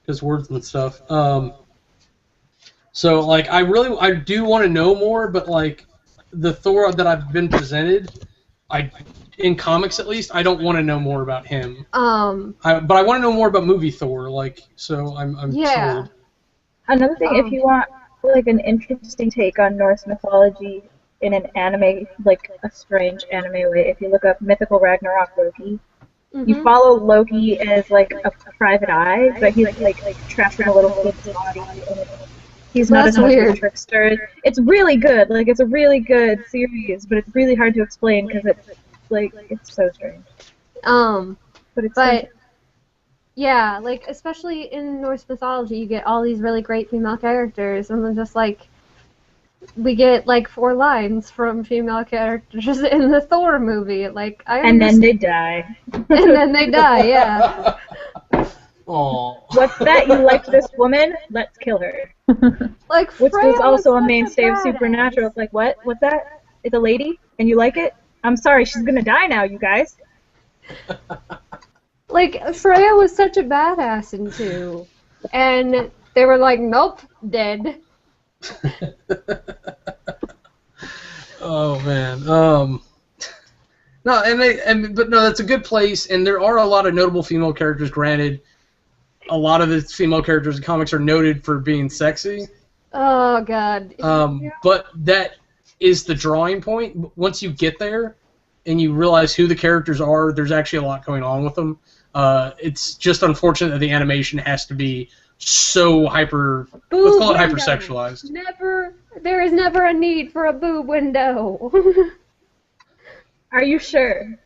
because words and stuff. So, like, I do want to know more, but, like, the Thor that I've been presented, in comics at least, I don't want to know more about him. But I want to know more about movie Thor, like, so I'm sold. Another thing, if you want, like, an interesting take on Norse mythology in an anime, like, a strange anime way, if you look up Mythical Ragnarok Loki, you follow Loki as, like, a private eye, but he's, like trapped in a little kid's body, and he's not as much of a trickster. It's really good. Like, it's a really good series, but it's really hard to explain because it's so strange. Yeah, like, especially in Norse mythology, you get all these really great female characters, and then just, like, we get, like, 4 lines from female characters in the Thor movie. Like, and then they die. And then they die, yeah. Aww. What's that? You like this woman? Let's kill her. Like, which Freya was also a such mainstay of badass. Supernatural. It's like, what? What's that? It's a lady? And you like it? I'm sorry, she's gonna die now, you guys. Like, Freya was such a badass in 2. And they were like, nope, dead. Oh, man. But that's a good place, and there are a lot of notable female characters. Granted, a lot of the female characters in comics are noted for being sexy. Oh, God. But that is the drawing point. Once you get there and you realize who the characters are, there's actually a lot going on with them. It's just unfortunate that the animation has to be so let's call it hypersexualized. There is never a need for a boob window. Are you sure?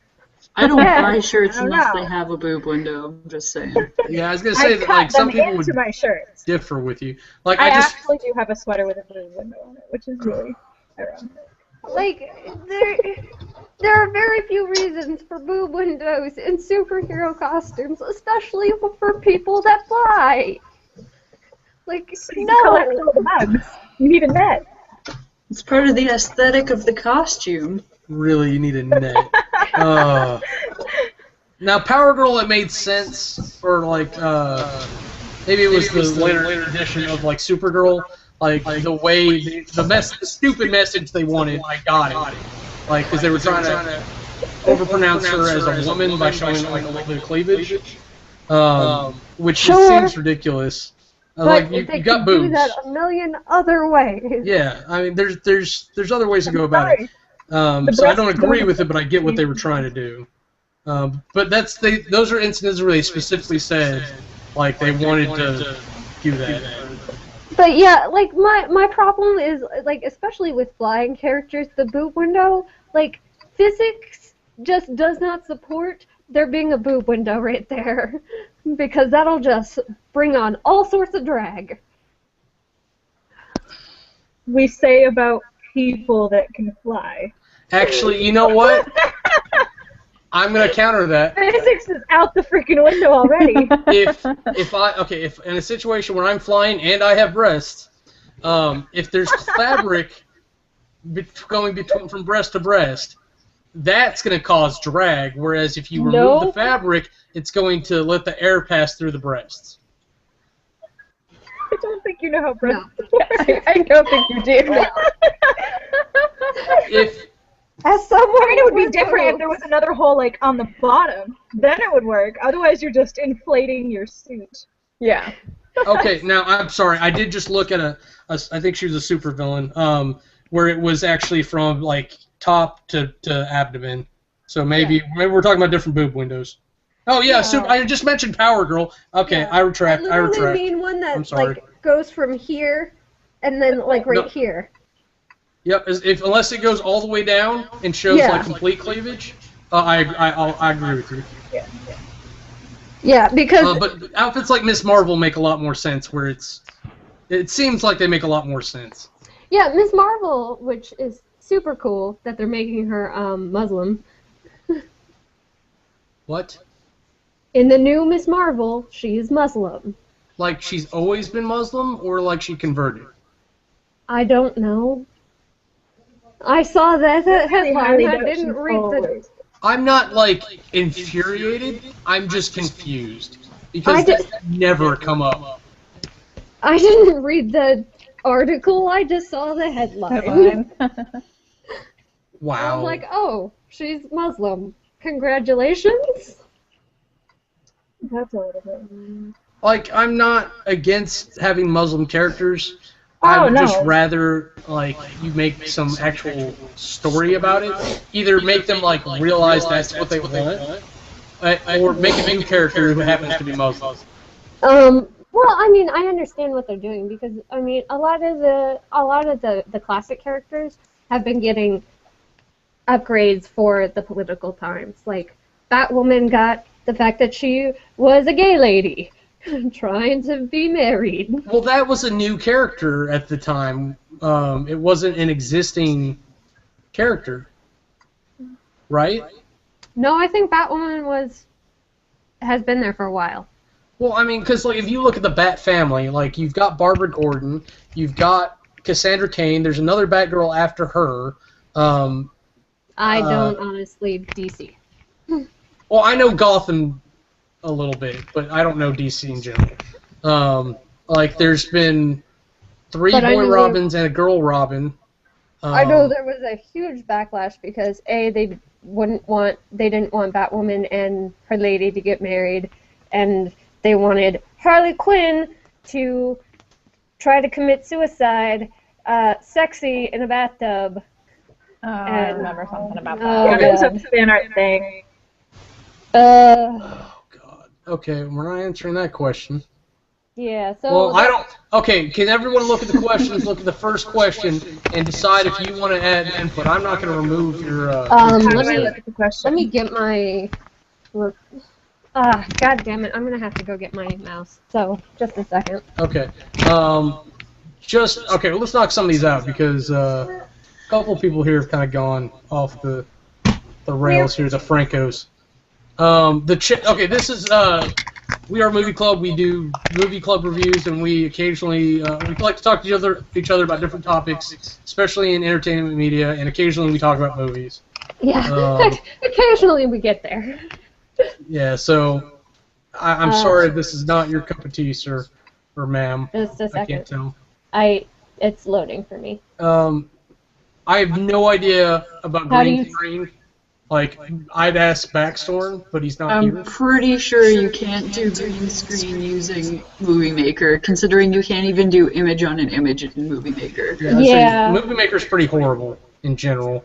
I don't buy shirts I don't unless know. they have a boob window. I'm just saying. Yeah, I was gonna say I that cut like some them people would into my shirts. differ with you. Like I I just actually do have a sweater with a boob window on it, which is really ironic. Like, there are very few reasons for boob windows in superhero costumes, especially for people that fly. Like, So you can collect no. all the bugs. You need a net. It's part of the aesthetic of the costume. really you need a net. Now Power Girl, it made sense for like maybe it was the later edition of like Supergirl. Like the way the stupid message they wanted, I got it. Like because they were trying to overpronounce her as a woman by showing like a little bit of cleavage, which just seems ridiculous. Like But you they got could do boobs. that a million other ways. Yeah, I mean there's other ways to go about it. So I don't agree with it, but I get what they were trying to do. But those are instances where they specifically said like they wanted to do that. But yeah, like my problem is like especially with flying characters, the boob window, like physics just does not support there being a boob window right there because that'll just bring on all sorts of drag. We say about people that can fly. Actually, you know what? I'm gonna counter that. Physics is out the freaking window already. If in a situation where I'm flying and I have breasts, if there's fabric going from breast to breast, that's going to cause drag. Whereas if you remove the fabric, it's going to let the air pass through the breasts. I don't think you know how breasts work. I don't think you do. As someone, I mean, it would be different if there was another hole like on the bottom. Then it would work. Otherwise, you're just inflating your suit. Yeah. Okay, now I'm sorry. I did just look at I think she was a supervillain. Where it was actually from like top to abdomen. So maybe we're talking about different boob windows. Oh yeah, I just mentioned Power Girl. Okay, I retract. I literally mean one that like goes from here and then like here. Yep, unless it goes all the way down and shows like complete cleavage, I agree with you. Yeah, because but outfits like Miss Marvel make a lot more sense. Where it seems like they make a lot more sense. Yeah, Miss Marvel, which is super cool that they're making her Muslim. What? In the new Miss Marvel, she's Muslim. Like she's always been Muslim, or like she converted? I don't know. I saw that headline. I didn't read the. I'm not like infuriated. I'm just confused because that's never come up. I didn't read the article. I just saw the headline. Wow. I was like, oh, she's Muslim. Congratulations. That's a little bit. Like I'm not against having Muslim characters. Oh, I would no. just rather like you make some actual story about it. Either make them like realize that's what they want, or make a new character who happens to be Muslim. Well, I mean, I understand what they're doing because I mean, a lot of the classic characters have been getting upgrades for the political times. Like Batwoman got the fact that she was a gay lady. Trying to be married. Well, that was a new character at the time. It wasn't an existing character, right? No, I think Batwoman has been there for a while. Well, I mean, because like if you look at the Bat family, like you've got Barbara Gordon, you've got Cassandra Cain. There's another Batgirl after her. I don't honestly DC. Well, I know Gotham a little bit, but I don't know DC in general. Like, there's been 3 boy Robins and a girl Robin. I know there was a huge backlash because they didn't want Batwoman and her lady to get married, and they wanted Harley Quinn to try to commit suicide, sexy in a bathtub. I remember something about that. Yeah, that was a fan art thing. Oh, God. Okay, we're not answering that question. Yeah, so... Well, I don't... Okay, can everyone look at the questions, look at the first question, and decide if you want to add input? I'm not going to remove your... How do I look at the question? Let me get my... God damn it, I'm going to have to go get my mouse. So, just a second. Okay. Okay, well, let's knock some of these out, because a couple of people here have kind of gone off the rails here, the Francos. Okay, this is... We are Movie Club. We do movie club reviews, and we occasionally we like to talk to each other about different topics, especially in entertainment media, and occasionally we talk about movies. Yeah, occasionally we get there. Yeah, so I'm sorry if this is not your cup of tea, sir, or ma'am. Just a second. I can't tell. It's loading for me. I have no idea about green screen. Like, I'd ask Backstorm, but he's not here. I'm pretty sure you can't do green screen using Movie Maker, considering you can't even do image on an image in Movie Maker. Yeah. Movie Maker's pretty horrible in general.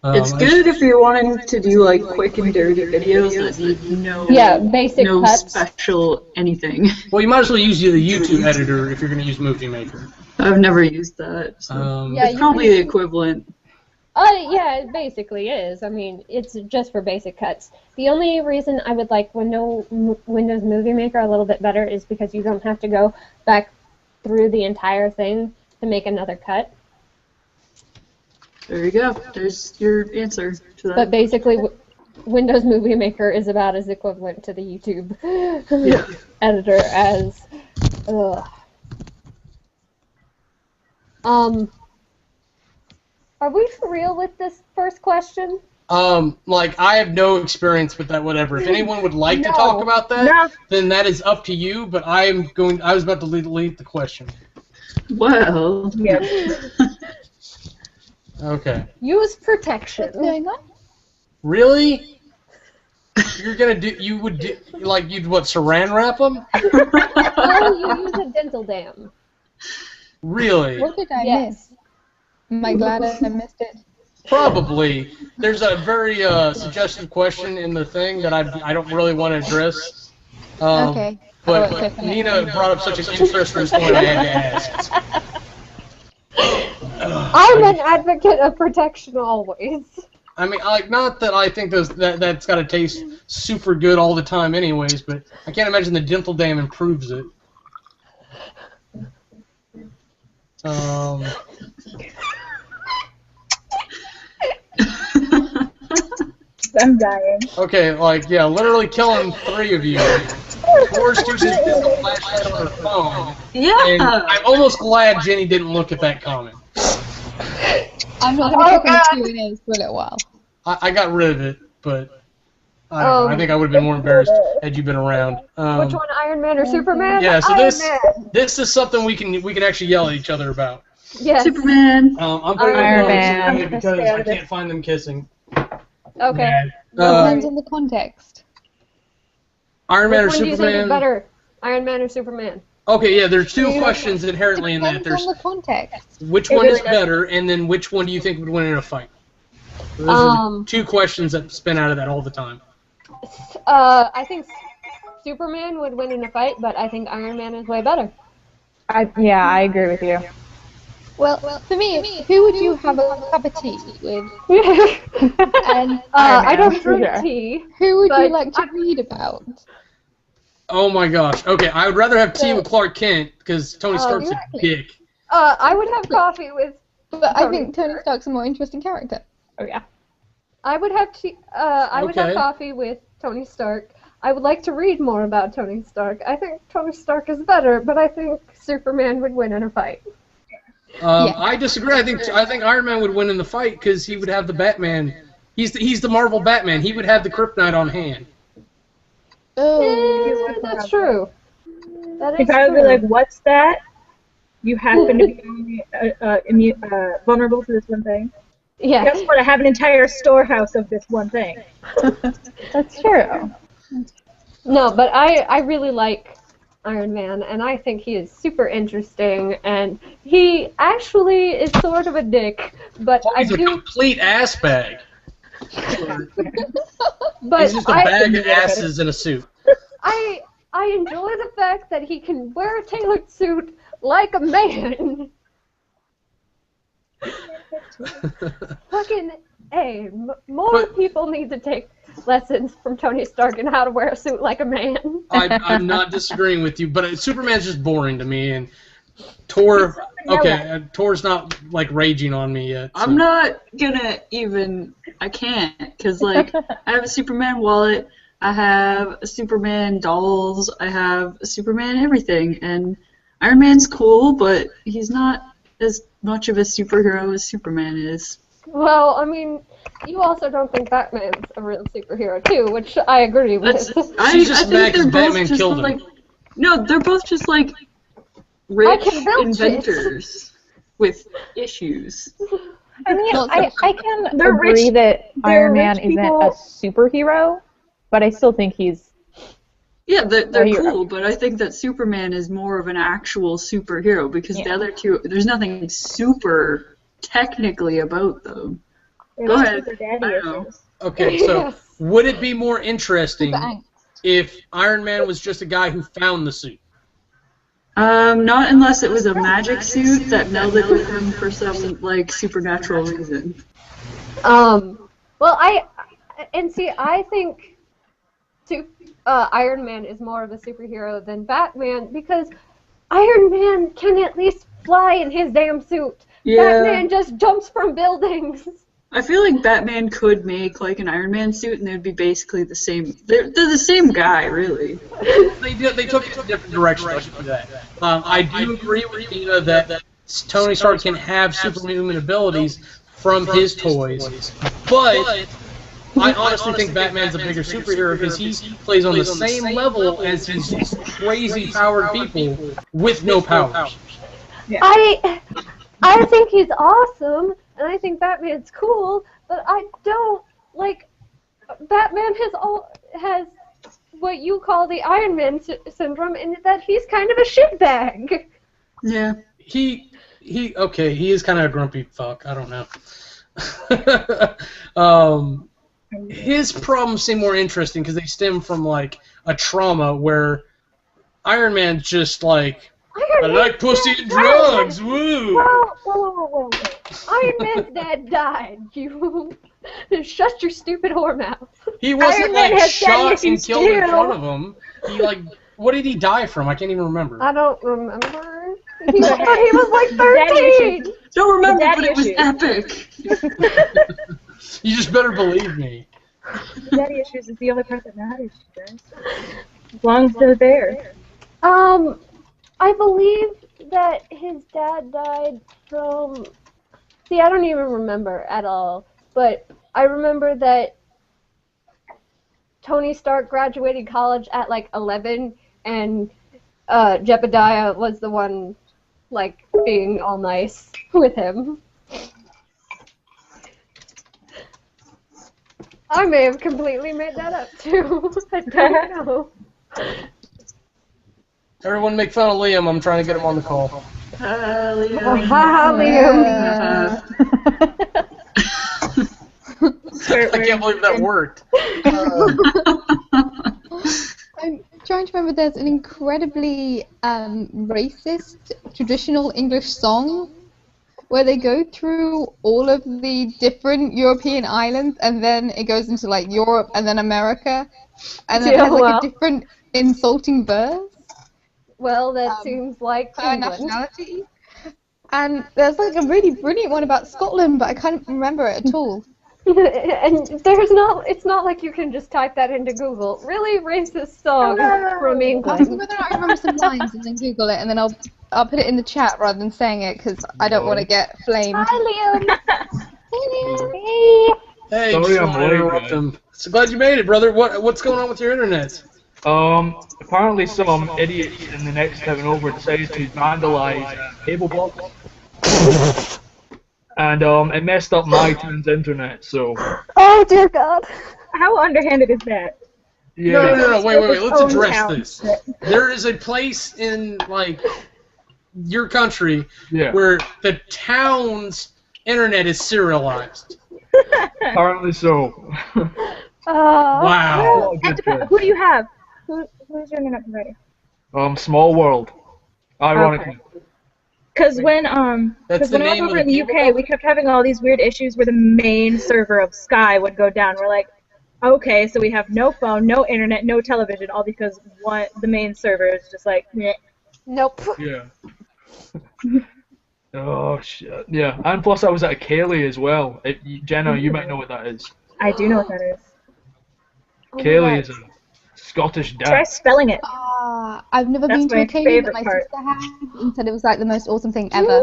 It's good if you're wanting to do like quick and dirty videos that need basic no cuts. special anything. Well, you might as well use the YouTube editor if you're going to use Movie Maker. I've never used that. So it's probably the equivalent. Yeah, it basically is. I mean, it's just for basic cuts. The only reason I would like Windows Movie Maker a little bit better is because you don't have to go back through the entire thing to make another cut. There you go. There's your answer to that. But basically, Windows Movie Maker is about as equivalent to the YouTube editor as... Are we for real with this first question? Like, I have no experience with that, whatever. If anyone would like to talk about that, then that is up to you, but I was about to delete the question. Well... Yeah. Okay. Use protection. What's going on? Really? You're gonna do... you'd what, saran wrap them? No, you use a dental dam. Really? What did I miss? Am I glad I missed it? Probably. There's a very suggestive question in the thing that I don't really want to address. Okay. But Nina brought up such an interesting point I had to ask. I'm an advocate of protection always. I mean, not that I think that's got to taste super good all the time anyways, but I can't imagine the dental dam improves it. I'm dying. Okay, literally killing 3 of you. Forrest uses a flashlight on her phone. Yeah! And I'm almost glad Jenny didn't look at that comment. I'm not going to click on Q&As for a little while. I got rid of it, but I don't know. I think I would have been more embarrassed had you been around. Which one, Iron Man or Superman? Yeah, so Iron Man. this is something we can actually yell at each other about. Yes. Superman. I'm putting Iron it Man. on because I can't find them kissing. Okay. Depends on the context. Iron Man or Which one do you think Superman? is better, Iron Man or Superman? Okay, yeah, there's 2 questions inherently in that. Depends on the context. Which one is better, and then which one do you think would win in a fight? Those are the 2 questions that spin out of that all the time. I think Superman would win in a fight, but I think Iron Man is way better. I agree with you. Well, for me, who would you have a cup of tea with? And I don't drink tea. Who would you like to read about? Oh my gosh. Okay, I would rather have tea with Clark Kent, because Tony Stark's a dick. I would have coffee with... But I think Tony Stark's a more interesting character. Oh, yeah. I would have have coffee with Tony Stark. I would like to read more about Tony Stark. I think Tony Stark is better, but I think Superman would win in a fight. I disagree. I think Iron Man would win in the fight because he would have the Batman. He's the Marvel Batman. He would have the kryptonite on hand. Oh, that's true. That is If I would be true. like, what's that? You happen to be vulnerable to this one thing. Yeah. Guess what? I have an entire storehouse of this one thing. That's true. No, but I really like Iron Man, and I think he is super interesting, and he actually is sort of a dick, but He's a complete ass bag. But He's just a bag of asses in a suit. I I enjoy the fact that he can wear a tailored suit like a man. Fucking A. More people need to take lessons from Tony Stark in how to wear a suit like a man. I'm not disagreeing with you, but Superman's just boring to me, and Thor. Okay, Thor's not like raging on me yet. So. I'm not gonna even. I can't, because like I have a Superman wallet, I have a Superman dolls, I have a Superman everything, and Iron Man's cool, but he's not as much of a superhero as Superman is. Well, I mean, you also don't think Batman's a real superhero too, which I agree with. I She's just think mad 'cause they're both Batman just killed him. like, no, they're both just like rich inventors with issues. I mean, I can They're agree rich- that they're Iron Man rich isn't people- a superhero, but I still think he's... Yeah, they're hero. cool, but I think that Superman is more of an actual superhero because the other two, there's nothing super technically about them. Go ahead. I don't know. Okay, so would it be more interesting Thanks. if Iron Man was just a guy who found the suit? Not unless it was a magic suit that melded with him for some like supernatural reason. Well, I think Iron Man is more of a superhero than Batman because Iron Man can at least fly in his damn suit. Yeah. Batman just jumps from buildings. I feel like Batman could make like an Iron Man suit and they'd be basically the same. They're the same guy, really. They took it in a different direction. I'll give you that. I do agree with Jena that Tony Stark can have superhuman abilities from his toys, but I honestly think Batman's a bigger superhero because he plays on the same level as these crazy powered people with no powers. Yeah. I think he's awesome, and I think Batman's cool, but I don't like. Batman has what you call the Iron Man syndrome, in that he's kind of a shitbag. Yeah. He is kind of a grumpy fuck. I don't know. His problems seem more interesting because they stem from like a trauma where Iron Man's just like, I like pussy and drugs, woo! Whoa. Iron Man's dad died. You shut your stupid whore mouth. He wasn't Iron Man like has shot daddy and killed in too. front of him. He like, what did he die from? I can't even remember. I don't remember. He was like 13. Don't remember, Daddy but it was issues. epic. You just better believe me. Daddy issues is the only part that matters, you guys. As long as they're there. I believe that his dad died from... See, I don't even remember at all, but I remember that Tony Stark graduated college at like 11, and Jebediah was the one, like, being all nice with him. I may have completely made that up, too. I don't know. Everyone make fun of Liam. I'm trying to get him on the call. Liam. Haha, Liam. I can't believe that worked. I'm trying to remember, there's an incredibly racist traditional English song where they go through all of the different European islands, and then it goes into like Europe and then America, and then it has like a different insulting verse Well, that seems like per England. nationality. And there's like a really brilliant one about Scotland, but I can't remember it at all. And it's not like you can just type that into Google. Really racist song from I'll see England. whether I remember some lines and then Google it, and then I'll put it in the chat rather than saying it because I don't want to get flamed. Hi, Liam. Hey, Sorry, just I'm wanted to late, interrupt guys. him. So glad you made it, brother. What's going on with your internet? Apparently some idiot in the next town over decided to vandalize cable box. And it messed up my town's internet, so Oh, dear God. How underhanded is that? yeah. No, wait. Let's Own address town. this. There is a place in, like, your country Yeah. where the town's internet is serialized. Apparently so. Wow. Not a good thing. Who do you have? Who's your internet provider? Small World. Ironically. Because when That's the when I was name of over the in the UK, we kept having all these weird issues where the main server of Sky would go down. We're like, okay, so we have no phone, no internet, no television, all because the main server is just like, meh. Nope. Yeah. Oh shit. Yeah, and plus I was at a Cayley as well. Jenna, you might know what that is. I do know what that is. Cayley is a Scottish Try dance. spelling it. I've never That's been to my a Katie, favorite but my part. sister has, and said it was like the most awesome thing ever.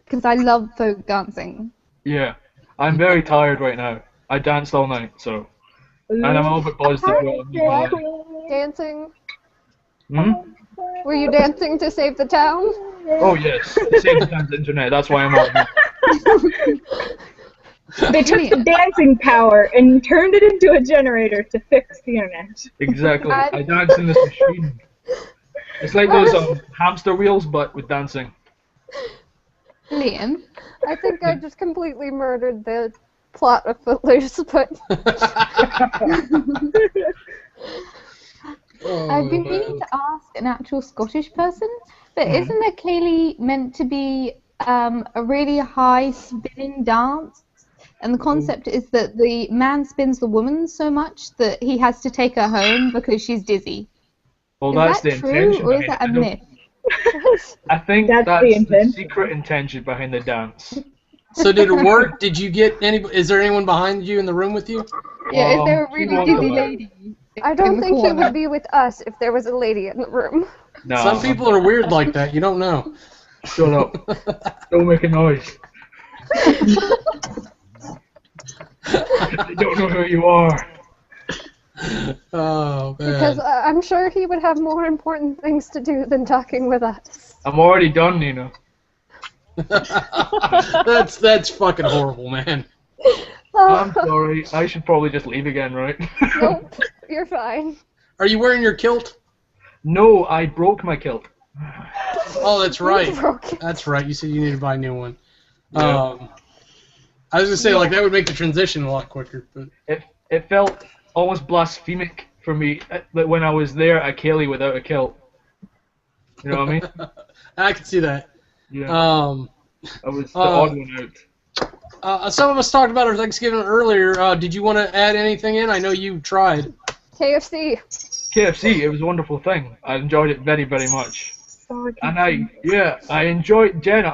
Because I love folk dancing. Yeah, I'm very tired right now. I danced all night, so, and I'm a little bit buzzed as well. I'm not gonna lie. Dancing? Hmm? Were you dancing to save the town? Oh yes, save the damn internet. That's why I'm out here. They took the dancing power and turned it into a generator to fix the internet. Exactly. I danced in this machine. It's like those hamster wheels, but with dancing. Liam? I think I just completely murdered the plot of Footloose, but I've been meaning to ask an actual Scottish person, but isn't a Cayley meant to be a really high spinning dance? And the concept is that the man spins the woman so much that he has to take her home because she's dizzy. Well, Is that's that the true, intention. or is that a myth? I think That's that's the the intention. secret intention behind the dance. So did it work? Did you get any? Is there anyone behind you in the room with you? Yeah, is there a she really won't dizzy know that. lady? I in don't the think he corner? would be with us if there was a lady in the room. No. Some people are weird like that. You don't know. Shut up. Don't make a noise. They don't know who you are. Oh man. Because I'm sure he would have more important things to do than talking with us. I'm already done, Nina. that's fucking horrible, man. I'm sorry. I should probably just leave again, right? Nope, you're fine. Are you wearing your kilt? No, I broke my kilt. Oh, that's right. Broke it. That's right. You said you need to buy a new one. Yeah. I was gonna say like that would make the transition a lot quicker, but It felt almost blasphemic for me when I was there at Cayley without a kilt. You know what I mean? I can see that. Yeah. I was the odd one out. Some of us talked about our Thanksgiving earlier. Did you want to add anything in? I know you tried. KFC. KFC, it was a wonderful thing. I enjoyed it very, very much. Oh, And I enjoyed Jenna.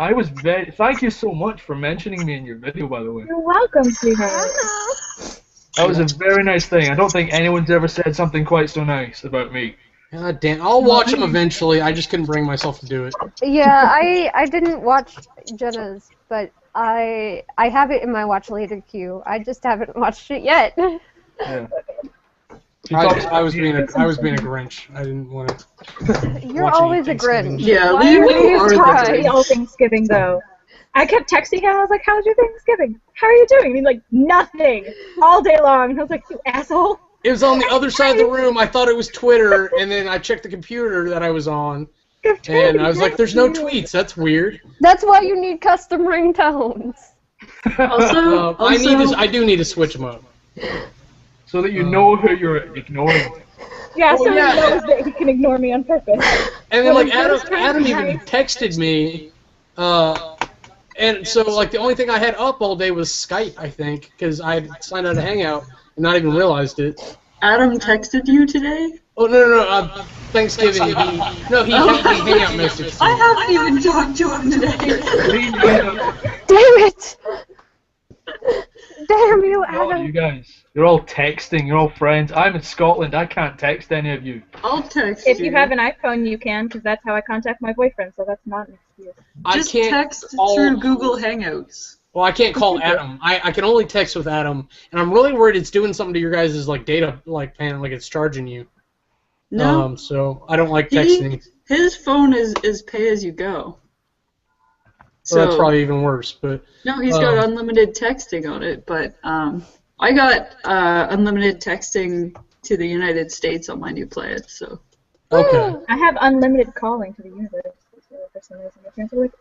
Thank you so much for mentioning me in your video, by the way. You're welcome, sweetheart. That was a very nice thing. I don't think anyone's ever said something quite so nice about me. God damn. I'll watch them eventually. I just couldn't bring myself to do it. Yeah, I didn't watch Jenna's, but I have it in my watch later queue. I just haven't watched it yet. Yeah. I was being a Grinch. I didn't want to. You're always a Grinch. Yeah, Why leave are me you alone. surprised? All Thanksgiving though. I kept texting him. I was like, "How's your Thanksgiving? How are you doing?" And he's like, "Nothing," all day long. And I was like, "You asshole." It was on the other side of the room. I thought it was Twitter, and then I checked the computer that I was on, and I was like, "There's no tweets. That's weird." That's why you need custom ringtones. Also, I do need to switch them up. So that you know who you're ignoring. Yeah, so yeah. he knows that he can ignore me on purpose. And then like Well, first Adam time even I- texted me, and so like the only thing I had up all day was Skype, I think, because I had signed out of Hangout and not even realized it. Adam texted you today? Oh no, Thanksgiving. He Hangout messaged I me. haven't even talked to him today. Damn it! Damn you, Oh, Adam! you guys. You're all texting. You're all friends. I'm in Scotland. I can't text any of you. I'll text If you have an iPhone, you can, because that's how I contact my boyfriend. So that's not an excuse. Just I can't text call- through Google Hangouts. Well, I can't call Adam. I can only text with Adam, and I'm really worried it's doing something to your guys' like data plan, like it's charging you. No, So I don't like texting. his phone is pay as you go. So that's probably even worse. But No, he's got unlimited texting on it, but I got unlimited texting to the United States on my new plan, so. okay. I have unlimited calling to the universe. So for some reason, my parents are like,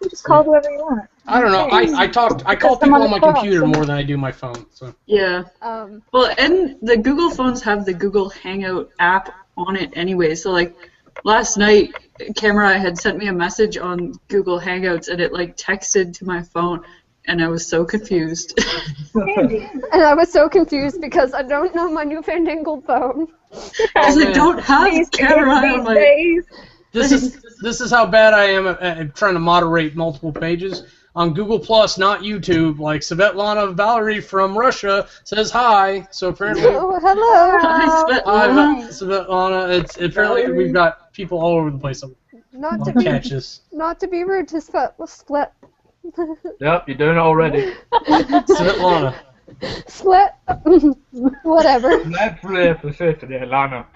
"You just call whoever you want." I don't know. I call people on my computer more than I do my phone. So Yeah. Well, and the Google phones have the Google Hangout app on it anyway. So like last night, Kamurai had sent me a message on Google Hangouts, and it like texted to my phone, and I was so confused. And I was so confused because I don't know my newfangled phone. Because I don't have Kamurai on my. days. This is how bad I am at trying to moderate multiple pages. On Google Plus, not YouTube, like Svetlana Valerie from Russia says hi. So apparently, Oh, hello. Hi, Svetlana. It's apparently we've got people all over the place. Not I'll to be catch this. not to be rude to Split. Yep, you're doing it already. Svetlana. Split. Whatever. Lana.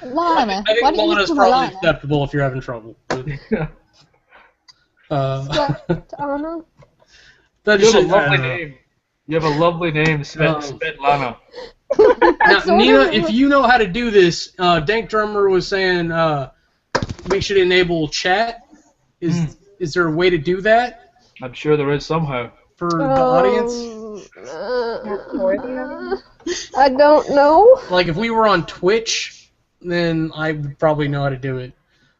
Lana. I think Why don't you Lana's just call her probably Lana? acceptable if you're having trouble. Anna. That You have a should- lovely name. You have a lovely name, Svetlana. Now, So Nina, do- if you know how to do this, Dank Drummer was saying make sure to enable chat. Is there a way to do that I'm sure there is somehow. for the audience? I don't know. Like if we were on Twitch, then I would probably know how to do it.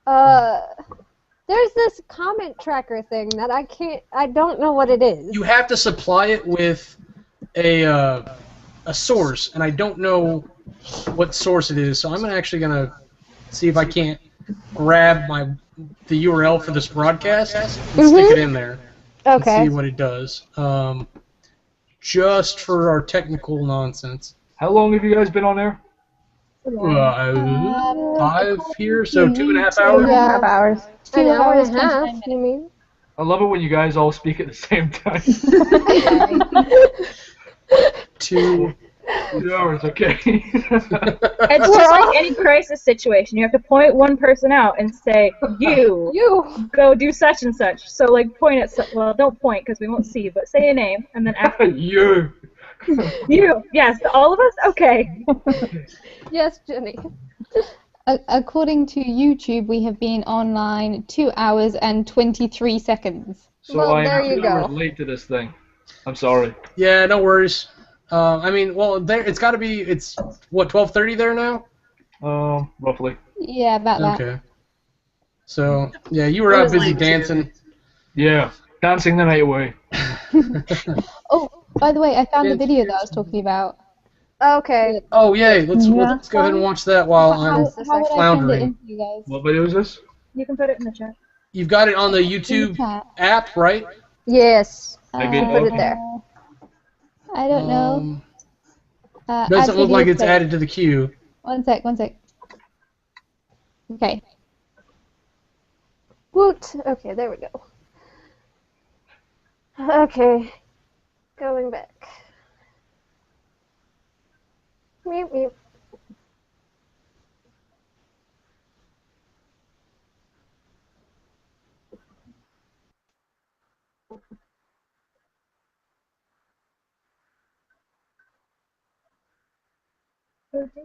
There's this comment tracker thing that I don't know what it is. You have to supply it with a source, and I don't know what source it is, so I'm actually gonna see if I can't grab the URL for this broadcast and stick it in there and Okay. see what it does. Just for our technical nonsense. How long have you guys been on there? 5 here, so 2.5 hours. Yeah. 2.5 hours. An 2 hour hours, and a half, 29 you mean? I love it when you guys all speak at the same time. 2. 2 hours, okay. It's just like any crisis situation. You have to point one person out and say, you go do such and such. So like point at, well, don't point because we won't see you, but say a name and then after You. you. Yes, all of us? Okay. Yes, Jenny. According to YouTube, we have been online 2 hours and 23 seconds. So Well, I there am you 2 go. hours late to this thing. I'm sorry. Yeah, no worries. I mean, well, there it's got to be. It's what 12:30 there now. Roughly. Yeah, about that. Okay. So yeah, you were I out was busy late, too. dancing. Yeah, dancing the night away. Oh, by the way, I found the video that I was talking about. Okay. Oh yay! Let's go ahead and watch that while I'm How would I send it floundering. in to you guys? What video is this? You can put it in the chat. You've got it on the In the YouTube chat. app, right? Yes. Maybe Put it there. I don't know. Doesn't add look like video it's play. added to the queue. One sec. Okay. Woot. Okay, there we go. Okay. Going back. Meep, meep. Oh dear.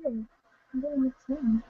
I'm doing it soon.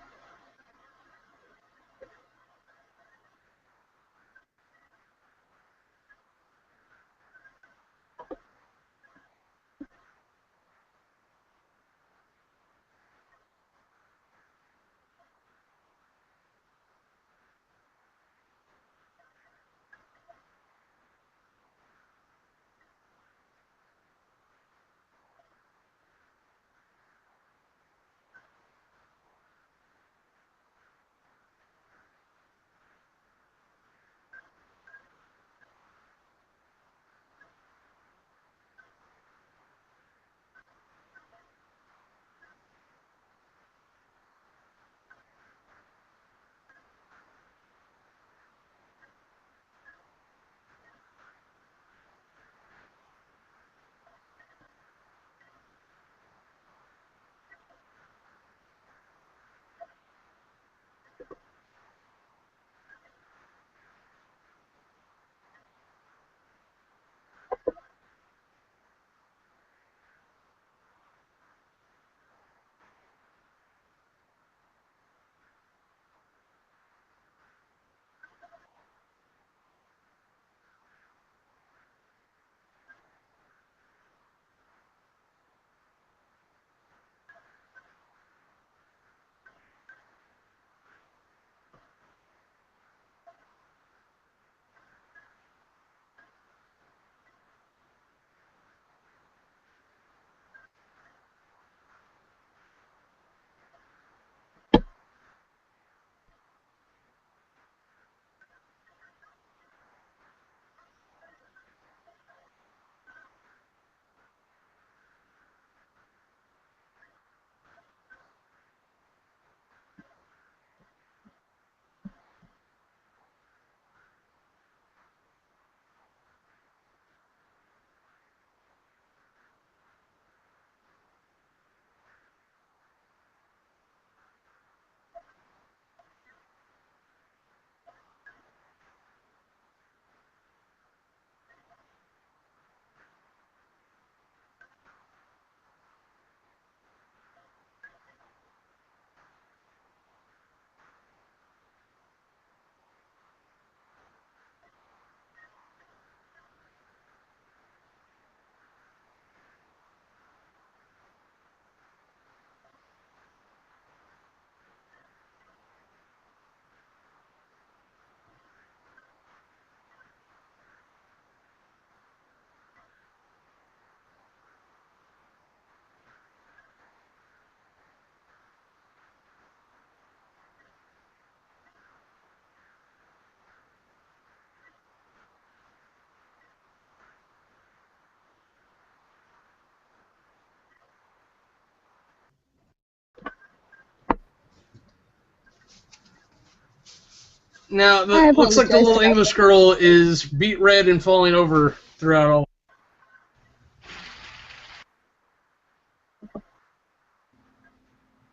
Now, looks like the little English girl is beet red and falling over throughout all.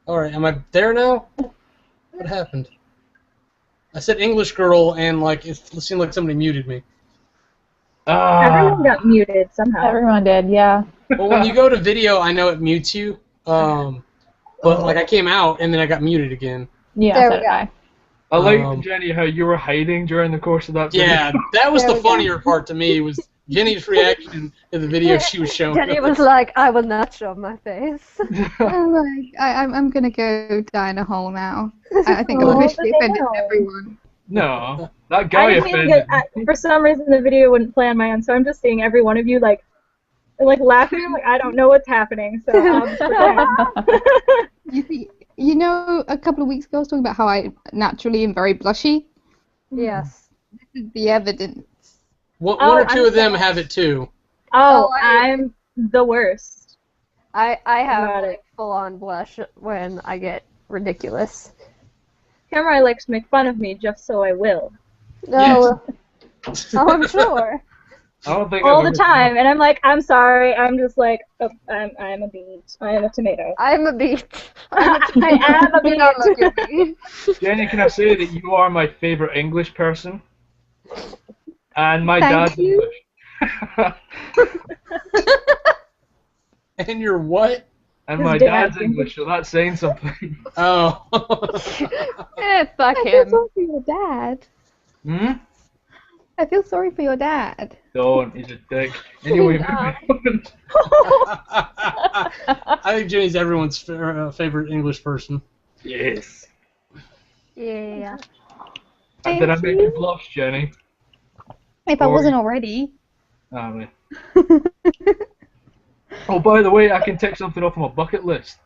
Alright, am I there now? What happened? I said English girl, and like it seemed like somebody muted me. Everyone got muted somehow. Everyone did, yeah. Well, when you go to video, I know it mutes you. But like I came out and then I got muted again. Yeah, There so we did I. I like, Jenny, how you were hiding during the course of that video. Yeah, that was the funnier part to me, was Jenny's reaction to the video she was showing. Jenny was like, I will not show my face. I'm gonna go die in a hole now. I think I've officially offended everyone. No, that guy offended. For some reason, the video wouldn't play on my end, so I'm just seeing every one of you like laughing. I'm like, I don't know what's happening, so I'll just pretend. You know, a couple of weeks ago I was talking about how I naturally am very blushy. Yes. This is the evidence. One or two of them have it too. Oh, I'm the worst. I have like, full-on blush when I get ridiculous. Kamurai likes to make fun of me just so I will. No. Oh, I'm sure. I don't think all the time, and I'm like, I'm sorry. I'm just like, oh, I'm a beet. I am a tomato. I'm a beet. I am a beet. Jenny, can I say that you are my favorite English person? And my dad's English. And you're what? And my dad's English, so that's saying something. Oh. I Fuck feel him. sorry for your dad. Hmm? I feel sorry for your dad. Don't, he's a dick. Anyway, moving I think Jenny's everyone's favorite English person. Yes. Yeah. Did I make you blush, Jenny? If I wasn't already. Oh, man. Oh, by the way, I can take something off my bucket list.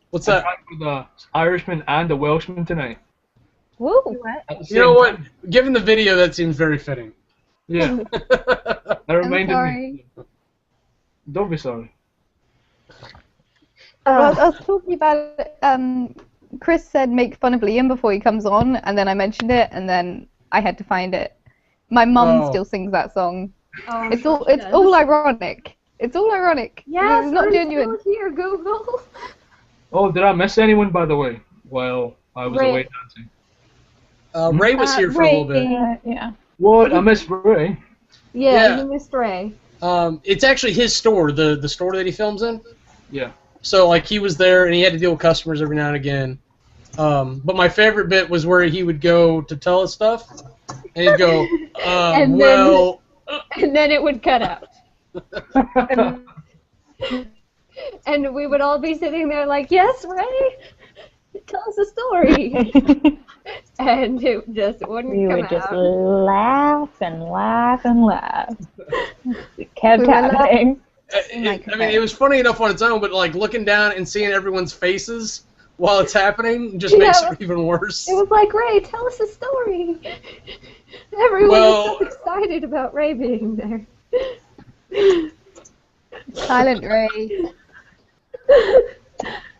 What's that? I drank with an Irishman and a Welshman tonight. Woo. You know what? Given the video, that seems very fitting. Yeah. That reminded me. Don't be sorry. Well, I was talking about it. Chris said make fun of Liam before he comes on, and then I mentioned it, and then I had to find it. My mum still sings that song. Oh, it's all ironic. It's all ironic. Yes, it's not I'm genuine. still here, Google. Oh, did I miss anyone, by the way? Well, I was away dancing. Ray was here for a little bit. Yeah. What? I missed Ray. Yeah, you missed Ray. It's actually his store, the store that he films in. Yeah. So, like, he was there, and he had to deal with customers every now and again. But my favorite bit was where he would go to tell us stuff, and he'd go, and then it would cut out. And we would all be sitting there like, yes, Ray, tell us a story. And it just wouldn't come out. We would just laugh and laugh and laugh. It kept happening. I mean, it was funny enough on its own, but like looking down and seeing everyone's faces while it's happening just makes it even worse. It was like, Ray, tell us a story. Everyone was so excited about Ray being there. Silent Ray.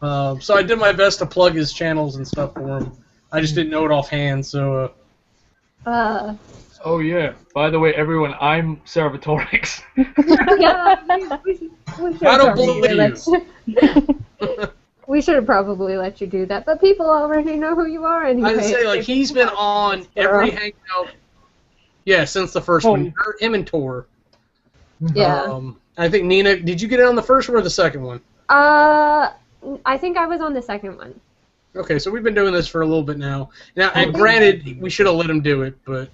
So I did my best to plug his channels and stuff for him. I just didn't know it offhand, so. Oh yeah. By the way, everyone, I'm Servatorix. Yeah, I don't believe you. We should have probably let you do that, but people already know who you are anyway. I'd say like he's been on every Hangout. Yeah, since the first one. Him and Tor. Yeah. I think Nina. Did you get in on the first one or the second one? I think I was on the second one. Okay, so we've been doing this for a little bit now. Now, granted, we should have let him do it, but.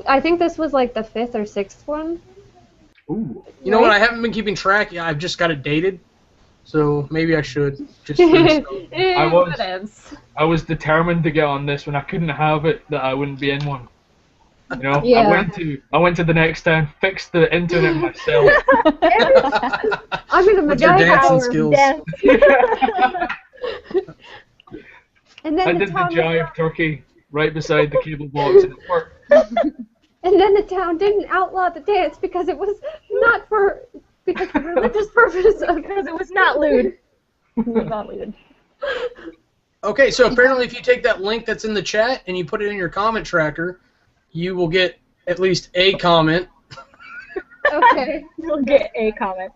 I think this was like the 5th or 6th one. Ooh. You know what? I haven't been keeping track. I've just got it dated, so maybe I should. Just I was determined to get on this when I couldn't have it that I wouldn't be in one. You know, Yeah. I went to the next town, fixed the internet myself. I'm in a dancing skills. And then I did the jive turkey right beside the cable box and it worked. And then the town didn't outlaw the dance because it was not for religious purposes. Because it was not lewd. It was not lewd. Okay, so apparently if you take that link that's in the chat and you put it in your comment tracker, you will get at least a comment. Okay. You'll get a comment.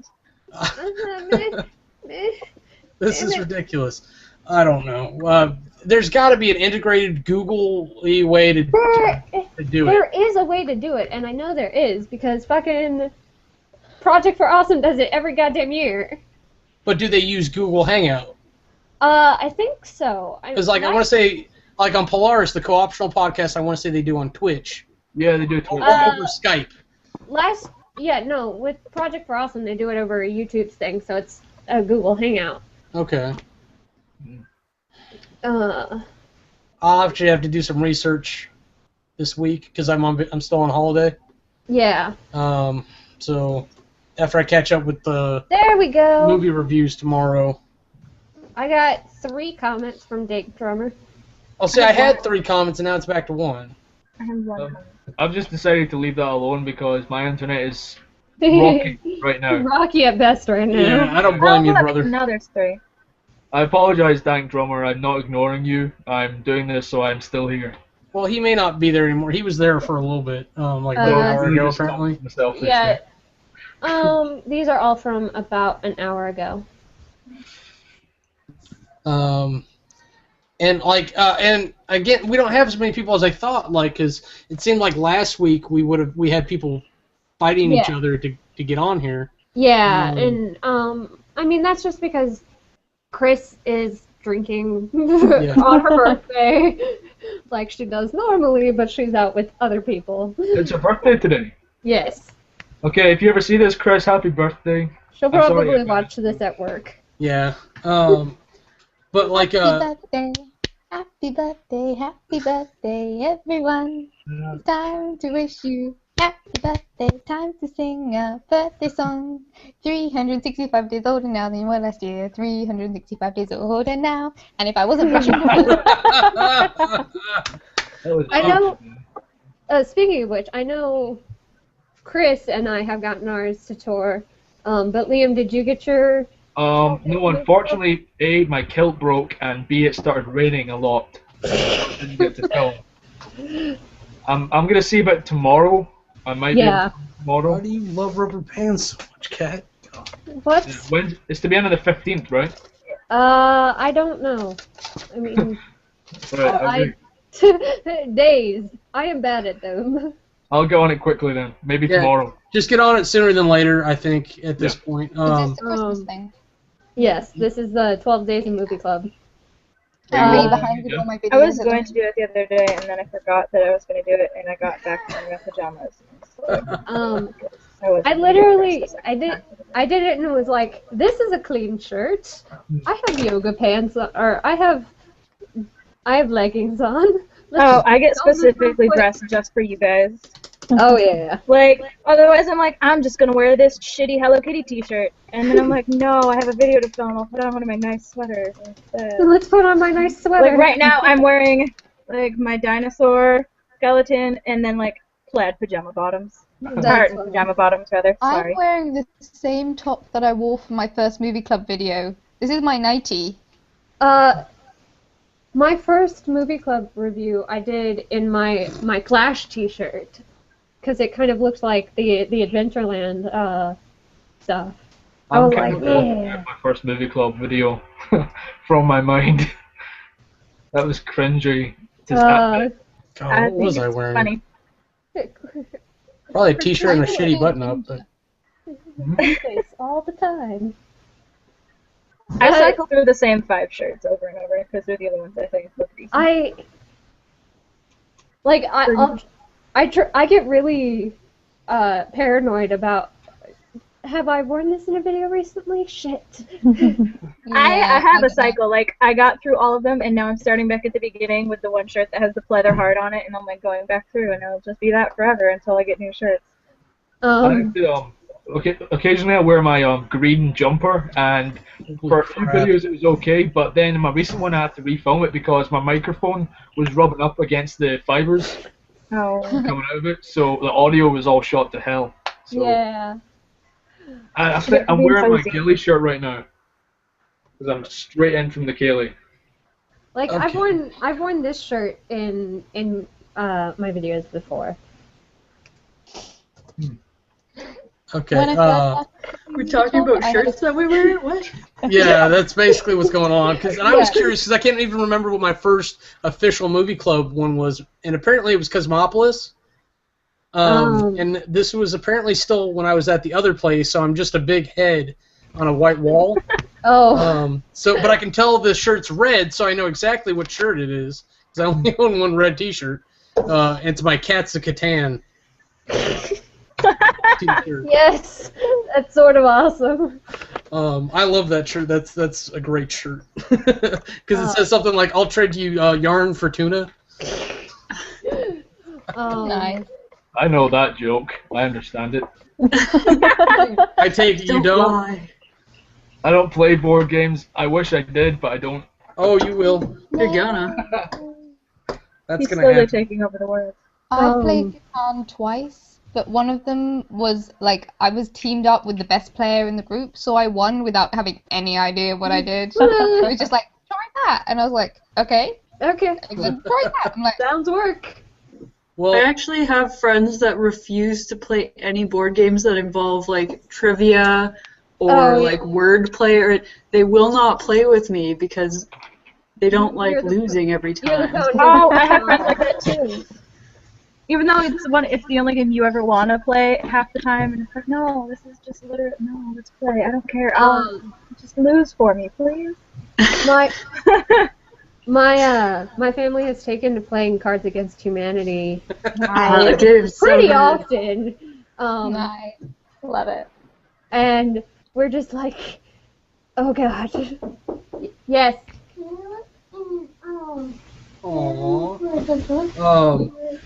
This is ridiculous. I don't know. There's got to be an integrated Google-y way to do it. There is a way to do it, and I know there is, because fucking Project for Awesome does it every goddamn year. But do they use Google Hangout? I think so. Because, like, I want to say, like, on Polaris, the co-optional podcast, I want to say they do on Twitch. Yeah, they do Twitch. Over Skype. With Project for Awesome, they do it over YouTube's thing, so it's a Google Hangout. Okay. I'll actually have to do some research this week because I'm still on holiday. Yeah. So after I catch up with the There we go. movie reviews tomorrow. I got 3 comments from Dake Drummer. I'll say I had 3 comments and now it's back to 1. I have one comment. I've just decided to leave that alone because my internet is rocky right now. Rocky at best right now. Yeah, I don't blame you, look, brother. Now there's 3. I apologize, Dank Drummer. I'm not ignoring you. I'm doing this so I'm still here. Well, he may not be there anymore. He was there for a little bit, like an hour ago, apparently. Yeah. These are all from about an hour ago. And again, we don't have as many people as I thought, like, because it seemed like last week we had people fighting each other to get on here. Yeah, and I mean that's just because Chris is drinking on her birthday, like she does normally, but she's out with other people. It's her birthday today. Yes. Okay, if you ever see this, Chris, happy birthday. She'll probably watch this at work. Yeah. But like Happy birthday, everyone. It's time to wish you happy birthday. Time to sing a birthday song. 365 days older now than you were last year. 365 days older now. And if I wasn't brushing I know, speaking of which, I know Chris and I have gotten ours to tour. But Liam, did you get your... No, unfortunately, A, my kilt broke, and B, it started raining a lot. I didn't get to film. I'm gonna see about tomorrow. I might be able to tomorrow. Why do you love rubber bands so much, Kat? What? It's to be on the 15th, right? I don't know. I mean, days. I am bad at them. I'll get on it quickly then. Maybe tomorrow. Just get on it sooner than later, I think, at this point. Is this the Christmas thing? Yes, this is the 12 Days in Movie Club. Are you behind with all my videos? I was going to do it the other day, and then I forgot that I was going to do it, and I got back to my pajamas. So, I did it and was like, this is a clean shirt. I have yoga pants, or I have leggings on. I get specifically dressed just for you guys. Oh yeah. Like, otherwise I'm like, I'm just gonna wear this shitty Hello Kitty t-shirt. And then I'm like, no, I have a video to film, I'll put on one of my nice sweaters instead. Let's put on my nice sweater. Like, right now I'm wearing, like, my dinosaur skeleton and then, like, plaid pajama bottoms. Pajama bottoms, rather. Sorry. I'm wearing the same top that I wore for my first movie club video. This is my nightie. My first movie club review I did in my Flash t-shirt. Because it kind of looked like the Adventureland stuff. I was like, my first movie club video from my mind. That was cringy. God, what was I wearing? Funny. Probably a t-shirt and a shitty button-up. But... face all the time. I cycle through the same 5 shirts over and over because they're the only ones I think look decent. I get really paranoid about, have I worn this in a video recently? Shit. I have a cycle. Like, I got through all of them, and now I'm starting back at the beginning with the one shirt that has the pleather heart on it, and I'm like going back through, and it'll just be that forever until I get new shirts. Occasionally I wear my green jumper, and for a few videos it was okay, but then in my recent one I had to refilm it because my microphone was rubbing up against the fibers coming out of it, so the audio was all shot to hell. So yeah. I'm wearing my ghillie shirt right now because I'm straight in from the Kaylee. Like Okay. I've worn this shirt in my videos before. Okay. When I first We're talking about shirts that we wear? What? Yeah, that's basically what's going on. And I was curious because I can't even remember what my first official movie club one was, and apparently it was Cosmopolis. And this was apparently still when I was at the other place, so I'm just a big head on a white wall. Oh. But I can tell the shirt's red, so I know exactly what shirt it is because I only own one red T-shirt. It's my Cats of Catan T-shirt. Yes, that's sort of awesome. I love that shirt. That's a great shirt because it says something like "I'll trade you yarn for tuna." Nice. I know that joke. I understand it. I take it you don't. Lie. I don't play board games. I wish I did, but I don't. Oh, you will. You're gonna. That's He's gonna slowly happen. taking over the world. I played Catan twice, but one of them was like I was teamed up with the best player in the group, so I won without having any idea what I did. So it was just like, try that, and I was like, okay. Okay. And then, try that. I'm like, Sounds work. Well, I actually have friends that refuse to play any board games that involve like trivia or like wordplay. Or they will not play with me because they don't like losing every time. Oh, I have friends like that too. Even though it's the only game you ever want to play half the time, and it's like, no, this is just literally, no, let's play. I don't care. Just lose for me, please. My family has taken to playing Cards Against Humanity Game's so pretty good. often. nice. Love it. And we're just like, oh god. Yes. Aww.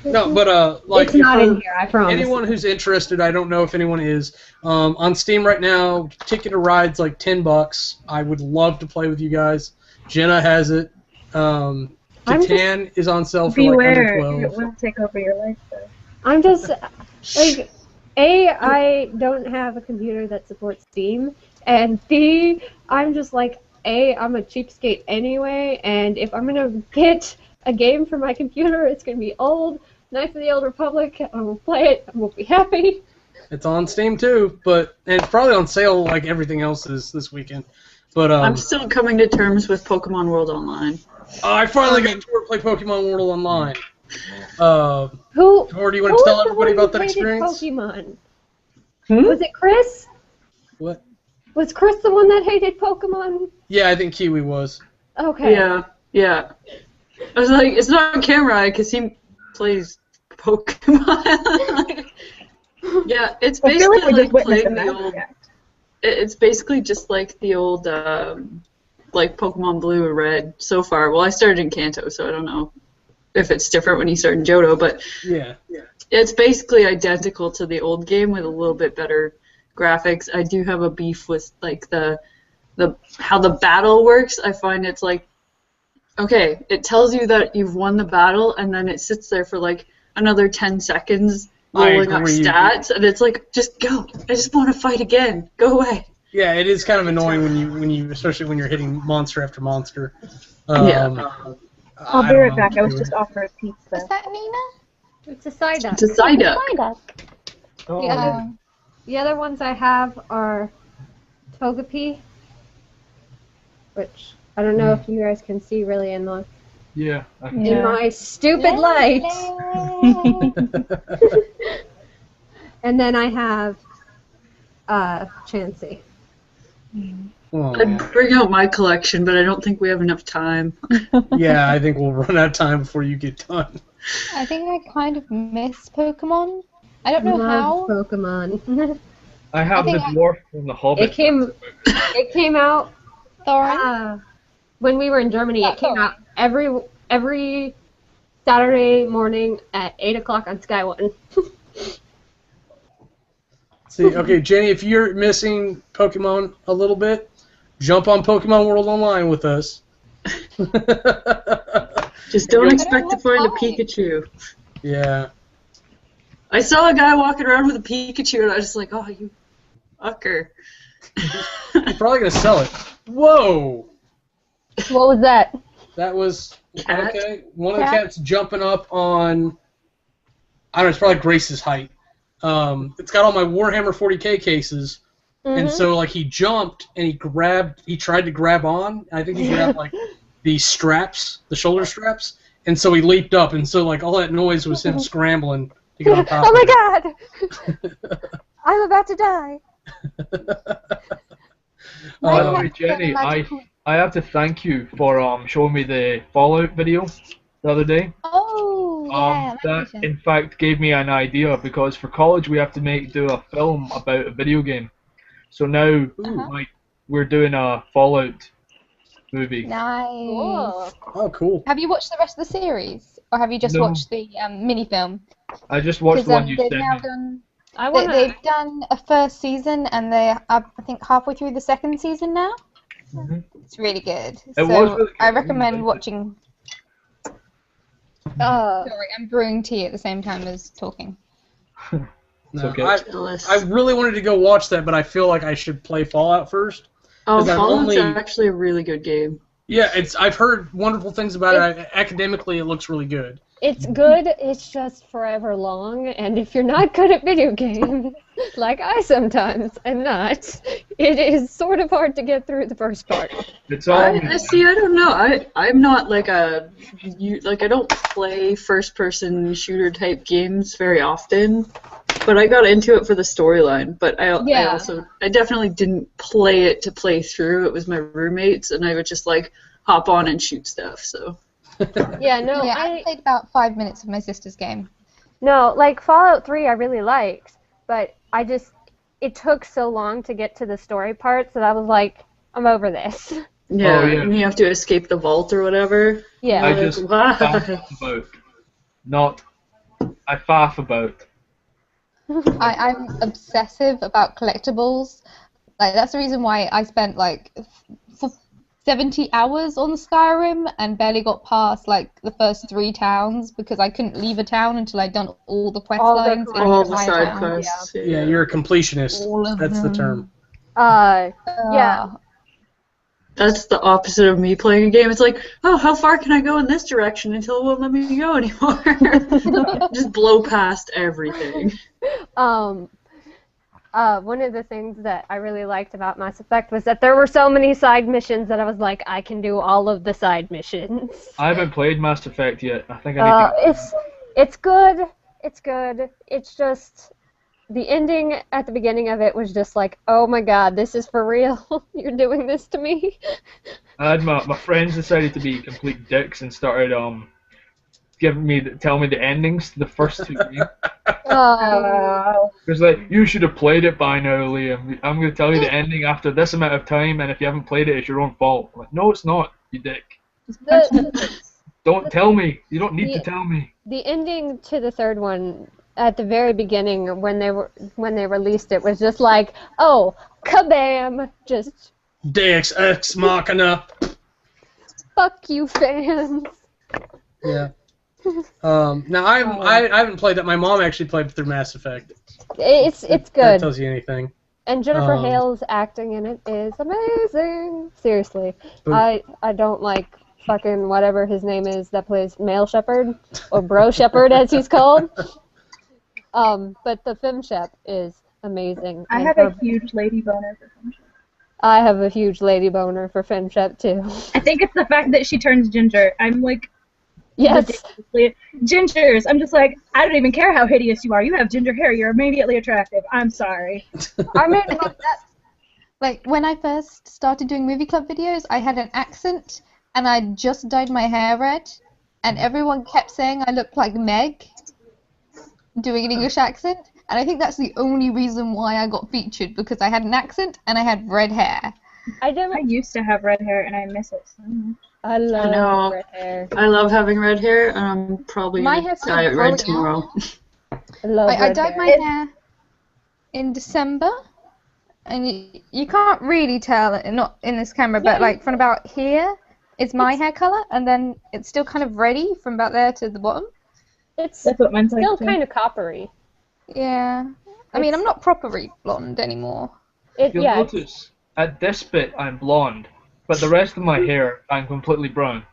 No, but like It's not in for here, I promise. anyone who's interested, I don't know if anyone is. On Steam right now, Ticket to Ride's like $10. I would love to play with you guys. Jena has it. Catan is on sale for Beware, like under it 12. will take over your life, though. I'm just like, A, I don't have a computer that supports Steam, and B, I'm just like, A, I'm a cheapskate anyway, and if I'm gonna get a game for my computer, it's gonna be old, Knights of the Old Republic, I will play it, I won't be happy. It's on Steam too, and it's probably on sale like everything else is this weekend. But I'm still coming to terms with Pokemon World Online. I finally got to play Pokemon World Online. Or do you want to tell everybody about that experience? Pokemon? Was it Chris? What? Was Chris the one that hated Pokemon? Yeah, I think Kiwi was. Okay. Yeah. I was like, it's not Kamurai because he plays Pokemon. Yeah, it's I feel basically like we just like witnessed playing a the magic old. act. It's basically just like the old, like Pokemon Blue or Red so far. Well, I started in Kanto, so I don't know if it's different when you start in Johto, but yeah, it's basically identical to the old game with a little bit better graphics. I do have a beef with like the how the battle works. I find it's like, okay, it tells you that you've won the battle, and then it sits there for like another 10 seconds. Rolling up stats, and it's like, just go. I just want to fight again. Go away. Yeah, it is kind of annoying when you especially when you're hitting monster after monster. I'll be right back. I was just offered pizza. Is that Nina? It's a Psyduck. It's a Psyduck. The other ones I have are Togepi, which I don't know if you guys can see really in the in my stupid light. And then I have Chansey. I'd bring out my collection, but I don't think we have enough time. Yeah, I think we'll run out of time before you get done. I think I kind of miss Pokemon. I don't know how. Pokemon. I have the dwarf from the Hobbit. It came out when we were in Germany. It came out every Saturday morning at 8 o'clock on Sky One. See, okay, Jenny, if you're missing Pokemon a little bit, jump on Pokemon World Online with us. Just don't expect to find a Pikachu. Yeah. I saw a guy walking around with a Pikachu, and I was just like, oh, you fucker. You're probably going to sell it. Whoa! What was that? That was Cat? okay. One of the cats jumping up on, I don't know, it's probably Grace's height. It's got all my Warhammer 40k cases, and so like he jumped and he tried to grab on. I think he grabbed like the straps, the shoulder straps, and so he leaped up, and so like all that noise was him scrambling to get on top. Oh my God! I'm about to die. By the way, Jenny, I have to thank you for showing me the Fallout video the other day. Oh, yeah. That in fact gave me an idea, because for college we have to do a film about a video game. So now like we're doing a Fallout movie. Nice. Cool. Oh, cool. Have you watched the rest of the series, or have you just watched the mini film? I just watched one you they've sent now me. done. I want They've done a first season, and they're I think halfway through the second season now. It's really good. It was really good. I recommend watching. Uh, Sorry, I'm brewing tea at the same time as talking. It's No, okay. I really wanted to go watch that, but I feel like I should play Fallout first. Oh, 'Cause I'm Fallout's only- actually a really good game. Yeah, I've heard wonderful things about it. Academically, it looks really good. it's good, it's just forever long, and if you're not good at video games, like I sometimes am not, it is sort of hard to get through the first part. It's all I see. I don't know. I'm not like I don't play first-person shooter type games very often, but I got into it for the storyline. But I definitely didn't play it to play through. It was my roommates, and I would just like hop on and shoot stuff. So. Yeah, no, Yeah, I played about 5 minutes of my sister's game. No, like Fallout 3 I really liked, but it took so long to get to the story parts that I was like, I'm over this. Yeah, Oh, yeah. and you have to escape the vault or whatever. Yeah. I just faff about. I faff about. I'm obsessive about collectibles. Like that's the reason why I spent like 70 hours on Skyrim and barely got past like the first 3 towns because I couldn't leave a town until I'd done all the quest lines. in All the entire side town. quests. Yeah, you're a completionist. All of That's the them. term. Yeah. That's the opposite of me playing a game. It's like, oh, how far can I go in this direction until it won't let me go anymore? Just blow past everything. One of the things that I really liked about Mass Effect was that there were so many side missions that I was like, I can do all of the side missions. I haven't played Mass Effect yet. I think I need to. It's good. It's good. It's just the ending at the beginning of it was just like, oh my god, this is for real. You're doing this to me. I had my friends decided to be complete dicks and started telling me the endings to the first 2 games. Oh. Because like, you should have played it by now, Liam. I'm going to tell you the ending after this amount of time, and if you haven't played it, it's your own fault. I'm like, no, it's not, you dick. Don't tell me. You don't need to tell me. The ending to the third one at the very beginning when they released it was just like, oh, kabam, just Deus Ex Machina. fuck you fans. Yeah. Now I haven't played that. My mom actually played through Mass Effect. It's That good. tells you anything. And Jennifer Hale's acting in it is amazing. Seriously. I don't like fucking whatever his name is that plays Male Shepherd, or Bro Shepherd as he's called. But the Fem Shep is amazing. I and have a huge lady boner for Fem Shep. I have a huge lady boner for Fem Shep too. I think it's the fact that she turns ginger. I'm like, Yes. gingers. I'm just like, I don't even care how hideous you are. You have ginger hair. You're immediately attractive. I'm sorry. I mean, like when I first started doing movie club videos, I had an accent and I just dyed my hair red, and everyone kept saying I looked like Meg doing an English accent, and I think that's the only reason why I got featured, because I had an accent and I had red hair. I used to have red hair and I miss it so much. I love red hair. I love having red hair, and I'm probably My going hair's to dye it red still growing tomorrow. I dyed my hair in December, and you can't really tell, not in this camera, but like from about here is my hair color, and then it's still kind of reddy from about there to the bottom. It's That's what mine's still like, too. kind of coppery. Yeah. I mean, I'm not properly blonde anymore. You'll notice, at this bit I'm blonde, but the rest of my hair I'm completely brown.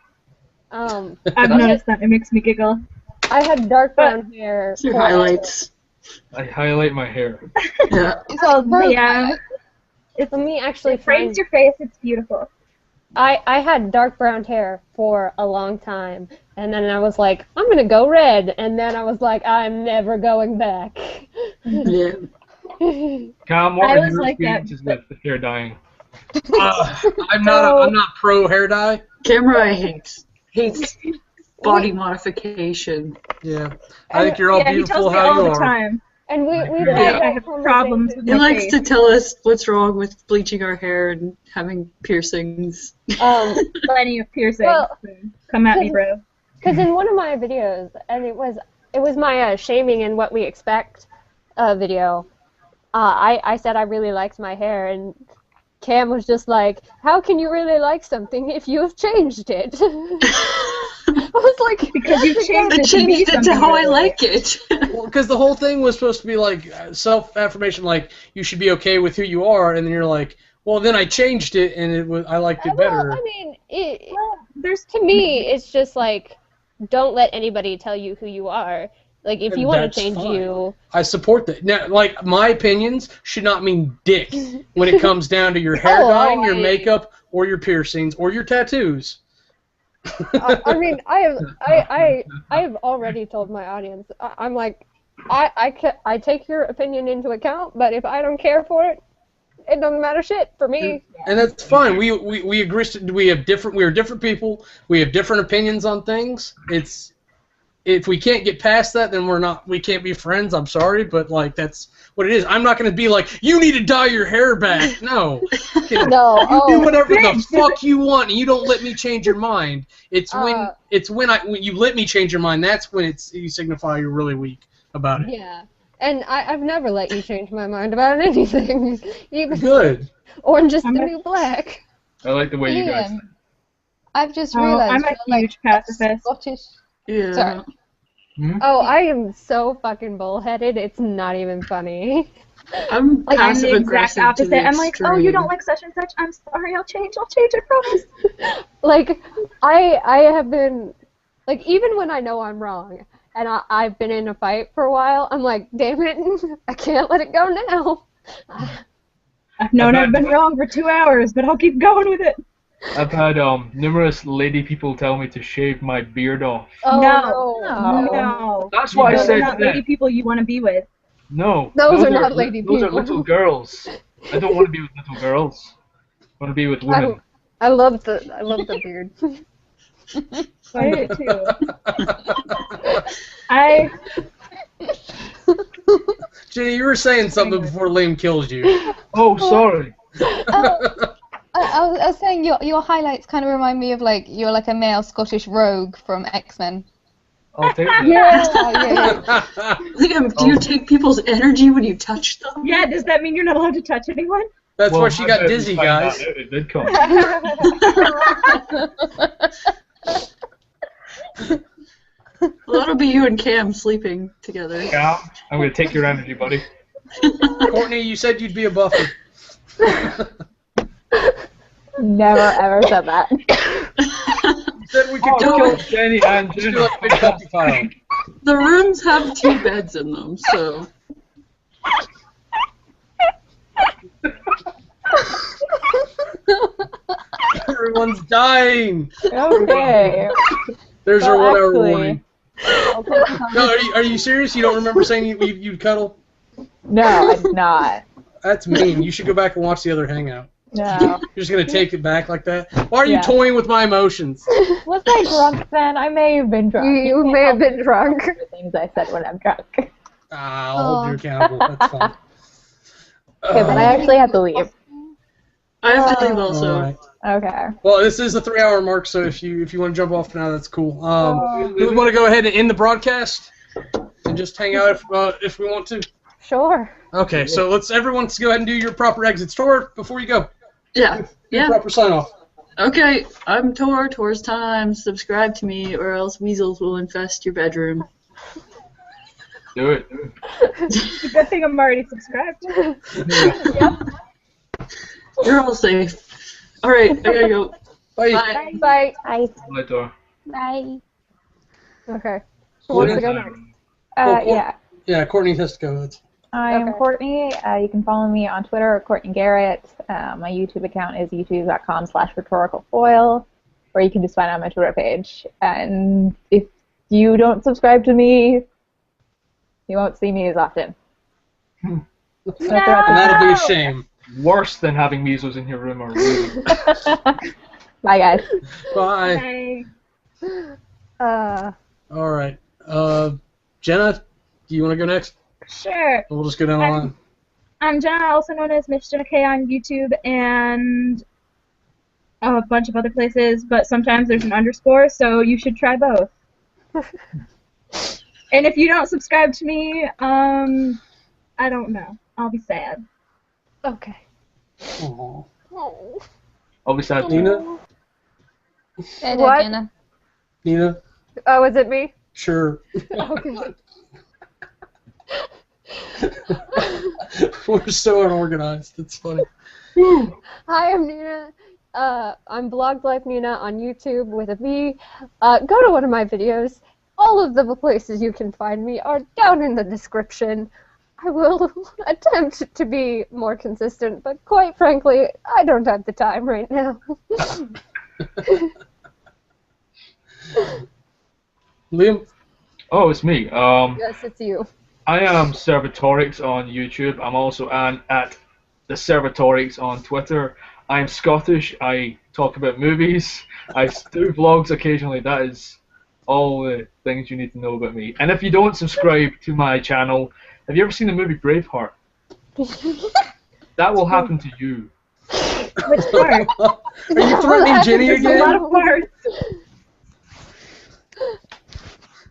I've noticed that. It makes me giggle. I had dark brown hair. It's your highlights. I highlight my hair. Yeah. Yeah. It's me actually. It frames your face. It's beautiful. I had dark brown hair for a long time, and then I was like, I'm gonna go red, and then I was like, I'm never going back. Yeah. Cam, what I are was your like that, experiences with the hair dyeing? I'm not pro hair dye. Kamurai hates body modification. Yeah, I think you're all He beautiful tells me how all you the are. time. And we that I have problems with He my likes face. to tell us what's wrong with bleaching our hair and having piercings. Plenty of piercings. Well, Come at me, bro. Because in one of my videos, and it was my shaming and what we expect video. I said I really liked my hair, and Cam was just like, "How can you really like something if you have changed it?" I was like, Because you changed I it changed it to how I really. like it. Well, because the whole thing was supposed to be like self-affirmation, like you should be okay with who you are, and then you're like, well, then I changed it, and I liked it better. Well, I mean, There's to me, it's just like, don't let anybody tell you who you are. Like, if you want That's to change fine. you, I support that. Now, like, my opinions should not mean dick when it comes down to your hair dyeing, your makeup, or your piercings, or your tattoos. I mean, I have already told my audience. I'm like, I take your opinion into account, but if I don't care for it, it doesn't matter shit for me. And that's fine. We agree. We are different people. We have different opinions on things. If we can't get past that, then we can't be friends. I'm sorry, but like that's what it is. I'm not going to be like, you need to dye your hair back. No. No. You do whatever the fuck you want, and you don't let me change your mind. It's when you let me change your mind. That's when you signify you're really weak about it. Yeah. And I've never let you change my mind about anything. Even Good. Orange is the new black. I like the way you guys. I've just realized. I'm a huge pacifist. Scottish. Yeah. Sorry. Oh, I am so fucking bullheaded. It's not even funny. I'm Like, I'm the exact passive-aggressive to opposite. the I'm like, oh, you don't like such and such? I'm sorry, I'll change, I promise. Like, I have been, like, even when I know I'm wrong, and I've been in a fight for a while, I'm like, damn it, I can't let it go now. I've known I've been wrong for 2 hours, but I'll keep going with it. I've had numerous lady people tell me to shave my beard off. Oh, No. That's what I Those said are not to them. lady people you want to be with. No. Those are not lady Those are people. little girls. I don't want to be with little girls. I want to be with women. I love the beard. I do too. Jenny, you were saying something before Liam kills you. Oh, sorry. I was saying your highlights kind of remind me of like you're like a male Scottish rogue from X-Men. I'll take that. Yeah. Liam, do you take people's energy when you touch them? Yeah, does that mean you're not allowed to touch anyone? That's Well, why she I got bet dizzy, we find guys. that out at VidCon. Well, that'll be you and Cam sleeping together. Yeah, I'm going to take your energy, buddy. Cortnie, you said you'd be a buffer. Never ever said that. You said we could Kill Jenny and do Jenna. like a big puppy pile. The rooms have 2 beds in them, so... Everyone's dying. Okay. There's Well, our 1 hour actually- warning. No, are you serious? You don't remember saying you'd cuddle? No, I did not. That's mean. You should go back and watch the other Hangout. No. You're just going to take it back like that? Why are you Yeah. toying with my emotions? Was I drunk then? I may have been drunk. You may have been drunk. The things I said when I'm drunk. I'll hold you accountable. That's fine. Okay, but I actually have to leave. I have to leave also. Alright. Okay. Well, this is the 3 hour mark, so if you want to jump off now, that's cool. Do we want to go ahead and end the broadcast and just hang out if we want to? Sure. Okay, so everyone go ahead and do your proper exit. Tor, before you go. Yeah. Your proper sign off. Okay, I'm Tor. Tor's time. Subscribe to me, or else weasels will infest your bedroom. Do it. It's a good thing I'm already subscribed. You're all safe. Alright, I gotta go. Bye. Bye. Bye. Bye. Bye, Dora. Bye. Okay. Who wants to go next? Yeah, Courtney has to go. I'm Okay. Courtney. You can follow me on Twitter, Courtney Garrett. My YouTube account is youtube.com/rhetoricalfoil, or you can just find it on my Twitter page. And if you don't subscribe to me, you won't see me as often. That'll be a shame. Worse than having measles in your room or really. Bye, guys. Bye. Bye. All right. Jena, do you want to go next? Sure. We'll just go down the line. I'm Jena, also known as Miss Jena K on YouTube and a bunch of other places, but sometimes there's an underscore, so you should try both. And if you don't subscribe to me, I don't know. I'll be sad. Okay. Aww. I'll be sad too. Nina? What? Jena. Nina? Oh, is it me? Sure. Okay. We're so unorganized. It's funny. Hi, I'm Nina. I'm Blog Life Nina on YouTube with a V. Go to one of my videos. All of the places you can find me are down in the description. I will attempt to be more consistent, but quite frankly, I don't have the time right now. Liam? Oh, it's me. Yes, it's you. I am Servatorix on YouTube. I'm also at the Servatorix on Twitter. I'm Scottish. I talk about movies. I do vlogs occasionally. That is all the things you need to know about me. And if you don't subscribe to my channel, have you ever seen the movie Braveheart? That will happen to you. Which part? Are you threatening Jenny There's a again? lot of parts.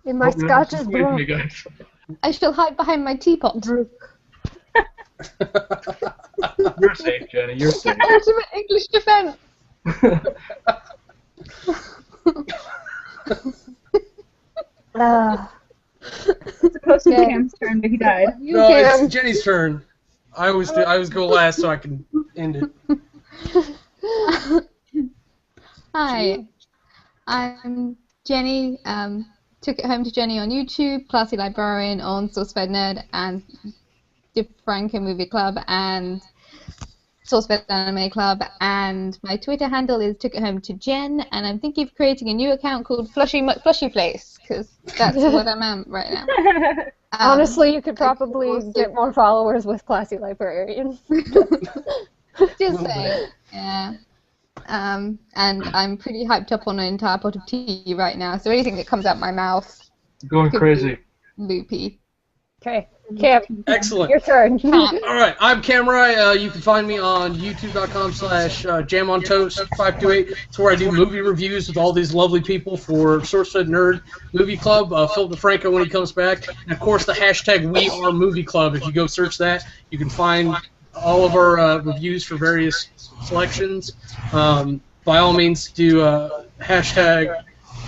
In my Scotch is Wait for me, broke. guys. I shall hide behind my teapot. You're safe, Jenny. You're safe. Ultimate English defense. It's supposed to be Cam's turn, but he died. You No, can. it's Jenny's turn. I always go last so I can end it. Hi, I'm Jenny. Took it home to Jenny on YouTube, Classy Librarian on SourceFed Nerd, and DeFranco Movie Club, and SourceFed Anime Club, and my Twitter handle is Took It Home to Jen, and I'm thinking of creating a new account called Flushy Place, because that's what I'm at right now. Honestly, you could probably get more followers with Classy Librarian. Just saying, yeah. And I'm pretty hyped up on an entire pot of tea right now, so anything that comes out my mouth Going could crazy. be loopy. Okay, Cam, Excellent. your turn. All right, I'm Kamurai. You can find me on youtube.com/jamontoast528. It's where I do movie reviews with all these lovely people for SourceFed Nerd Movie Club. Phil DeFranco when he comes back, and of course the hashtag WeAreMovieClub. If you go search that, you can find all of our reviews for various selections. By all means, do hashtag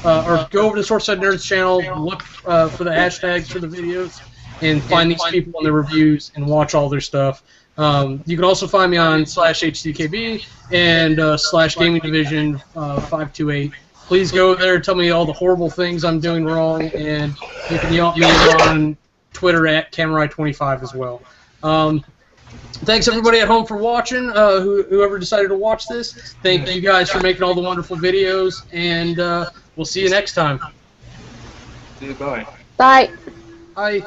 or go over to SourceFed Nerds channel, look for the hashtags for the videos, and find these people in their reviews and watch all their stuff. You can also find me on /HCKB and /Gaming Division 528. Please go there, tell me all the horrible things I'm doing wrong, and you can yell at me on Twitter at Kamurai25 as well. Thanks everybody at home for watching, whoever decided to watch this. Thank you guys for making all the wonderful videos, and we'll see you next time. Goodbye. Bye. Bye.